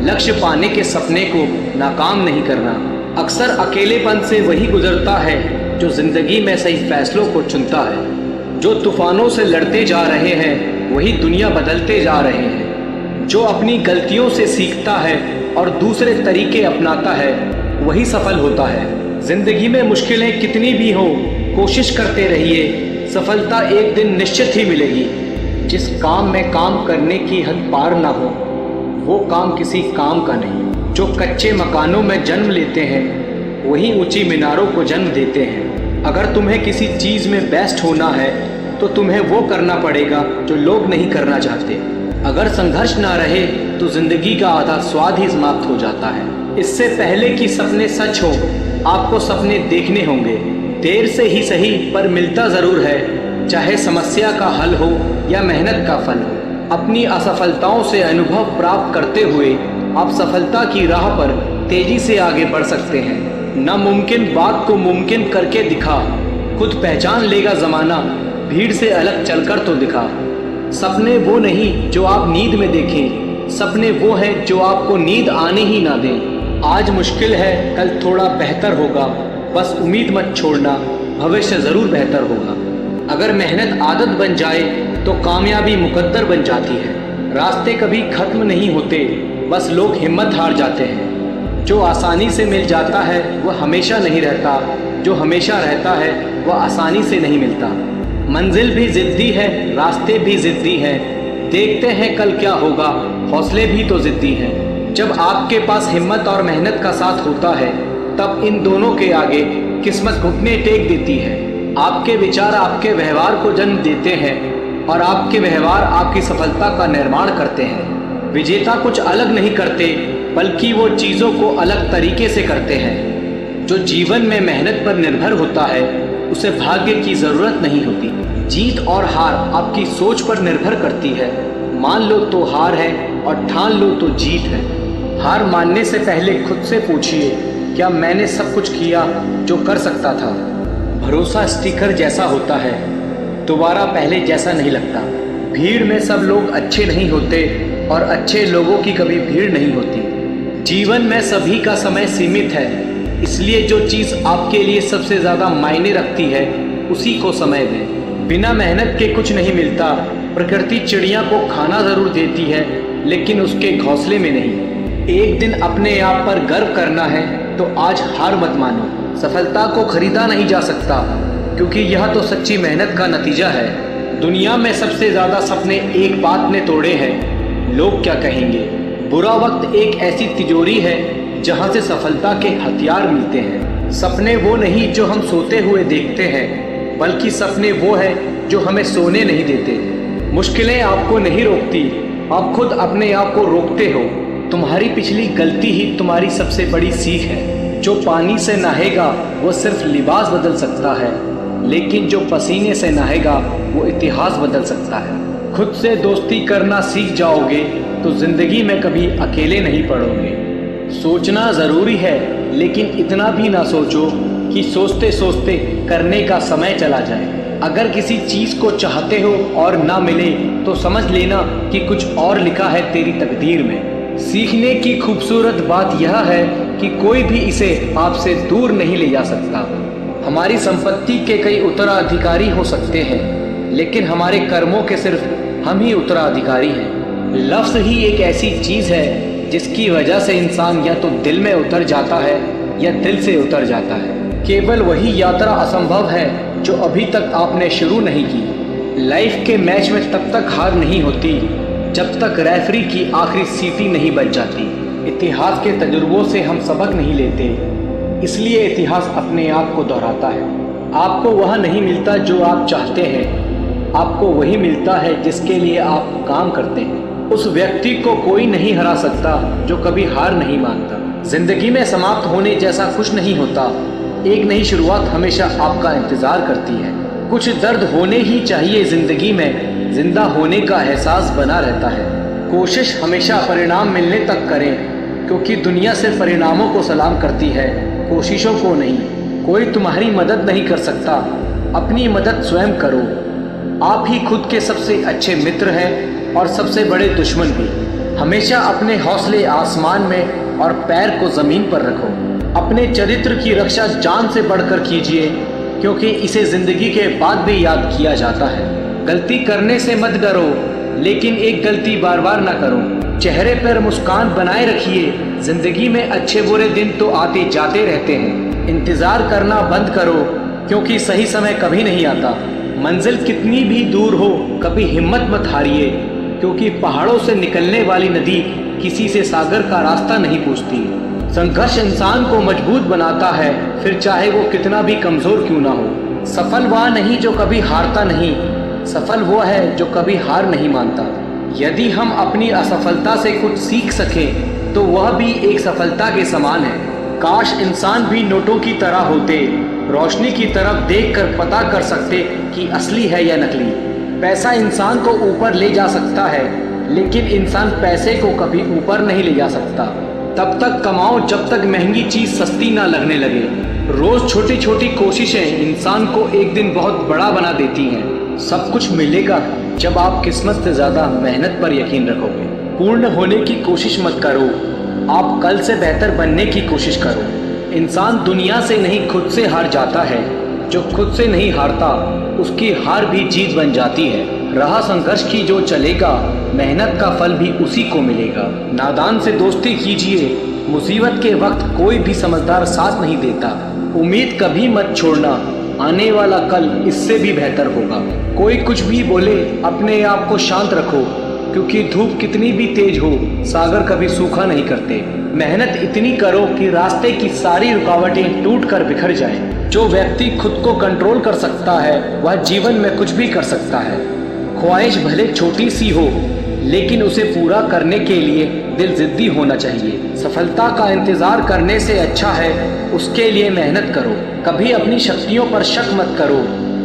लक्ष्य पाने के सपने को नाकाम नहीं करना। अक्सर अकेलेपन से वही गुजरता है जो जिंदगी में सही फैसलों को चुनता है। जो तूफानों से लड़ते जा रहे हैं वही दुनिया बदलते जा रहे हैं। जो अपनी गलतियों से सीखता है और दूसरे तरीके अपनाता है वही सफल होता है। जिंदगी में मुश्किलें कितनी भी हो, कोशिश करते रहिए, सफलता एक दिन निश्चित ही मिलेगी। जिस काम में काम करने की हद पार ना हो वो काम किसी काम का नहीं। जो कच्चे मकानों में जन्म लेते हैं वही ऊंची मीनारों को जन्म देते हैं। अगर तुम्हें किसी चीज़ में बेस्ट होना है तो तुम्हें वो करना पड़ेगा जो लोग नहीं करना चाहते। अगर संघर्ष ना रहे तो जिंदगी का आधा स्वाद ही समाप्त हो जाता है। इससे पहले कि सपने सच हो आपको सपने देखने होंगे। देर से ही सही पर मिलता ज़रूर है, चाहे समस्या का हल हो या मेहनत का फल हो। अपनी असफलताओं से अनुभव प्राप्त करते हुए आप सफलता की राह पर तेजी से आगे बढ़ सकते हैं। नामुमकिन बात को मुमकिन करके दिखा, खुद पहचान लेगा ज़माना, भीड़ से अलग चलकर तो दिखा। सपने वो नहीं जो आप नींद में देखें, सपने वो हैं जो आपको नींद आने ही ना दें। आज मुश्किल है कल थोड़ा बेहतर होगा, बस उम्मीद मत छोड़ना, भविष्य ज़रूर बेहतर होगा। अगर मेहनत आदत बन जाए तो कामयाबी मुकद्दर बन जाती है। रास्ते कभी खत्म नहीं होते, बस लोग हिम्मत हार जाते हैं। जो आसानी से मिल जाता है वह हमेशा नहीं रहता, जो हमेशा रहता है वह आसानी से नहीं मिलता। मंजिल भी ज़िद्दी है, रास्ते भी ज़िद्दी हैं, देखते हैं कल क्या होगा, हौसले भी तो ज़िद्दी हैं। जब आपके पास हिम्मत और मेहनत का साथ होता है तब इन दोनों के आगे किस्मत घुटने टेक देती है। आपके विचार आपके व्यवहार को जन्म देते हैं और आपके व्यवहार आपकी सफलता का निर्माण करते हैं। विजेता कुछ अलग नहीं करते बल्कि वो चीज़ों को अलग तरीके से करते हैं। जो जीवन में मेहनत पर निर्भर होता है उसे भाग्य की ज़रूरत नहीं होती। जीत और हार आपकी सोच पर निर्भर करती है। मान लो तो हार है और ठान लो तो जीत है। हार मानने से पहले खुद से पूछिए, क्या मैंने सब कुछ किया जो कर सकता था? भरोसा स्टिकर जैसा होता है, दोबारा पहले जैसा नहीं लगता। भीड़ में सब लोग अच्छे नहीं होते और अच्छे लोगों की कभी भीड़ नहीं होती। जीवन में सभी का समय सीमित है, इसलिए जो चीज़ आपके लिए सबसे ज़्यादा मायने रखती है उसी को समय दें। बिना मेहनत के कुछ नहीं मिलता। प्रकृति चिड़िया को खाना ज़रूर देती है लेकिन उसके घोंसले में नहीं। एक दिन अपने आप पर गर्व करना है तो आज हार मत मानो। सफलता को खरीदा नहीं जा सकता क्योंकि यह तो सच्ची मेहनत का नतीजा है। दुनिया में सबसे ज़्यादा सपने एक बात ने तोड़े हैं, लोग क्या कहेंगे। बुरा वक्त एक ऐसी तिजोरी है जहाँ से सफलता के हथियार मिलते हैं। सपने वो नहीं जो हम सोते हुए देखते हैं, बल्कि सपने वो है जो हमें सोने नहीं देते। मुश्किलें आपको नहीं रोकती, आप खुद अपने आप को रोकते हो। तुम्हारी पिछली गलती ही तुम्हारी सबसे बड़ी सीख है। जो पानी से नहाएगा वो सिर्फ लिबास बदल सकता है, लेकिन जो पसीने से नहाएगा वो इतिहास बदल सकता है। खुद से दोस्ती करना सीख जाओगे तो जिंदगी में कभी अकेले नहीं पड़ोगे। सोचना ज़रूरी है लेकिन इतना भी ना सोचो कि सोचते सोचते करने का समय चला जाए। अगर किसी चीज़ को चाहते हो और ना मिले तो समझ लेना कि कुछ और लिखा है तेरी तकदीर में। सीखने की खूबसूरत बात यह है कि कोई भी इसे आपसे दूर नहीं ले जा सकता। हमारी संपत्ति के कई उत्तराधिकारी हो सकते हैं लेकिन हमारे कर्मों के सिर्फ हम ही उत्तराधिकारी हैं। लफ्ज़ ही एक ऐसी चीज़ है जिसकी वजह से इंसान या तो दिल में उतर जाता है या दिल से उतर जाता है। केवल वही यात्रा असंभव है जो अभी तक आपने शुरू नहीं की। लाइफ के मैच में तब तक हार नहीं होती जब तक रेफरी की आखिरी सीटी नहीं बज जाती। इतिहास के तजुर्बों से हम सबक नहीं लेते, इसलिए इतिहास अपने आप को दोहराता है। आपको वह नहीं मिलता जो आप चाहते हैं, आपको वही मिलता है जिसके लिए आप काम करते हैं। उस व्यक्ति को कोई नहीं हरा सकता जो कभी हार नहीं मानता। जिंदगी में समाप्त होने जैसा कुछ नहीं होता, एक नई शुरुआत हमेशा आपका इंतज़ार करती है। कुछ दर्द होने ही चाहिए जिंदगी में, जिंदा होने का एहसास बना रहता है। कोशिश हमेशा परिणाम मिलने तक करें क्योंकि दुनिया से परिणामों को सलाम करती है, कोशिशों को नहीं। कोई तुम्हारी मदद नहीं कर सकता, अपनी मदद स्वयं करो। आप ही खुद के सबसे अच्छे मित्र हैं और सबसे बड़े दुश्मन भी। हमेशा अपने हौसले आसमान में और पैर को ज़मीन पर रखो। अपने चरित्र की रक्षा जान से बढ़कर कीजिए, क्योंकि इसे ज़िंदगी के बाद भी याद किया जाता है। गलती करने से मत डरो, लेकिन एक गलती बार बार ना करो। चेहरे पर मुस्कान बनाए रखिए। ज़िंदगी में अच्छे बुरे दिन तो आते जाते रहते हैं। इंतज़ार करना बंद करो, क्योंकि सही समय कभी नहीं आता। मंजिल कितनी भी दूर हो, कभी हिम्मत मत हारिए, क्योंकि पहाड़ों से निकलने वाली नदी किसी से सागर का रास्ता नहीं पूछती। संघर्ष इंसान को मजबूत बनाता है, फिर चाहे वो कितना भी कमज़ोर क्यों ना हो। सफल वह नहीं जो कभी हारता नहीं, सफल वो है जो कभी हार नहीं मानता। यदि हम अपनी असफलता से कुछ सीख सकें तो वह भी एक सफलता के समान है। काश इंसान भी नोटों की तरह होते, रोशनी की तरफ देखकर पता कर सकते कि असली है या नकली। पैसा इंसान को ऊपर ले जा सकता है, लेकिन इंसान पैसे को कभी ऊपर नहीं ले जा सकता। तब तक कमाओ जब तक महंगी चीज़ सस्ती ना लगने लगे। रोज़ छोटी छोटी कोशिशें इंसान को एक दिन बहुत बड़ा बना देती हैं। सब कुछ मिलेगा जब आप किस्मत से ज़्यादा मेहनत पर यकीन रखोगे। पूर्ण होने की कोशिश मत करो, आप कल से बेहतर बनने की कोशिश करो। इंसान दुनिया से नहीं खुद से हार जाता है। जो खुद से नहीं हारता उसकी हार भी जीत बन जाती है। राह संघर्ष की जो चलेगा, मेहनत का फल भी उसी को मिलेगा। नादान से दोस्ती कीजिए, मुसीबत के वक्त कोई भी समझदार साथ नहीं देता। उम्मीद कभी मत छोड़ना, आने वाला कल इससे भी बेहतर होगा। कोई कुछ भी बोले, अपने आप को शांत रखो, क्योंकि धूप कितनी भी तेज हो, सागर कभी सूखा नहीं करते। मेहनत इतनी करो कि रास्ते की सारी रुकावटें टूट कर बिखर जाएं। जो व्यक्ति खुद को कंट्रोल कर सकता है वह जीवन में कुछ भी कर सकता है। ख्वाहिश भले छोटी सी हो, लेकिन उसे पूरा करने के लिए दिल जिद्दी होना चाहिए। सफलता का इंतज़ार करने से अच्छा है उसके लिए मेहनत करो। कभी अपनी शक्तियों पर शक मत करो,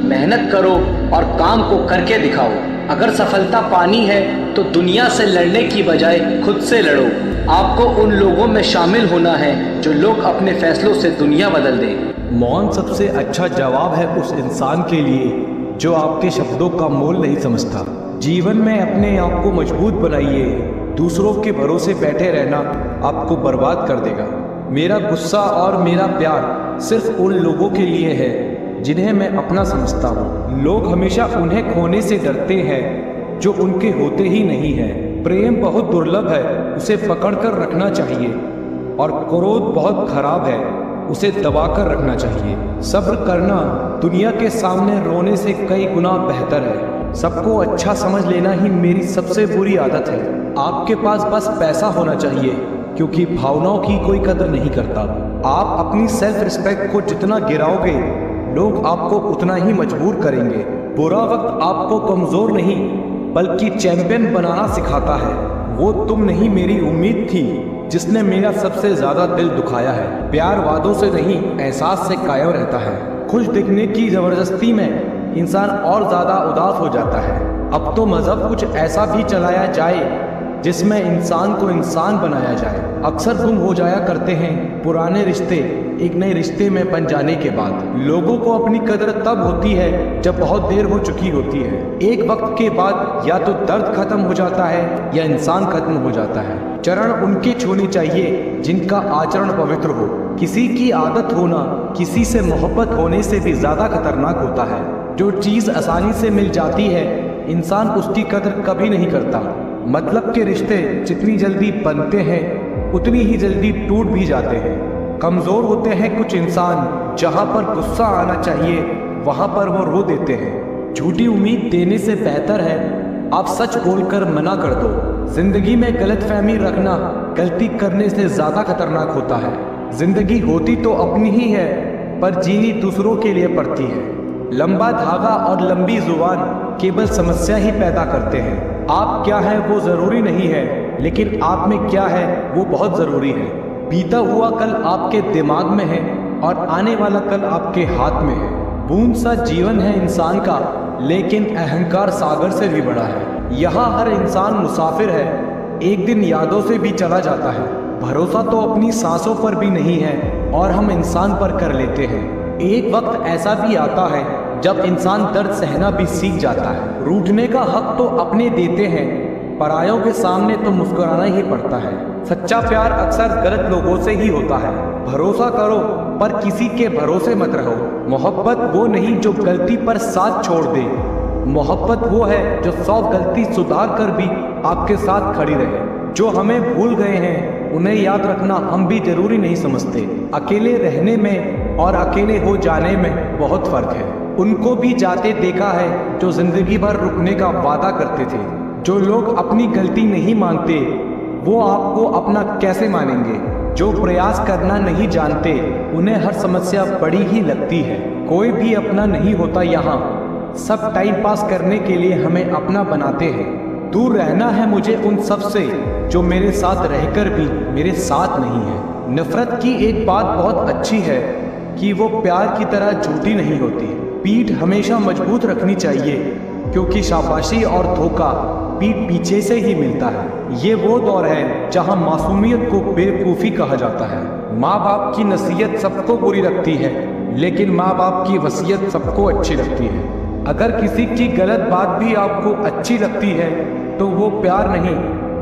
मेहनत करो और काम को करके दिखाओ। अगर सफलता पानी है तो दुनिया से लड़ने की बजाय खुद से लड़ो। आपको उन लोगों में शामिल होना है जो लोग अपने फैसलों से दुनिया बदल दें। मौन सबसे अच्छा जवाब है उस इंसान के लिए जो आपके शब्दों का मोल नहीं समझता। जीवन में अपने आप को मजबूत बनाइए। दूसरों के भरोसे बैठे रहना आपको बर्बाद कर देगा। मेरा गुस्सा और मेरा प्यार सिर्फ उन लोगों के लिए है जिन्हें मैं अपना समझता हूँ। लोग हमेशा उन्हें खोने से डरते हैं जो उनके होते ही नहीं है। प्रेम बहुत दुर्लभ है, उसे पकड़कर रखना चाहिए, और क्रोध बहुत खराब है, उसे दबाकर रखना चाहिए। सब्र करना दुनिया के सामने रोने से कई गुना बेहतर है। सबको अच्छा समझ लेना ही मेरी सबसे बुरी आदत है। आपके पास बस पैसा होना चाहिए, क्योंकि भावनाओं की कोई कदर नहीं करता। आप अपनी सेल्फ रिस्पेक्ट को जितना गिराओगे, लोग आपको उतना ही मजबूर करेंगे। बुरा वक्त आपको कमज़ोर नहीं बल्कि चैंपियन बनाना सिखाता है। वो तुम नहीं, मेरी उम्मीद थी जिसने मेरा सबसे ज़्यादा दिल दुखाया है। प्यार वादों से नहीं, एहसास से कायम रहता है। खुश दिखने की ज़बरदस्ती में इंसान और ज़्यादा उदास हो जाता है। अब तो मज़हब कुछ ऐसा भी चलाया जाए जिसमें इंसान को इंसान बनाया जाए। अक्सर गुम हो जाया करते हैं पुराने रिश्ते एक नए रिश्ते में बन जाने के बाद। लोगों को अपनी कदर तब होती है जब बहुत देर हो चुकी होती है। एक वक्त के बाद या तो दर्द खत्म हो जाता है या इंसान खत्म हो जाता है। चरण उनके छूने चाहिए जिनका आचरण पवित्र हो। किसी की आदत होना किसी से मोहब्बत होने से भी ज़्यादा खतरनाक होता है। जो चीज़ आसानी से मिल जाती है इंसान उसकी कदर कभी नहीं करता। मतलब के रिश्ते जितनी जल्दी बनते हैं उतनी ही जल्दी टूट भी जाते हैं। कमज़ोर होते हैं कुछ इंसान, जहाँ पर गुस्सा आना चाहिए वहाँ पर वो रो देते हैं। झूठी उम्मीद देने से बेहतर है आप सच बोलकर मना कर दो। जिंदगी में गलतफहमी रखना गलती करने से ज़्यादा खतरनाक होता है। जिंदगी होती तो अपनी ही है, पर जीनी दूसरों के लिए पड़ती है। लंबा धागा और लंबी जुबान केवल समस्या ही पैदा करते हैं। आप क्या है वो ज़रूरी नहीं है, लेकिन आप में क्या है वो बहुत ज़रूरी है। बीता हुआ कल आपके दिमाग में है और आने वाला कल आपके हाथ में है। बूंद सा जीवन है इंसान का, लेकिन अहंकार सागर से भी बड़ा है। यहाँ हर इंसान मुसाफिर है, एक दिन यादों से भी चला जाता है। भरोसा तो अपनी सांसों पर भी नहीं है और हम इंसान पर कर लेते हैं। एक वक्त ऐसा भी आता है जब इंसान दर्द सहना भी सीख जाता है। रूठने का हक तो अपने देते हैं, परायों के सामने तो मुस्कुराना ही पड़ता है। सच्चा प्यार अक्सर गलत लोगों से ही होता है। भरोसा करो पर किसी के भरोसे मत रहो। मोहब्बत वो नहीं जो गलती पर साथ छोड़ दे, मोहब्बत वो है जो 100 गलती सुधार कर भी आपके साथ खड़ी रहे। जो हमें भूल गए हैं उन्हें याद रखना हम भी जरूरी नहीं समझते। अकेले रहने में और अकेले हो जाने में बहुत फर्क है। उनको भी जाते देखा है जो जिंदगी भर रुकने का वादा करते थे। जो लोग अपनी गलती नहीं मानते वो आपको अपना कैसे मानेंगे। जो प्रयास करना नहीं जानते उन्हें हर समस्या बड़ी ही लगती है। कोई भी अपना नहीं होता यहाँ, सब टाइम पास करने के लिए हमें अपना बनाते हैं। दूर रहना है मुझे उन सब से जो मेरे साथ रहकर भी मेरे साथ नहीं है। नफरत की एक बात बहुत अच्छी है कि वो प्यार की तरह झूठी नहीं होती। पीठ हमेशा मजबूत रखनी चाहिए क्योंकि शाबाशी और धोखा पीठ पीछे से ही मिलता है। ये वो दौर है जहां मासूमियत को बेवकूफ़ी कहा जाता है। माँ बाप की नसीहत सबको बुरी लगती है लेकिन माँ बाप की वसीयत सबको अच्छी लगती है। अगर किसी की गलत बात भी आपको अच्छी लगती है तो वो प्यार नहीं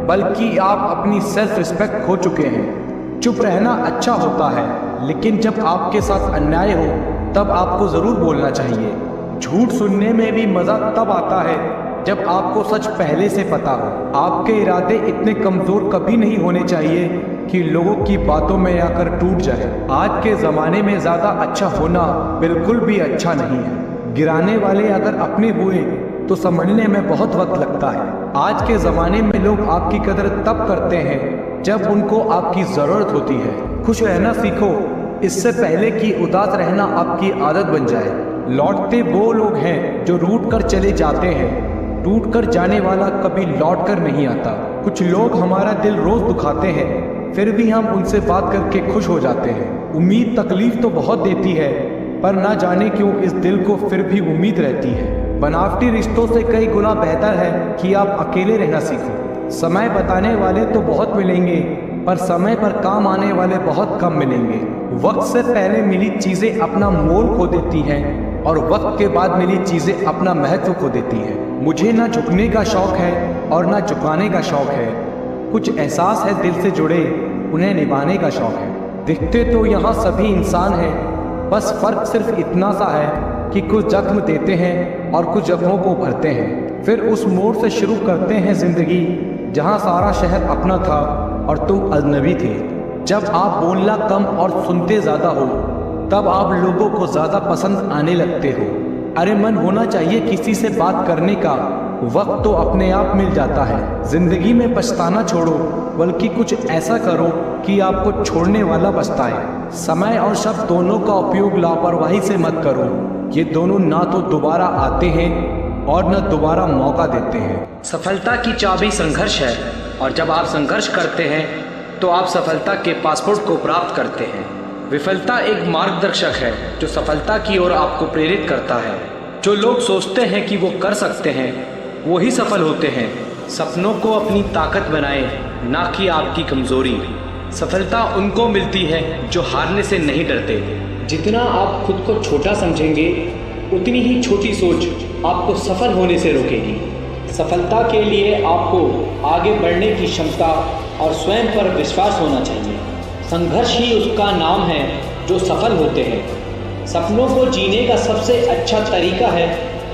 बल्कि आप अपनी सेल्फ रिस्पेक्ट खो चुके हैं। चुप रहना अच्छा होता है लेकिन जब आपके साथ अन्याय हो तब आपको ज़रूर बोलना चाहिए। झूठ सुनने में भी मज़ा तब आता है जब आपको सच पहले से पता हो। आपके इरादे इतने कमज़ोर कभी नहीं होने चाहिए कि लोगों की बातों में आकर टूट जाए। आज के ज़माने में ज़्यादा अच्छा होना बिल्कुल भी अच्छा नहीं है। गिराने वाले अगर अपने हुए तो समझने में बहुत वक्त लगता है। आज के ज़माने में लोग आपकी कदर तब करते हैं जब उनको आपकी ज़रूरत होती है। खुश रहना सीखो इससे पहले कि उदास रहना आपकी आदत बन जाए। लौटते वो लोग हैं जो रूठ कर चले जाते हैं, टूट कर जाने वाला कभी लौट कर नहीं आता। कुछ लोग हमारा दिल रोज़ दुखाते हैं फिर भी हम उनसे बात करके खुश हो जाते हैं। उम्मीद तकलीफ तो बहुत देती है पर ना जाने क्यों इस दिल को फिर भी उम्मीद रहती है। बनावटी रिश्तों से कई गुना बेहतर है कि आप अकेले रहना सीखो। समय बताने वाले तो बहुत मिलेंगे पर समय पर काम आने वाले बहुत कम मिलेंगे। वक्त से पहले मिली चीज़ें अपना मोल खो देती हैं और वक्त के बाद मिली चीज़ें अपना महत्व खो देती हैं। मुझे ना झुकने का शौक़ है और ना झुकाने का शौक़ है। कुछ एहसास है दिल से जुड़े, उन्हें निभाने का शौक़ है। दिखते तो यहाँ सभी इंसान हैं, बस फ़र्क सिर्फ इतना सा है कि कुछ जख्म देते हैं और कुछ जख्मों को भरते हैं। फिर उस मोड़ से शुरू करते हैं ज़िंदगी जहाँ सारा शहर अपना था और तुम अजनबी थे। जब आप बोलना कम और सुनते ज़्यादा हो तब आप लोगों को ज़्यादा पसंद आने लगते हो। अरे मन होना चाहिए किसी से बात करने का, वक्त तो अपने आप मिल जाता है। ज़िंदगी में पछताना छोड़ो बल्कि कुछ ऐसा करो कि आपको छोड़ने वाला पछताए। समय और शब्द दोनों का उपयोग लापरवाही से मत करो। ये दोनों ना तो दोबारा आते हैं और न दोबारा मौका देते हैं। सफलता की चाबी संघर्ष है और जब आप संघर्ष करते हैं तो आप सफलता के पासपोर्ट को प्राप्त करते हैं। विफलता एक मार्गदर्शक है जो सफलता की ओर आपको प्रेरित करता है। जो लोग सोचते हैं कि वो कर सकते हैं वो ही सफल होते हैं। सपनों को अपनी ताकत बनाएं, ना कि आपकी कमज़ोरी। सफलता उनको मिलती है जो हारने से नहीं डरते। जितना आप खुद को छोटा समझेंगे उतनी ही छोटी सोच आपको सफल होने से रोकेगी। सफलता के लिए आपको आगे बढ़ने की क्षमता और स्वयं पर विश्वास होना चाहिए। संघर्ष ही उसका नाम है जो सफल होते हैं। सपनों को जीने का सबसे अच्छा तरीका है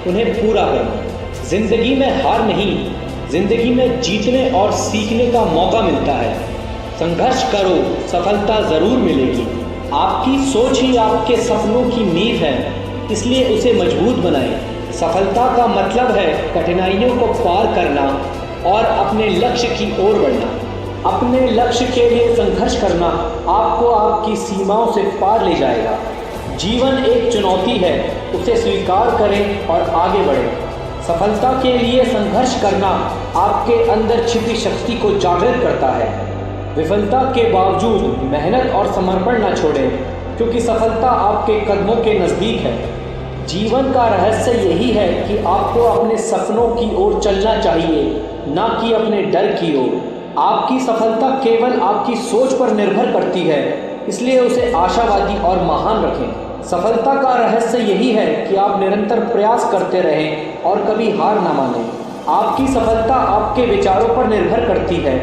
उन्हें पूरा करना। जिंदगी में हार नहीं, जिंदगी में जीतने और सीखने का मौका मिलता है। संघर्ष करो, सफलता ज़रूर मिलेगी। आपकी सोच ही आपके सपनों की नींव है, इसलिए उसे मजबूत बनाएं। सफलता का मतलब है कठिनाइयों को पार करना और अपने लक्ष्य की ओर बढ़ना। अपने लक्ष्य के लिए संघर्ष करना आपको आपकी सीमाओं से पार ले जाएगा। जीवन एक चुनौती है, उसे स्वीकार करें और आगे बढ़ें। सफलता के लिए संघर्ष करना आपके अंदर छिपी शक्ति को जागृत करता है। विफलता के बावजूद मेहनत और समर्पण न छोड़ें, क्योंकि सफलता आपके कदमों के नज़दीक है। जीवन का रहस्य यही है कि आपको अपने सपनों की ओर चलना चाहिए, ना कि अपने डर की ओर। आपकी सफलता केवल आपकी सोच पर निर्भर करती है, इसलिए उसे आशावादी और महान रखें। सफलता का रहस्य यही है कि आप निरंतर प्रयास करते रहें और कभी हार ना मानें। आपकी सफलता आपके विचारों पर निर्भर करती है,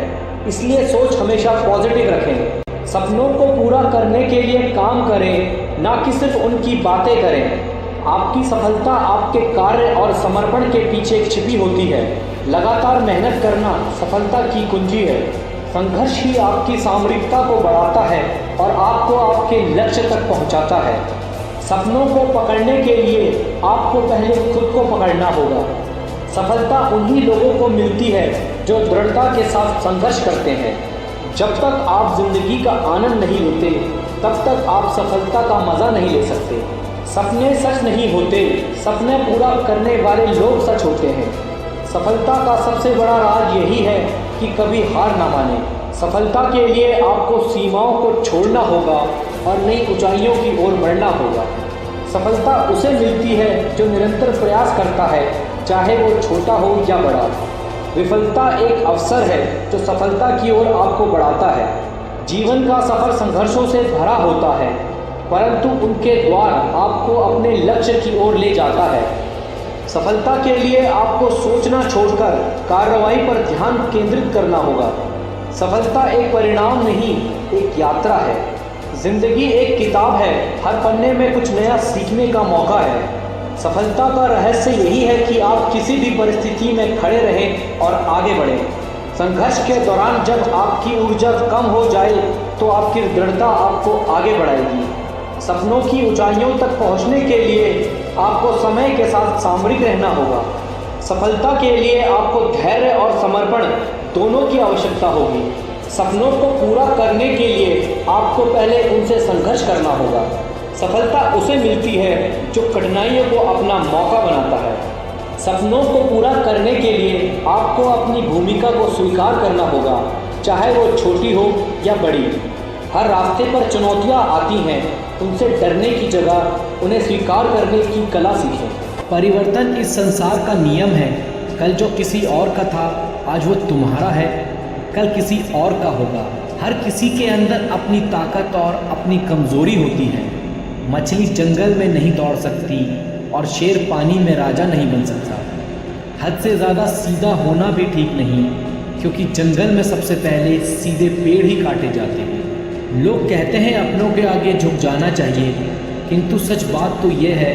इसलिए सोच हमेशा पॉजिटिव रखें। सपनों को पूरा करने के लिए काम करें, ना कि सिर्फ उनकी बातें करें। आपकी सफलता आपके कार्य और समर्पण के पीछे छिपी होती है। लगातार मेहनत करना सफलता की कुंजी है। संघर्ष ही आपकी सामरिकता को बढ़ाता है और आपको आपके लक्ष्य तक पहुंचाता है। सपनों को पकड़ने के लिए आपको पहले खुद को पकड़ना होगा। सफलता उन्हीं लोगों को मिलती है जो दृढ़ता के साथ संघर्ष करते हैं। जब तक आप जिंदगी का आनंद नहीं लेते, तब तक आप सफलता का मज़ा नहीं ले सकते। सपने सच नहीं होते, सपने पूरा करने वाले लोग सच होते हैं। सफलता का सबसे बड़ा राज यही है कि कभी हार ना माने। सफलता के लिए आपको सीमाओं को छोड़ना होगा और नई ऊंचाइयों की ओर बढ़ना होगा। सफलता उसे मिलती है जो निरंतर प्रयास करता है, चाहे वो छोटा हो या बड़ा। विफलता एक अवसर है जो सफलता की ओर आपको बढ़ाता है। जीवन का सफ़र संघर्षों से भरा होता है, परंतु उनके द्वार आपको अपने लक्ष्य की ओर ले जाता है। सफलता के लिए आपको सोचना छोड़कर कार्रवाई पर ध्यान केंद्रित करना होगा। सफलता एक परिणाम नहीं, एक यात्रा है। जिंदगी एक किताब है, हर पन्ने में कुछ नया सीखने का मौका है। सफलता का रहस्य यही है कि आप किसी भी परिस्थिति में खड़े रहें और आगे बढ़ें। संघर्ष के दौरान जब आपकी ऊर्जा कम हो जाए तो आपकी दृढ़ता आपको आगे बढ़ाएगी। सपनों की ऊंचाइयों तक पहुंचने के लिए आपको समय के साथ सामरिक रहना होगा। सफलता के लिए आपको धैर्य और समर्पण दोनों की आवश्यकता होगी। सपनों को पूरा करने के लिए आपको पहले उनसे संघर्ष करना होगा। सफलता उसे मिलती है जो कठिनाइयों को अपना मौका बनाता है। सपनों को पूरा करने के लिए आपको अपनी भूमिका को स्वीकार करना होगा, चाहे वो छोटी हो या बड़ी। हर रास्ते पर चुनौतियाँ आती हैं, उनसे डरने की जगह उन्हें स्वीकार करने की कला सीखें। परिवर्तन इस संसार का नियम है। कल जो किसी और का था, आज वो तुम्हारा है, कल किसी और का होगा। हर किसी के अंदर अपनी ताकत और अपनी कमज़ोरी होती है। मछली जंगल में नहीं दौड़ सकती और शेर पानी में राजा नहीं बन सकता। हद से ज़्यादा सीधा होना भी ठीक नहीं, क्योंकि जंगल में सबसे पहले सीधे पेड़ ही काटे जाते हैं। लोग कहते हैं अपनों के आगे झुक जाना चाहिए, किंतु सच बात तो ये है,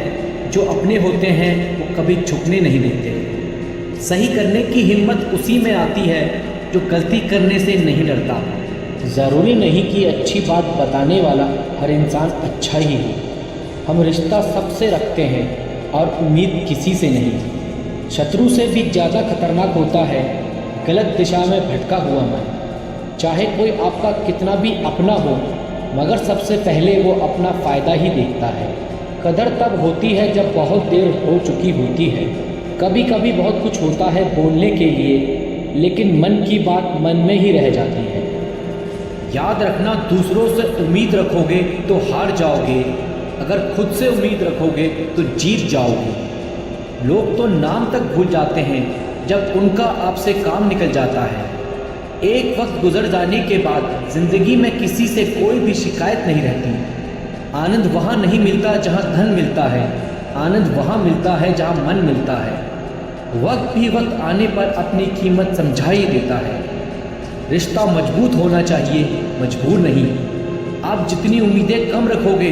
जो अपने होते हैं वो कभी झुकने नहीं देते। सही करने की हिम्मत उसी में आती है जो गलती करने से नहीं डरता। ज़रूरी नहीं कि अच्छी बात बताने वाला हर इंसान अच्छा ही हो। हम रिश्ता सबसे रखते हैं और उम्मीद किसी से नहीं। शत्रु से भी ज़्यादा खतरनाक होता है गलत दिशा में भटका हुआ मन। चाहे कोई आपका कितना भी अपना हो, मगर सबसे पहले वो अपना फ़ायदा ही देखता है। कदर तब होती है जब बहुत देर हो चुकी होती है। कभी कभी बहुत कुछ होता है बोलने के लिए, लेकिन मन की बात मन में ही रह जाती है। याद रखना, दूसरों से उम्मीद रखोगे तो हार जाओगे, अगर खुद से उम्मीद रखोगे तो जीत जाओगे। लोग तो नाम तक भूल जाते हैं जब उनका आपसे काम निकल जाता है। एक वक्त गुजर जाने के बाद ज़िंदगी में किसी से कोई भी शिकायत नहीं रहती। आनंद वहाँ नहीं मिलता जहाँ धन मिलता है, आनंद वहाँ मिलता है जहाँ मन मिलता है। वक्त भी वक्त आने पर अपनी कीमत समझा ही देता है। रिश्ता मजबूत होना चाहिए, मजबूर नहीं। आप जितनी उम्मीदें कम रखोगे,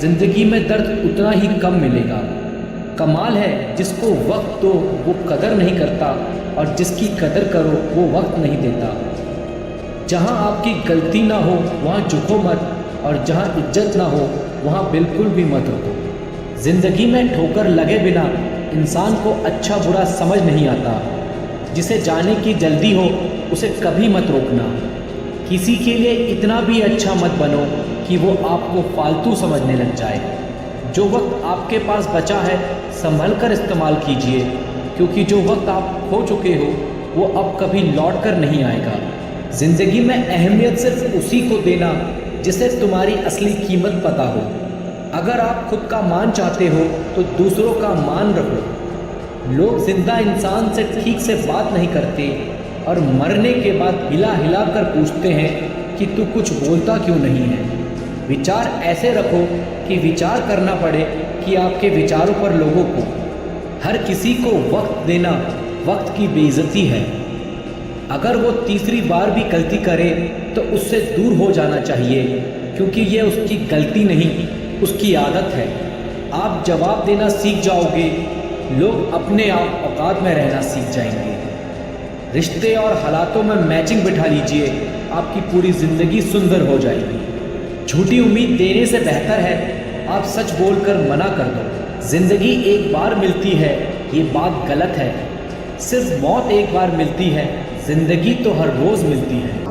ज़िंदगी में दर्द उतना ही कम मिलेगा। कमाल है जिसको वक्त दो वो कदर नहीं करता, और जिसकी कदर करो वो वक्त नहीं देता। जहाँ आपकी गलती ना हो वहाँ झुको मत, और जहाँ इज्जत ना हो वहाँ बिल्कुल भी मत रुको। ज़िंदगी में ठोकर लगे बिना इंसान को अच्छा बुरा समझ नहीं आता। जिसे जाने की जल्दी हो उसे कभी मत रोकना। किसी के लिए इतना भी अच्छा मत बनो कि वो आपको फालतू समझने लग जाए। जो वक्त आपके पास बचा है संभल कर इस्तेमाल कीजिए, क्योंकि जो वक्त आप खो चुके हो वो अब कभी लौट कर नहीं आएगा। ज़िंदगी में अहमियत सिर्फ उसी को देना जिसे तुम्हारी असली कीमत पता हो। अगर आप खुद का मान चाहते हो तो दूसरों का मान रखो। लोग जिंदा इंसान से ठीक से बात नहीं करते और मरने के बाद हिला हिला कर पूछते हैं कि तू कुछ बोलता क्यों नहीं है। विचार ऐसे रखो कि विचार करना पड़े कि आपके विचारों पर लोगों को। हर किसी को वक्त देना वक्त की बेइज्जती है। अगर वो तीसरी बार भी गलती करे तो उससे दूर हो जाना चाहिए, क्योंकि ये उसकी गलती नहीं, उसकी आदत है। आप जवाब देना सीख जाओगे, लोग अपने आप औकात में रहना सीख जाएंगे। रिश्ते और हालातों में मैचिंग बिठा लीजिए, आपकी पूरी ज़िंदगी सुंदर हो जाएगी। झूठी उम्मीद देने से बेहतर है आप सच बोलकर मना कर दो। ज़िंदगी एक बार मिलती है, ये बात गलत है। सिर्फ मौत एक बार मिलती है, ज़िंदगी तो हर रोज़ मिलती है।